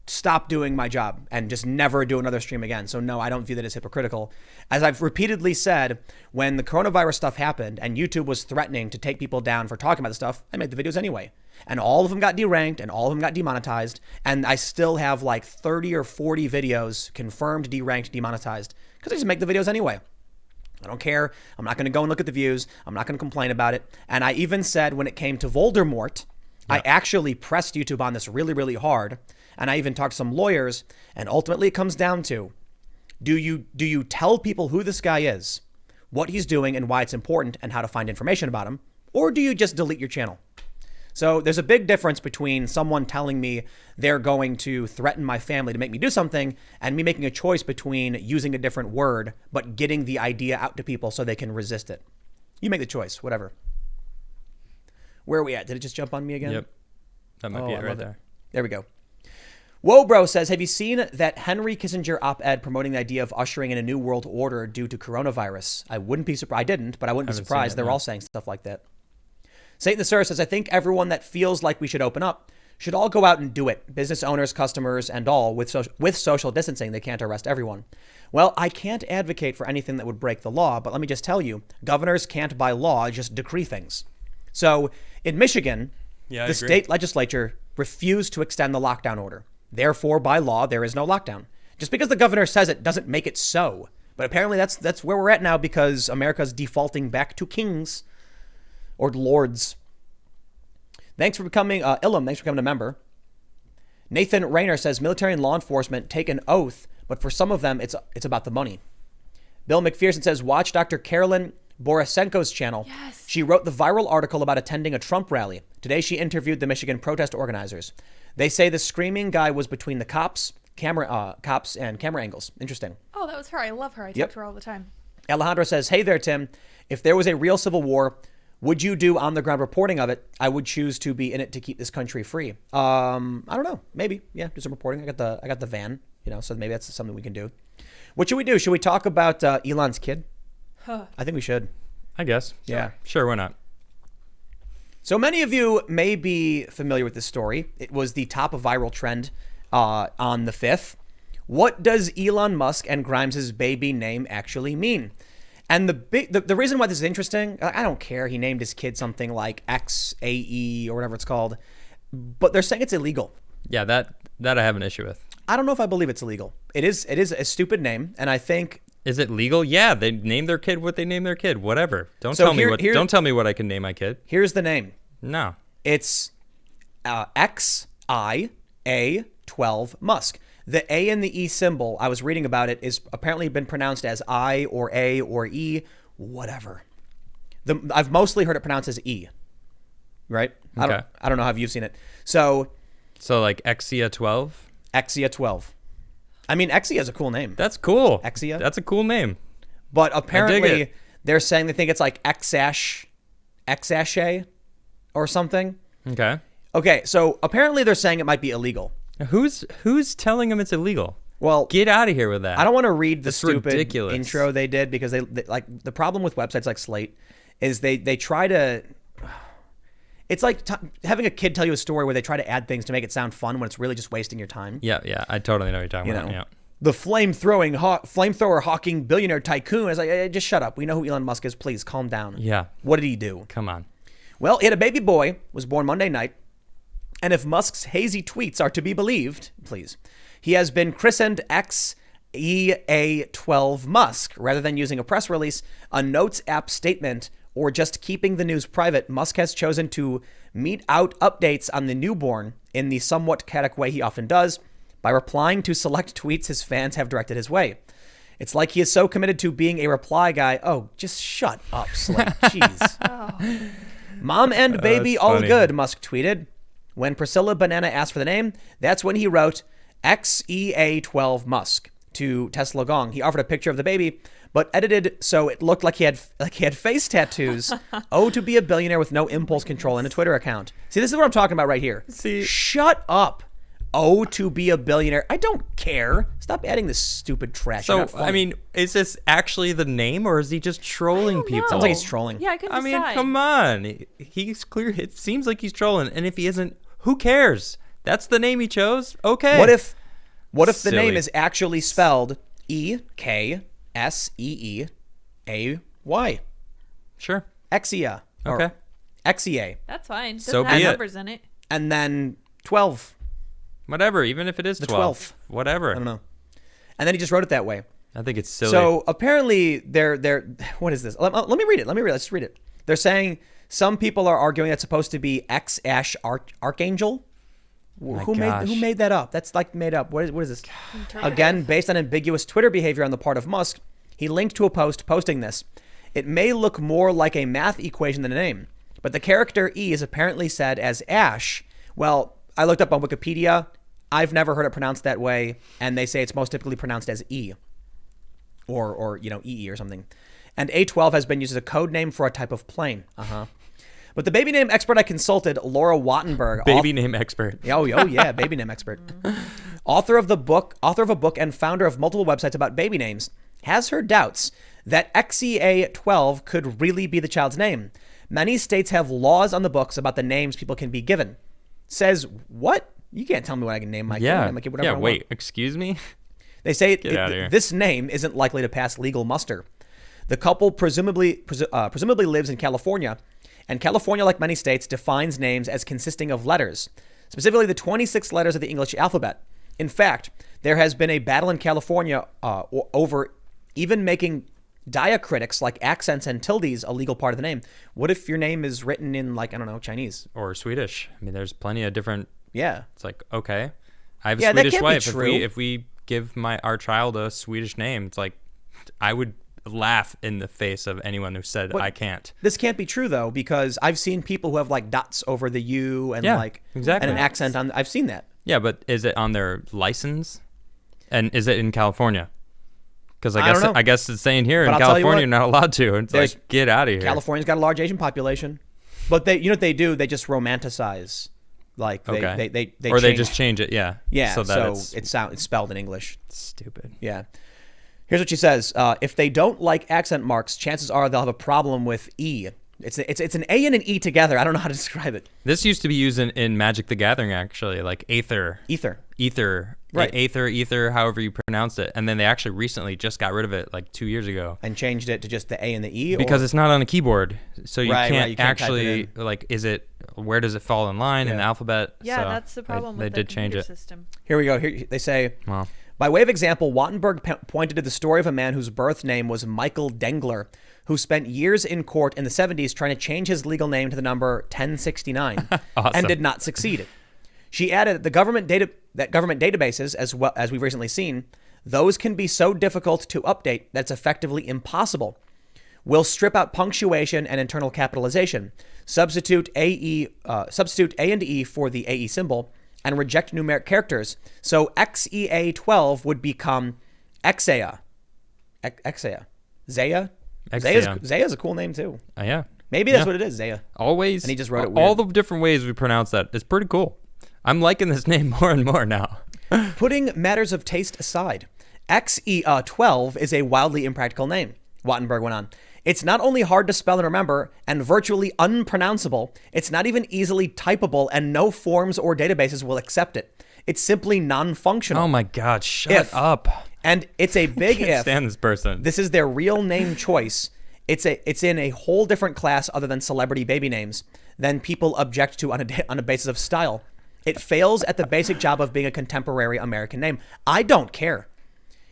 stop doing my job and just never do another stream again. So no, I don't view that as hypocritical. As I've repeatedly said, when the coronavirus stuff happened and YouTube was threatening to take people down for talking about the stuff, I made the videos anyway. And all of them got deranked and all of them got demonetized. And I still have like 30 or 40 videos confirmed, deranked, demonetized because I just make the videos anyway. I don't care. I'm not going to go and look at the views. I'm not going to complain about it. And I even said when it came to Voldemort, I actually pressed YouTube on this really, really hard. And I even talked to some lawyers. And ultimately it comes down to, do you tell people who this guy is, what he's doing and why it's important and how to find information about him? Or do you just delete your channel? So there's a big difference between someone telling me they're going to threaten my family to make me do something and me making a choice between using a different word, but getting the idea out to people so they can resist it. You make the choice, whatever. Where are we at? Did it just jump on me again? Yep. That might be it right there. There we go. Whoa, bro says, have you seen that Henry Kissinger op-ed promoting the idea of ushering in a new world order due to coronavirus? I wouldn't be surprised. I didn't, but I wouldn't be surprised. They're all saying stuff like that. Satan the Sir says, I think everyone that feels like we should open up should all go out and do it. Business owners, customers, and all with social distancing. They can't arrest everyone. Well, I can't advocate for anything that would break the law, but let me just tell you, governors can't by law just decree things. So in Michigan, the state legislature refused to extend the lockdown order. Therefore, by law, there is no lockdown. Just because the governor says it doesn't make it so. But apparently that's where we're at now because America's defaulting back to kings. Or lords. Thanks for becoming, Ilum, thanks for becoming a member. Nathan Rayner says, military and law enforcement take an oath, but for some of them, it's about the money. Bill McPherson says, watch Dr. Carolyn Borisenko's channel. Yes. She wrote the viral article about attending a Trump rally. Today, she interviewed the Michigan protest organizers. They say the screaming guy was between the cops and camera angles. Interesting. Oh, that was her. I love her. I talk to her all the time. Alejandro says, hey there, Tim. If there was a real civil war, would you do on-the-ground reporting of it? I would choose to be in it to keep this country free. I don't know. Maybe. Yeah, do some reporting. I got the van, so maybe that's something we can do. What should we do? Should we talk about Elon's kid? I think we should. I guess. Yeah. Sure, why not? So many of you may be familiar with this story. It was the top of viral trend on the 5th. What does Elon Musk and Grimes' baby name actually mean? And the reason why this is interesting, I don't care. He named his kid something like XAE or whatever it's called, but they're saying it's illegal. Yeah, that I have an issue with. I don't know if I believe it's illegal. It is a stupid name, and I think. Is it legal? Yeah, they name their kid what they name their kid. Whatever. Don't tell me what I can name my kid. Here's the name. No. It's XIA12 Musk. The A and the E symbol, I was reading about it, is apparently been pronounced as I or A or E, whatever. I've mostly heard it pronounced as E, right? Okay. I don't know how you've seen it. So like Exia 12? Exia 12. I mean, Exia is a cool name. That's cool. Exia? That's a cool name. But apparently they're saying they think it's like Xash or something. Okay, so apparently they're saying it might be illegal. Who's telling them it's illegal? Well, get out of here with that. I don't want to read the That's stupid ridiculous. intro they did because they like the problem with websites like Slate is they try to. It's like having a kid tell you a story where they try to add things to make it sound fun when it's really just wasting your time. Yeah, I totally know what you're talking about. Yeah. The flamethrower hawking billionaire tycoon is like, hey, just shut up. We know who Elon Musk is. Please calm down. Yeah. What did he do? Come on. Well, he had a baby boy, was born Monday night. And if Musk's hazy tweets are to be believed, please, he has been christened XEA12 Musk. Rather than using a press release, a Notes app statement, or just keeping the news private, Musk has chosen to mete out updates on the newborn in the somewhat chaotic way he often does, by replying to select tweets his fans have directed his way. It's like he is so committed to being a reply guy. Oh, just shut up, Slate. Jeez. Mom and baby all good, Musk tweeted. When Priscilla Banana asked for the name, that's when he wrote XEA12 Musk to Tesla Gong. He offered a picture of the baby, but edited so it looked like he had face tattoos. Oh, to be a billionaire with no impulse control and a Twitter account. See, this is what I'm talking about right here. See, shut up. Oh, to be a billionaire. I don't care. Stop adding this stupid trash. You're So not funny. I mean, is this actually the name, or is he just trolling people? Sounds like he's trolling. Yeah, I couldn't I mean, decide. come on. He's clear. It seems like he's trolling, and if he isn't, who cares? That's the name he chose. Okay. What if the Silly. name is actually spelled EKSEEAY? Sure. Exia. Or Okay. Exia. That's fine. Doesn't So have be it. numbers in it. And then 12. Whatever. Even if it is 12. 12th. Whatever. I don't know. And then he just wrote it that way. I think it's silly. So apparently they're what is this? Let me read it. Let's read it. They're saying some people are arguing that's supposed to be X Archangel. Who made that up? That's like made up. What is this? Again, based on ambiguous Twitter behavior on the part of Musk, he linked to a post posting this. It may look more like a math equation than a name, but the character E is apparently said as Ash. Well, I looked up on Wikipedia. I've never heard it pronounced that way, and they say it's most typically pronounced as E, or EE or something. And A12 has been used as a code name for a type of plane. But the baby name expert I consulted, Laura Wattenberg, baby name expert. Oh yeah, baby name expert. author of a book and founder of multiple websites about baby names, has her doubts that XEA12 could really be the child's name. Many states have laws on the books about the names people can be given. Says, what? You can't tell me what I can name my kid. Yeah. I'm like, whatever I want. Wait. Excuse me. They say Get outta here. this name isn't likely to pass legal muster. The couple presumably lives in California, and California, like many states, defines names as consisting of letters, specifically the 26 letters of the English alphabet. In fact, there has been a battle in California over even making diacritics like accents and tildes a legal part of the name. What if your name is written in, like, I don't know, Chinese? Or Swedish. I mean, there's plenty of different. Yeah. It's like, okay, I have a Yeah, that Swedish can't be wife. true. If we give our child a Swedish name, it's like, I would laugh in the face of anyone who said But I can't. This can't be true, though, because I've seen people who have like dots over the U and exactly. and an accent on. I've seen that. Yeah, but is it on their license? And is it in California? Because I don't know. I guess it's saying here But in I'll tell you California what, you're not allowed to. It's there's- like, get out of here. California's got a large Asian population, but you know what they do? They just romanticize, like they Okay. they or they change- just change it. Yeah. yeah. So that it's spelled in English. stupid. Yeah. Here's what she says: if they don't like accent marks, chances are they'll have a problem with E. It's an A and an E together. I don't know how to describe it. This used to be used in Magic the Gathering, actually, like Aether. Ether. Right. Aether, however you pronounce it. And then they actually recently just got rid of it like 2 years ago. And changed it to just the A and the E. Because it's not on a keyboard. So you Right, can't you can't type it actually, like, where does it fall in line in the alphabet? Yeah, So that's the problem they with did the change computer it. system. Here we go. Here they say. Wow. By way of example, Wattenberg pointed to the story of a man whose birth name was Michael Dengler, who spent years in court in the 70s trying to change his legal name to the number 1069 Awesome. and did not succeed. She added that government databases, as well as we've recently seen, those can be so difficult to update that it's effectively impossible. We'll strip out punctuation and internal capitalization, substitute A and E for the AE symbol, and reject numeric characters. So XEA12 would become Exea. Exea. Zaya? Exea. Zaya's a cool name too. Yeah. Maybe that's Yeah. what it is, Zaya. Always. And he just wrote it All weird. the different ways we pronounce that. It's pretty cool. I'm liking this name more and more now. Putting matters of taste aside, XEA12 is a wildly impractical name, Wattenberg went on. It's not only hard to spell and remember and virtually unpronounceable, it's not even easily typable and no forms or databases will accept it. It's simply non-functional. Oh my God, shut up. And it's a big Can't if. stand this person. This is their real name choice. It's in a whole different class other than celebrity baby names than people object to on a basis of style. It fails at the basic job of being a contemporary American name. I don't care.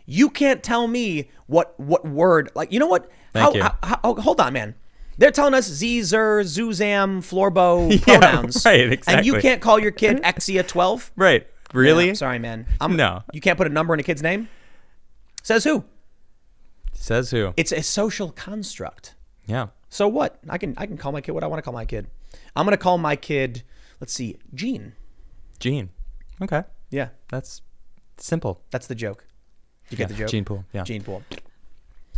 You can't tell me what word, like, you know what? Thank you. Hold on, man. They're telling us Zer, Zuzam, Florbo pronouns. right, exactly. And you can't call your kid Exia12? Right. Really? Yeah, sorry, man. No. You can't put a number in a kid's name? Says who? Says who? It's a social construct. Yeah. So what? I can call my kid what I want to call my kid. I'm going to call my kid, let's see, Gene. Gene. Okay. Yeah, That's simple. that's the joke. You get the joke? Gene Pool. Yeah. Gene Pool.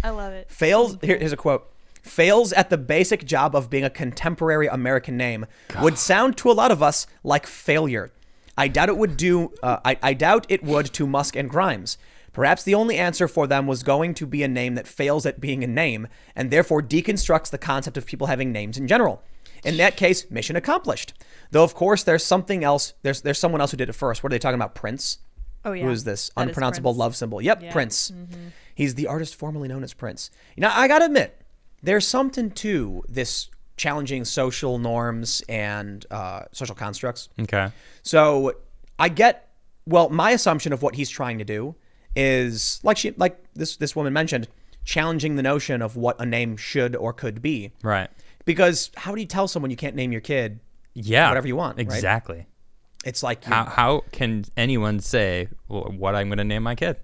I love it. Fails, here's a quote. Fails at the basic job of being a contemporary American name would sound to a lot of us like failure. I doubt it would do. I doubt it would to Musk and Grimes. Perhaps the only answer for them was going to be a name that fails at being a name, and therefore deconstructs the concept of people having names in general. In that case, mission accomplished. Though of course there's something else. There's someone else who did it first. What are they talking about? Prince. Oh yeah. Who is this That is unpronounceable Prince. love symbol? Yep, Yeah. Prince. He's the artist formerly known as Prince. You know, I gotta admit, there's something to this challenging social norms and social constructs. Okay. So I get. Well, my assumption of what he's trying to do is like this woman mentioned, challenging the notion of what a name should or could be. Right. Because how do you tell someone you can't name your kid Yeah. whatever you want? Right? Exactly. It's like How can anyone say what I'm going to name my kid?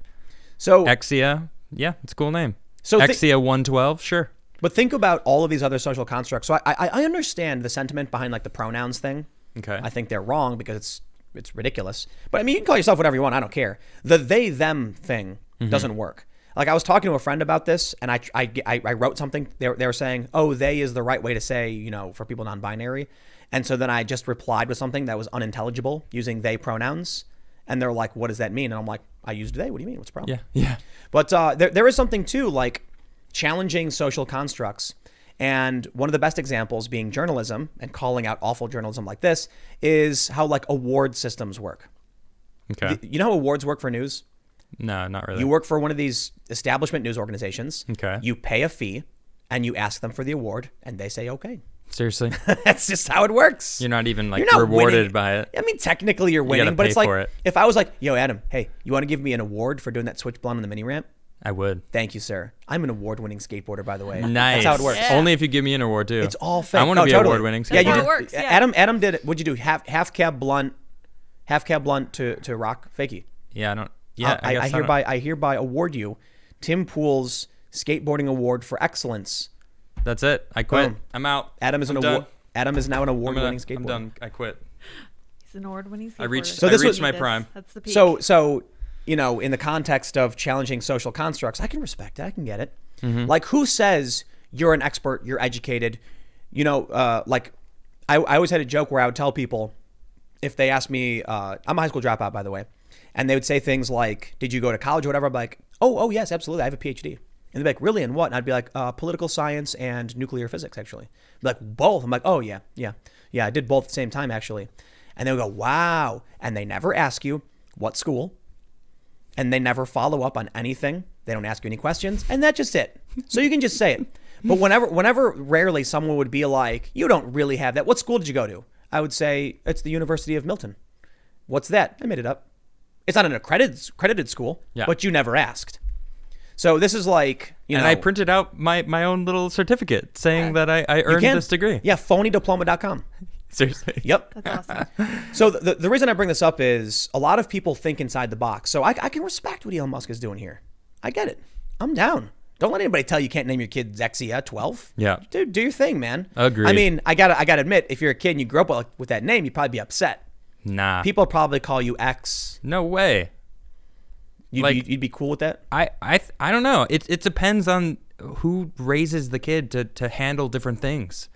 so. Exia. Yeah, it's a cool name. So Exia 112. Sure. But think about all of these other social constructs. So I understand the sentiment behind like the pronouns thing. Okay. I think they're wrong because it's ridiculous. But I mean, you can call yourself whatever you want. I don't care. The they them thing doesn't work. Like I was talking to a friend about this, and I wrote something. They were saying, oh, they is the right way to say, you know, for people non-binary. And so then I just replied with something that was unintelligible using they pronouns. And they're like, what does that mean? And I'm like, I used they. What do you mean? What's the problem? Yeah. Yeah. But there is something too, like challenging social constructs. And one of the best examples being journalism, and calling out awful journalism like this is how like award systems work. Okay. You know how awards work for news? No, not really. You work for one of these establishment news organizations. Okay. You pay a fee and you ask them for the award and they say, okay. Seriously? That's just how it works. You're not even like You're not rewarded winning. by it. I mean, technically you're winning, gotta but pay it's like for it. if I was like, yo, Adam, hey, you want to give me an award for doing that switch blunt on the mini ramp? I would. Thank you, sir. I'm an award-winning skateboarder, by the way. Nice. That's how it works. Yeah. Only if you give me an award too. It's all fake. I want to be totally. award-winning. Yeah, you That's did. how it works, yeah. Adam did it. What'd you do? Half cab blunt to rock fakie. Yeah, I don't. Yeah, I guess I hereby award you Tim Pool's skateboarding award for excellence. That's it. I quit. Boom. I'm out. Adam is I'm an done. award. Adam is now an award-winning skateboarder. I'm done. I quit. He's an award-winning skateboarder. I reached. So I this reached was- my prime. That's the peak. So you know, in the context of challenging social constructs, I can respect it. I can get it. Mm-hmm. Like, who says you're an expert, you're educated? You know, like, I always had a joke where I would tell people, if they asked me, I'm a high school dropout, by the way, and they would say things like, did you go to college or whatever? I'd be like, oh, yes, absolutely. I have a PhD. And they'd be like, really? In what? And I'd be like, political science and nuclear physics, actually. They'd be like, both? I'm like, oh, yeah. I did both at the same time, actually. And they would go, wow. And they never ask you what school. And they never follow up on anything. They don't ask you any questions. And that's just it. So you can just say it. But whenever rarely someone would be like, you don't really have that. What school did you go to? I would say, it's the University of Milton. What's that? I made it up. It's not an accredited school, Yeah. but you never asked. So this is like, you know. And I printed out my own little certificate saying that I earned this degree. Yeah, phonydiploma.com. Seriously. Yep. That's awesome. So the reason I bring this up is a lot of people think inside the box. So I can respect what Elon Musk is doing here. I get it. I'm down. Don't let anybody tell you can't name your kid Zexia 12. Yeah. Dude, do your thing, man. Agreed. I mean, I gotta admit, if you're a kid and you grew up with that name, you'd probably be upset. Nah. People probably call you X. No way. You'd be cool with that? I don't know. It depends on who raises the kid to handle different things.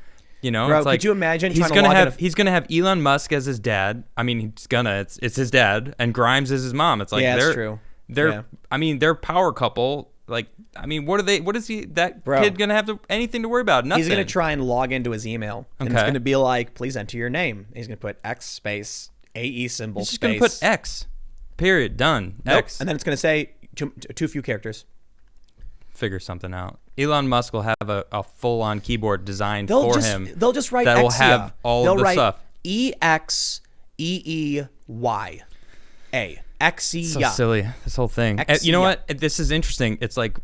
You know, Bro, it's like could you imagine he's trying to gonna log in have he's gonna have Elon Musk as his dad. I mean, it's his dad, and Grimes is his mom. It's like Yeah, that's they're true. they're Yeah. I mean they're power couple. Like I mean, what is that Bro. kid gonna have anything to worry about? Nothing. He's going to try and log into his email. And it's Okay. going to be like, please enter your name. He's going to put X space AE symbol He's just space. gonna put X. Period. Done. Nope. X. And then it's going to say too few characters. Figure something out. Elon Musk will have a full-on keyboard designed for him. They'll just write that Exia. will have all they'll of the write stuff. EXEEY. Exia. So silly, this whole thing. You know what? This is interesting. It's like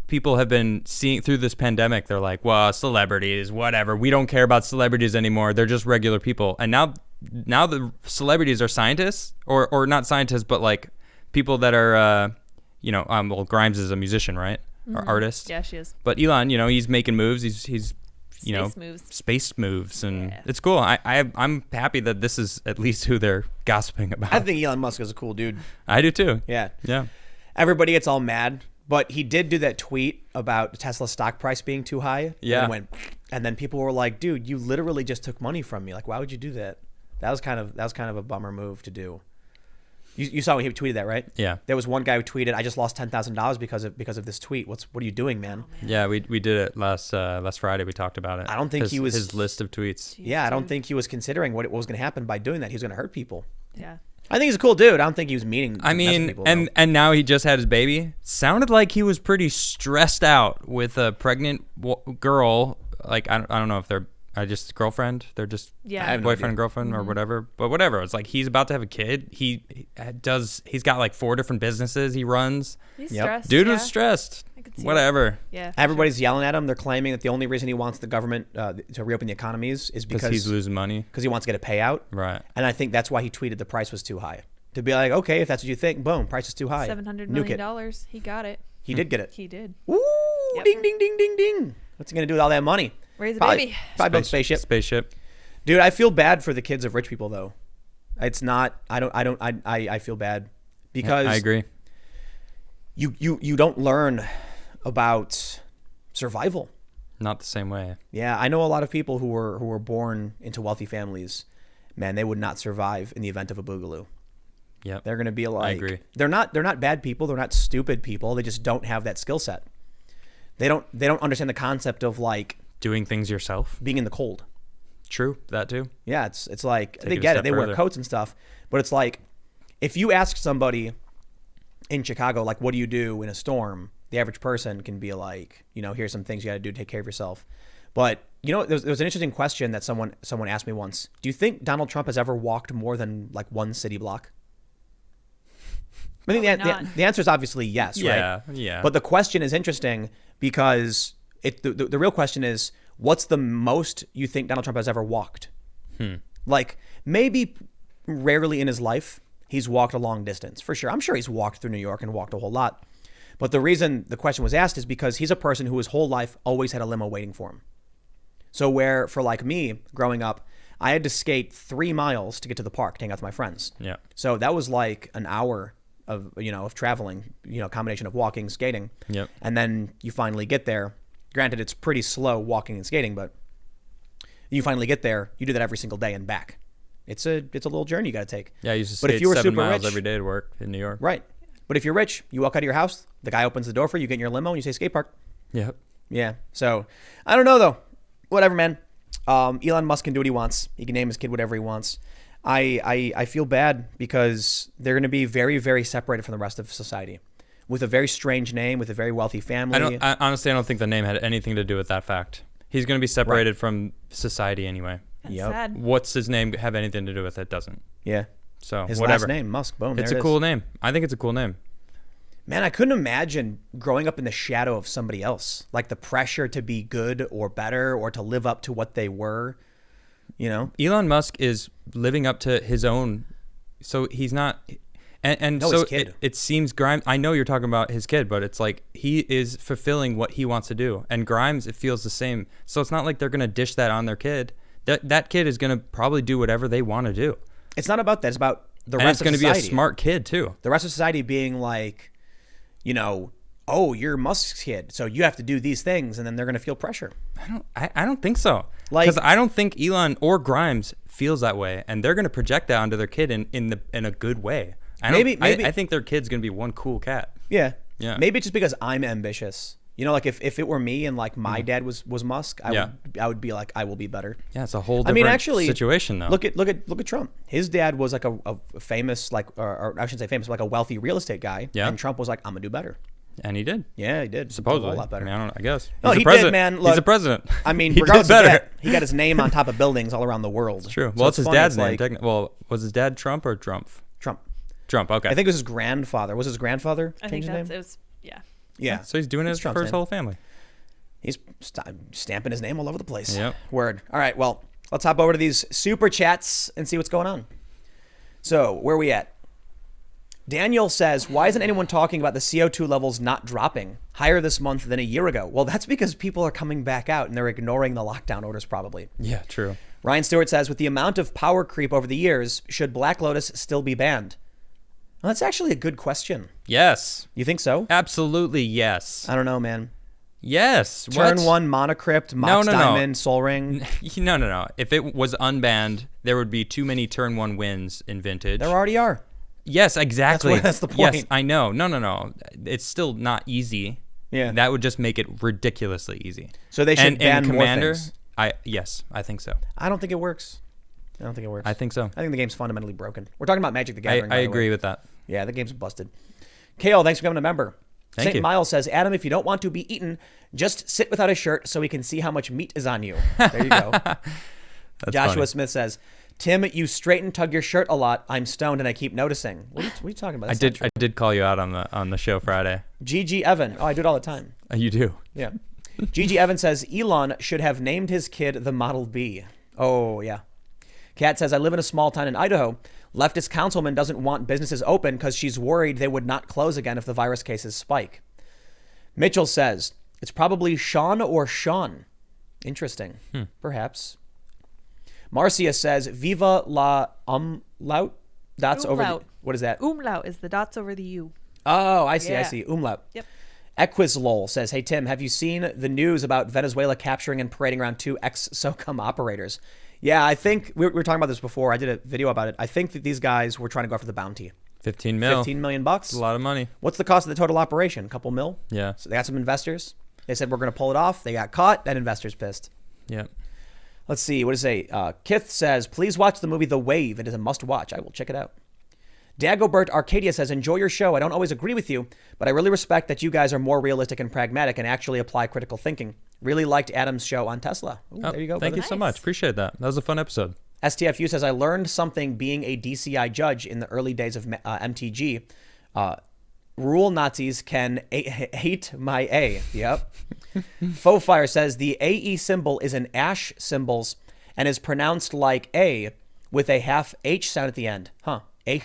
people have been seeing through this pandemic. They're like, well, celebrities, whatever. We don't care about celebrities anymore. They're just regular people. And now the celebrities are scientists, or not scientists, but like people that are, well, Grimes is a musician, right? Or artist. Yeah, she is. But Elon, he's making moves. He's space moves, and Yeah. it's cool. I'm happy that this is at least who they're gossiping about. I think Elon Musk is a cool dude. I do too. Yeah. Yeah. Everybody gets all mad, but he did do that tweet about Tesla's stock price being too high. Yeah. And then people were like, dude, you literally just took money from me. Like, why would you do that? That was kind of a bummer move to do. You saw when he tweeted that, right? Yeah. There was one guy who tweeted, "I just lost $10,000 because of this tweet. What are you doing, man?" Yeah, we did it last Friday. We talked about it. I don't think he was his list of tweets. Jeez, Yeah, I don't dude. think he was considering what was going to happen by doing that. He was going to hurt people. Yeah. I think he's a cool dude. I don't think he was meaning. I to mess with mean, people, and though. and now he just had his baby. Sounded like he was pretty stressed out with a pregnant girl. Like I don't know if they're just girlfriend. They're just Yeah. I have no boyfriend idea. and girlfriend or whatever. But whatever. It's like he's about to have a kid. He's got like 4 different businesses he runs. He's Yep. stressed. Dude yeah. was stressed. I could see it. Whatever. Yeah. for Everybody's yelling at him. They're claiming that the only reason he wants the government to reopen the economies is Because he's losing money. he wants to get a payout. Right. And I think that's why he tweeted the price was too high. To be like, okay, if that's what you think, boom, price is too high. sure. $700 Nuke it. million. He got it. He did get it. He did. Ooh, Yep. ding, ding, ding, ding, ding. What's he gonna do with all that money? Raise a Probably, baby. probably build a spaceship. Spaceship. Dude, I feel bad for the kids of rich people though. It's not. I feel bad because I agree. you don't learn about survival. Not the same way. Yeah, I know a lot of people who were born into wealthy families. Man, they would not survive in the event of a Boogaloo. Yep. They're going to be like, agree. They're not bad people. They're not stupid people. They just don't have that skill set. They don't understand the concept of like Doing things yourself. being in the cold. True. That too. Yeah, it's like Take they it a get it. step They wear further. coats and stuff, but it's like if you ask somebody in Chicago, like, what do you do in a storm? The average person can be like, here's some things you got to do to take care of yourself. But there was an interesting question that someone asked me once. Do you think Donald Trump has ever walked more than like one city block? I think Probably not. the answer is obviously yes, Yeah. right? Yeah. But the question is interesting because the real question is, what's the most you think Donald Trump has ever walked? Like maybe rarely in his life he's walked a long distance, for sure. I'm sure he's walked through New York and walked a whole lot. But the reason the question was asked is because he's a person who his whole life always had a limo waiting for him. So where for like me growing up, I had to skate 3 miles to get to the park to hang out with my friends. Yeah. So that was like an hour of traveling, combination of walking, skating. Yep. And then you finally get there. Granted, it's pretty slow walking and skating, but you finally get there. You do that every single day and back. It's a little journey you got to take. Yeah. I used to But if skate you were 7 super miles rich- every day to work in New York. Right. But if you're rich, you walk out of your house, the guy opens the door for you, you get in your limo, and you say skate park. Yep. Yeah. So I don't know though. Whatever, man. Elon Musk can do what he wants. He can name his kid whatever he wants. I feel bad because they're going to be very, very separated from the rest of society, with a very strange name, with a very wealthy family. Honestly, I don't think the name had anything to do with that fact. He's going to be separated from society anyway. That's Yep. sad. What's his name have anything to do with it? Doesn't. Yeah. So His whatever. last name, Musk. Boom. It's there a it cool is. name. I think it's a cool name. Man, I couldn't imagine growing up in the shadow of somebody else. Like the pressure to be good or better or to live up to what they were. Elon Musk is living up to his own. So he's not. And No, so his kid. it seems Grimes. I know you're talking about his kid, but it's like he is fulfilling what he wants to do. And Grimes, it feels the same. So it's not like they're going to dish that on their kid. That kid is going to probably do whatever they want to do. It's not about that. It's about the And rest it's of going to be a society. smart kid too. The rest of society being like, oh, you're Musk's kid, so you have to do these things, and then they're going to feel pressure. I don't think so. Like- Because I don't think Elon or Grimes feels that way, and they're going to project that onto their kid in a good way. Maybe- I think their kid's going to be one cool cat. Yeah. Yeah. Maybe it's just because I'm ambitious. Like if it were me and like my dad was Musk, I would be like, I will be better. Yeah, it's a whole I different mean, actually, situation though. Look at Trump. His dad was like a famous, like, or I shouldn't say famous, but like a wealthy real estate guy. Yeah. And Trump was like, I'm gonna do better. And he did. Yeah, he did. Supposedly. A whole lot better. I mean, I guess. No, He's he a president. did, man. He's Look, a president. I mean, he did regardless of better. that, he got his name on top of buildings all around the world. True. So Well, it's his funny, dad's it's name. like Well, was his dad Trump or Trump? Trump. Trump. Okay. I think it was his grandfather. Was his grandfather? I change think his that's name? it was yeah. Yeah. So he's doing it It's Trump's for his name. whole family. He's stamping his name all over the place. Yep. Word. All right. Well, let's hop over to these super chats and see what's going on. So, where are we at? Daniel says, why isn't anyone talking about the CO2 levels not dropping higher this month than a year ago? Well, that's because people are coming back out and they're ignoring the lockdown orders probably. Yeah, true. Ryan Stewart says, with the amount of power creep over the years, should Black Lotus still be banned? Well, that's actually a good question. Yes. You think so? Absolutely yes. I don't know, man. Yes. Turn what? 1 Monocrypt, Mox no. Diamond, Soul Ring. No. If it was unbanned, there would be too many turn 1 wins in Vintage. There already are. Yes, exactly. That's the point. Yes, I know. No. It's still not easy. Yeah. That would just make it ridiculously easy. So they should ban and more Commander, things. Yes, I think so. I don't think it works. I think so. I think the game's fundamentally broken. We're talking about Magic the Gathering. I agree with that. Yeah, the game's busted. KO, thanks for becoming a member. Thank St. you. Miles says, Adam, if you don't want to be eaten, just sit without a shirt so we can see how much meat is on you. There you go. Joshua funny. Smith says, Tim, you straight and tug your shirt a lot. I'm stoned and I keep noticing. What are you talking about? I did call you out on the show Friday. GG Evan. Oh, I do it all the time. You do. Yeah. GG Evan says, Elon should have named his kid the Model B. Oh, yeah. Kat says, I live in a small town in Idaho. Leftist councilman doesn't want businesses open because she's worried they would not close again if the virus cases spike. Mitchell says, it's probably Sean or Sean. Interesting. Perhaps. Marcia says, Viva la umlaut. Dots over the, what is that? Umlaut is the dots over the U. Oh, I see. Yeah. Umlaut. Yep. Equislol says, hey, Tim, have you seen the news about Venezuela capturing and parading around 2 ex-SOCOM operators? Yeah, I think we were talking about this before. I did a video about it. I think that these guys were trying to go after the bounty. 15 mil. 15 million bucks. That's a lot of money. What's the cost of the total operation? A couple mil? Yeah. So they got some investors. They said, we're going to pull it off. They got caught. That investor's pissed. Yep. Let's see. What does it say? Kith says, please watch the movie The Wave. It is a must watch. I will check it out. Dagobert Arcadia says, enjoy your show. I don't always agree with you, but I really respect that you guys are more realistic and pragmatic and actually apply critical thinking. Really liked Adam's show on Tesla. Ooh, there you go. Thank brother. you so much. Appreciate that. That was a fun episode. STFU says, I learned something being a DCI judge in the early days of MTG. Rule Nazis can hate my A. Yep. Faux Fire says, the AE symbol is an ash symbols and is pronounced like A with a half H sound at the end. Huh. A.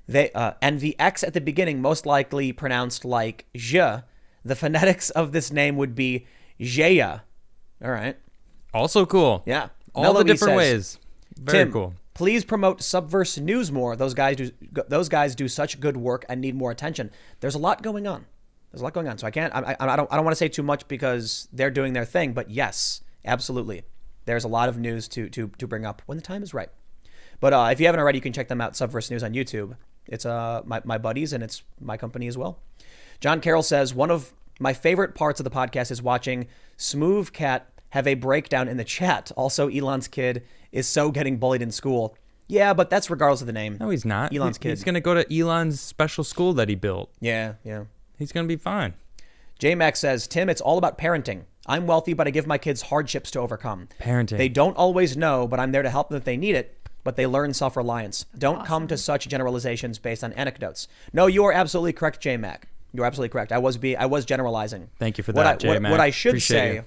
And the X at the beginning most likely pronounced like je. The phonetics of this name would be Jeya. All right. Also cool. Yeah. All Melody the different says, ways. Very Tim, cool. please promote Subverse News more. Those guys do such good work and need more attention. There's a lot going on. So I don't want to say too much because they're doing their thing, but yes, absolutely. There's a lot of news to bring up when the time is right. But if you haven't already, you can check them out, Subverse News on YouTube. It's my buddies and it's my company as well. John Carroll says, one of my favorite parts of the podcast is watching Smooth Cat have a breakdown in the chat. Also, Elon's kid is so getting bullied in school. Yeah, but that's regardless of the name. No, he's not. Elon's kid. He's going to go to Elon's special school that he built. Yeah. He's going to be fine. J-Max says, Tim, it's all about parenting. I'm wealthy, but I give my kids hardships to overcome. Parenting. They don't always know, but I'm there to help them if they need it. But they learn self-reliance. Don't come to such generalizations based on anecdotes. No, you are absolutely correct, J-Mac. You're absolutely correct. I was generalizing. Thank you for that, J-Mac. What I should Appreciate say you.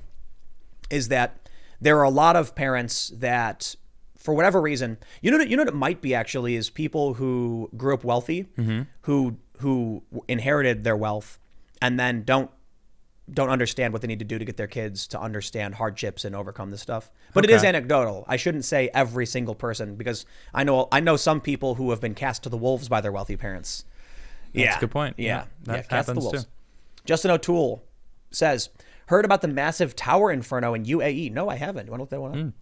is that there are a lot of parents that, for whatever reason, you know what it might be actually is people who grew up wealthy, who inherited their wealth, and then don't understand what they need to do to get their kids to understand hardships and overcome this stuff. But it is anecdotal. I shouldn't say every single person because I know some people who have been cast to the wolves by their wealthy parents. That's a good point. Yeah. That cast to the happens wolves. too. Justin O'Toole says, heard about the massive tower inferno in UAE. No, I haven't. You want to look that one up?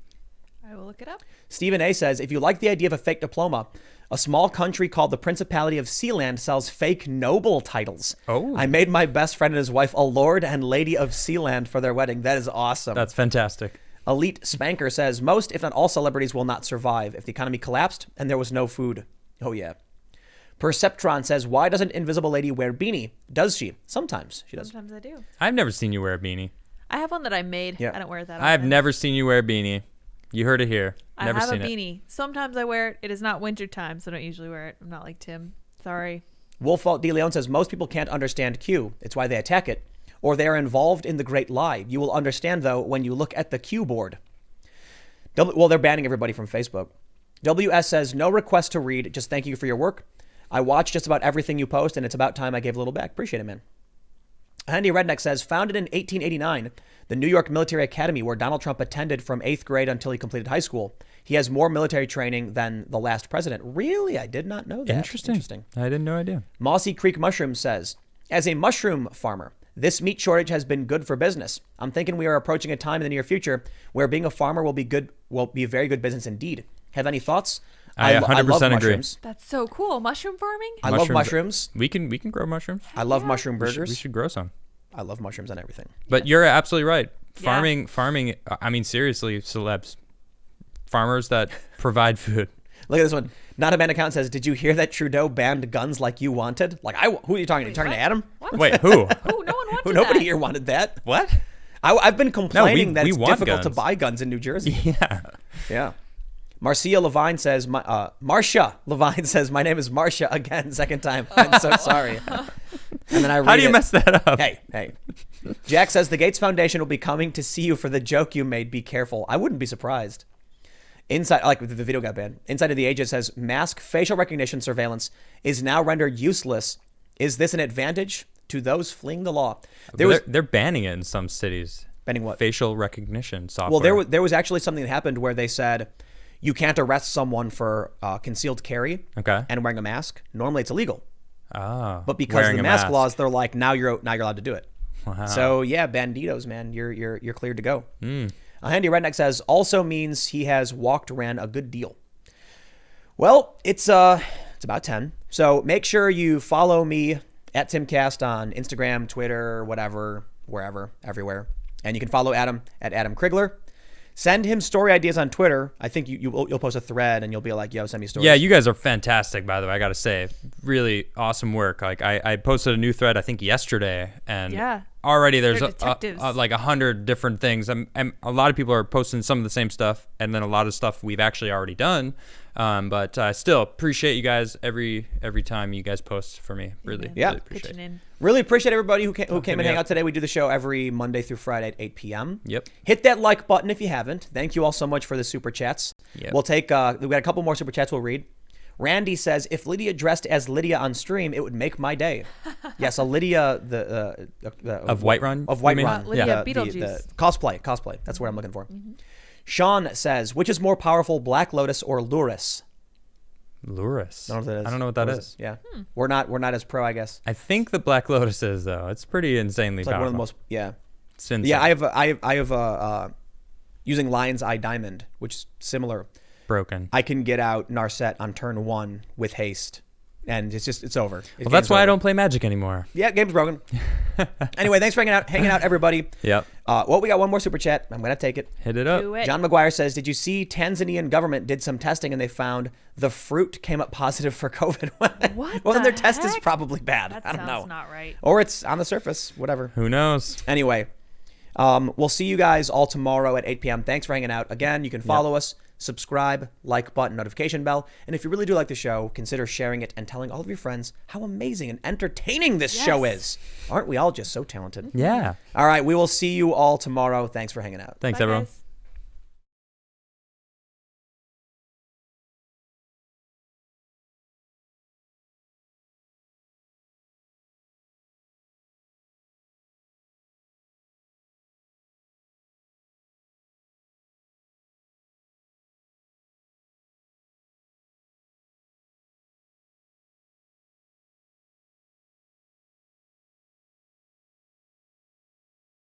I will look it up. Stephen A. says, if you like the idea of a fake diploma, a small country called the Principality of Sealand sells fake noble titles. Oh. I made my best friend and his wife a Lord and Lady of Sealand for their wedding. That is awesome. That's fantastic. Elite Spanker says, most, if not all, celebrities will not survive if the economy collapsed and there was no food. Oh, yeah. Perceptron says, why doesn't Invisible Lady wear beanie? Does she? Sometimes she does. Sometimes I do. I've never seen you wear a beanie. I have one that I made. Yeah. I don't wear it that I've often. never seen you wear a beanie. You heard it here. Never I have seen a it. beanie. Sometimes I wear it. It is not winter time, so I don't usually wear it. I'm not like Tim. Sorry. Wolfalt De Leon says, most people can't understand Q. It's why they attack it. Or they are involved in the great lie. You will understand, though, when you look at the Q board. Well, they're banning everybody from Facebook. WS says, no request to read. Just thank you for your work. I watch just about everything you post, and it's about time I gave a little back. Appreciate it, man. Handy Redneck says, founded in 1889, the New York Military Academy, where Donald Trump attended from 8th grade until he completed high school. He has more military training than the last president. Really? I did not know that. Interesting. I had no idea. Mossy Creek Mushroom says, as a mushroom farmer, This meat shortage has been good for business. I'm thinking we are approaching a time in the near future where being a farmer will be a very good business indeed. Have any thoughts? I 100% love agree. mushrooms. That's so cool. Mushroom farming? I love mushrooms. We can grow mushrooms. I love Yeah. mushroom burgers. We should grow some. I love mushrooms on everything. But you're absolutely right. Yeah. Farming. I mean, seriously, celebs, farmers that provide food. Look at this one. Not a banned account says, "Did you hear that Trudeau banned guns like you wanted?" Like, who are you talking to? You talking what? to Adam? What? Wait, who? Oh, no one wanted Nobody that. here wanted that. What? I've been complaining that we it's want difficult to guns. buy guns in New Jersey. Yeah. Yeah. Marcia Levine says, Marcia Levine says, "My name is Marcia again, second time. I'm so sorry." And then I read How do you it. mess that up? Hey. Jack says, "The Gates Foundation will be coming to see you for the joke you made. Be careful." I wouldn't be surprised. Inside, like the video got banned. Inside of the Age, it says, "Mask facial recognition surveillance is now rendered useless. Is this an advantage to those fleeing the law?" They're banning it in some cities. Banning what? Facial recognition software. Well, there was actually something that happened where they said you can't arrest someone for concealed carry Okay. and wearing a mask. Normally, it's illegal, Ah. but because wearing of the a mask laws, they're like now you're allowed to do it. Wow. So yeah, banditos, man, you're cleared to go. Handy Redneck says also means he has ran a good deal. Well, it's about 10. So make sure you follow me at Timcast on Instagram, Twitter, whatever, wherever, everywhere. And you can follow Adam at Adam Krigler. Send him story ideas on Twitter. I think you'll post a thread and you'll be like, "Yo, send me stories." Yeah, you guys are fantastic, by the way. I got to say, really awesome work. Like I posted a new thread, I think yesterday, and Yeah. already there's They're detectives. like 100 different things. And a lot of people are posting some of the same stuff, and then a lot of stuff we've actually already done. But I still appreciate you guys every time you guys post for me. Really, Yeah. really appreciate Pitching it. in. Really appreciate everybody who came and me hang up. out today. We do the show every Monday through Friday at 8 p.m. Yep. Hit that like button if you haven't. Thank you all so much for the super chats. Yep. We'll take, we've got a couple more super chats we'll read. Randy says, "If Lydia dressed as Lydia on stream, it would make my day." Yes, a Lydia, Of Whiterun, Of you mean? Whiterun. Lydia The Beetlejuice. cosplay. That's what I'm looking for. Sean says, "Which is more powerful, Black Lotus or Luris?" Luris. I don't know what that is. I don't know what that What is. Yeah. We're not as pro, I guess. I think the Black Lotus is though. It's pretty insanely It's like powerful. one of the most, yeah. It's insane. Yeah, I have using Lion's Eye Diamond, which is similar. broken. I can get out Narset on turn 1 with haste, and it's over. Well, that's why I don't play Magic anymore. Yeah, game's broken. Anyway, thanks for hanging out, everybody. Yep. Well, we got one more super chat. I'm gonna take it. Hit it up. Do it. John McGuire says, "Did you see Tanzanian government did some testing and they found the fruit came up positive for COVID?" What Well, then the their test is heck? probably bad. That I don't sounds know. not right. Or it's on the surface. Whatever. Who knows? Anyway, we'll see you guys all tomorrow at 8 p.m. Thanks for hanging out. Again, you can follow us, subscribe, like button, notification bell. And if you really do like the show, consider sharing it and telling all of your friends how amazing and entertaining this show is. Aren't we all just so talented? Yeah. All right, we will see you all tomorrow. Thanks for hanging out. Thanks, Bye, everyone. guys.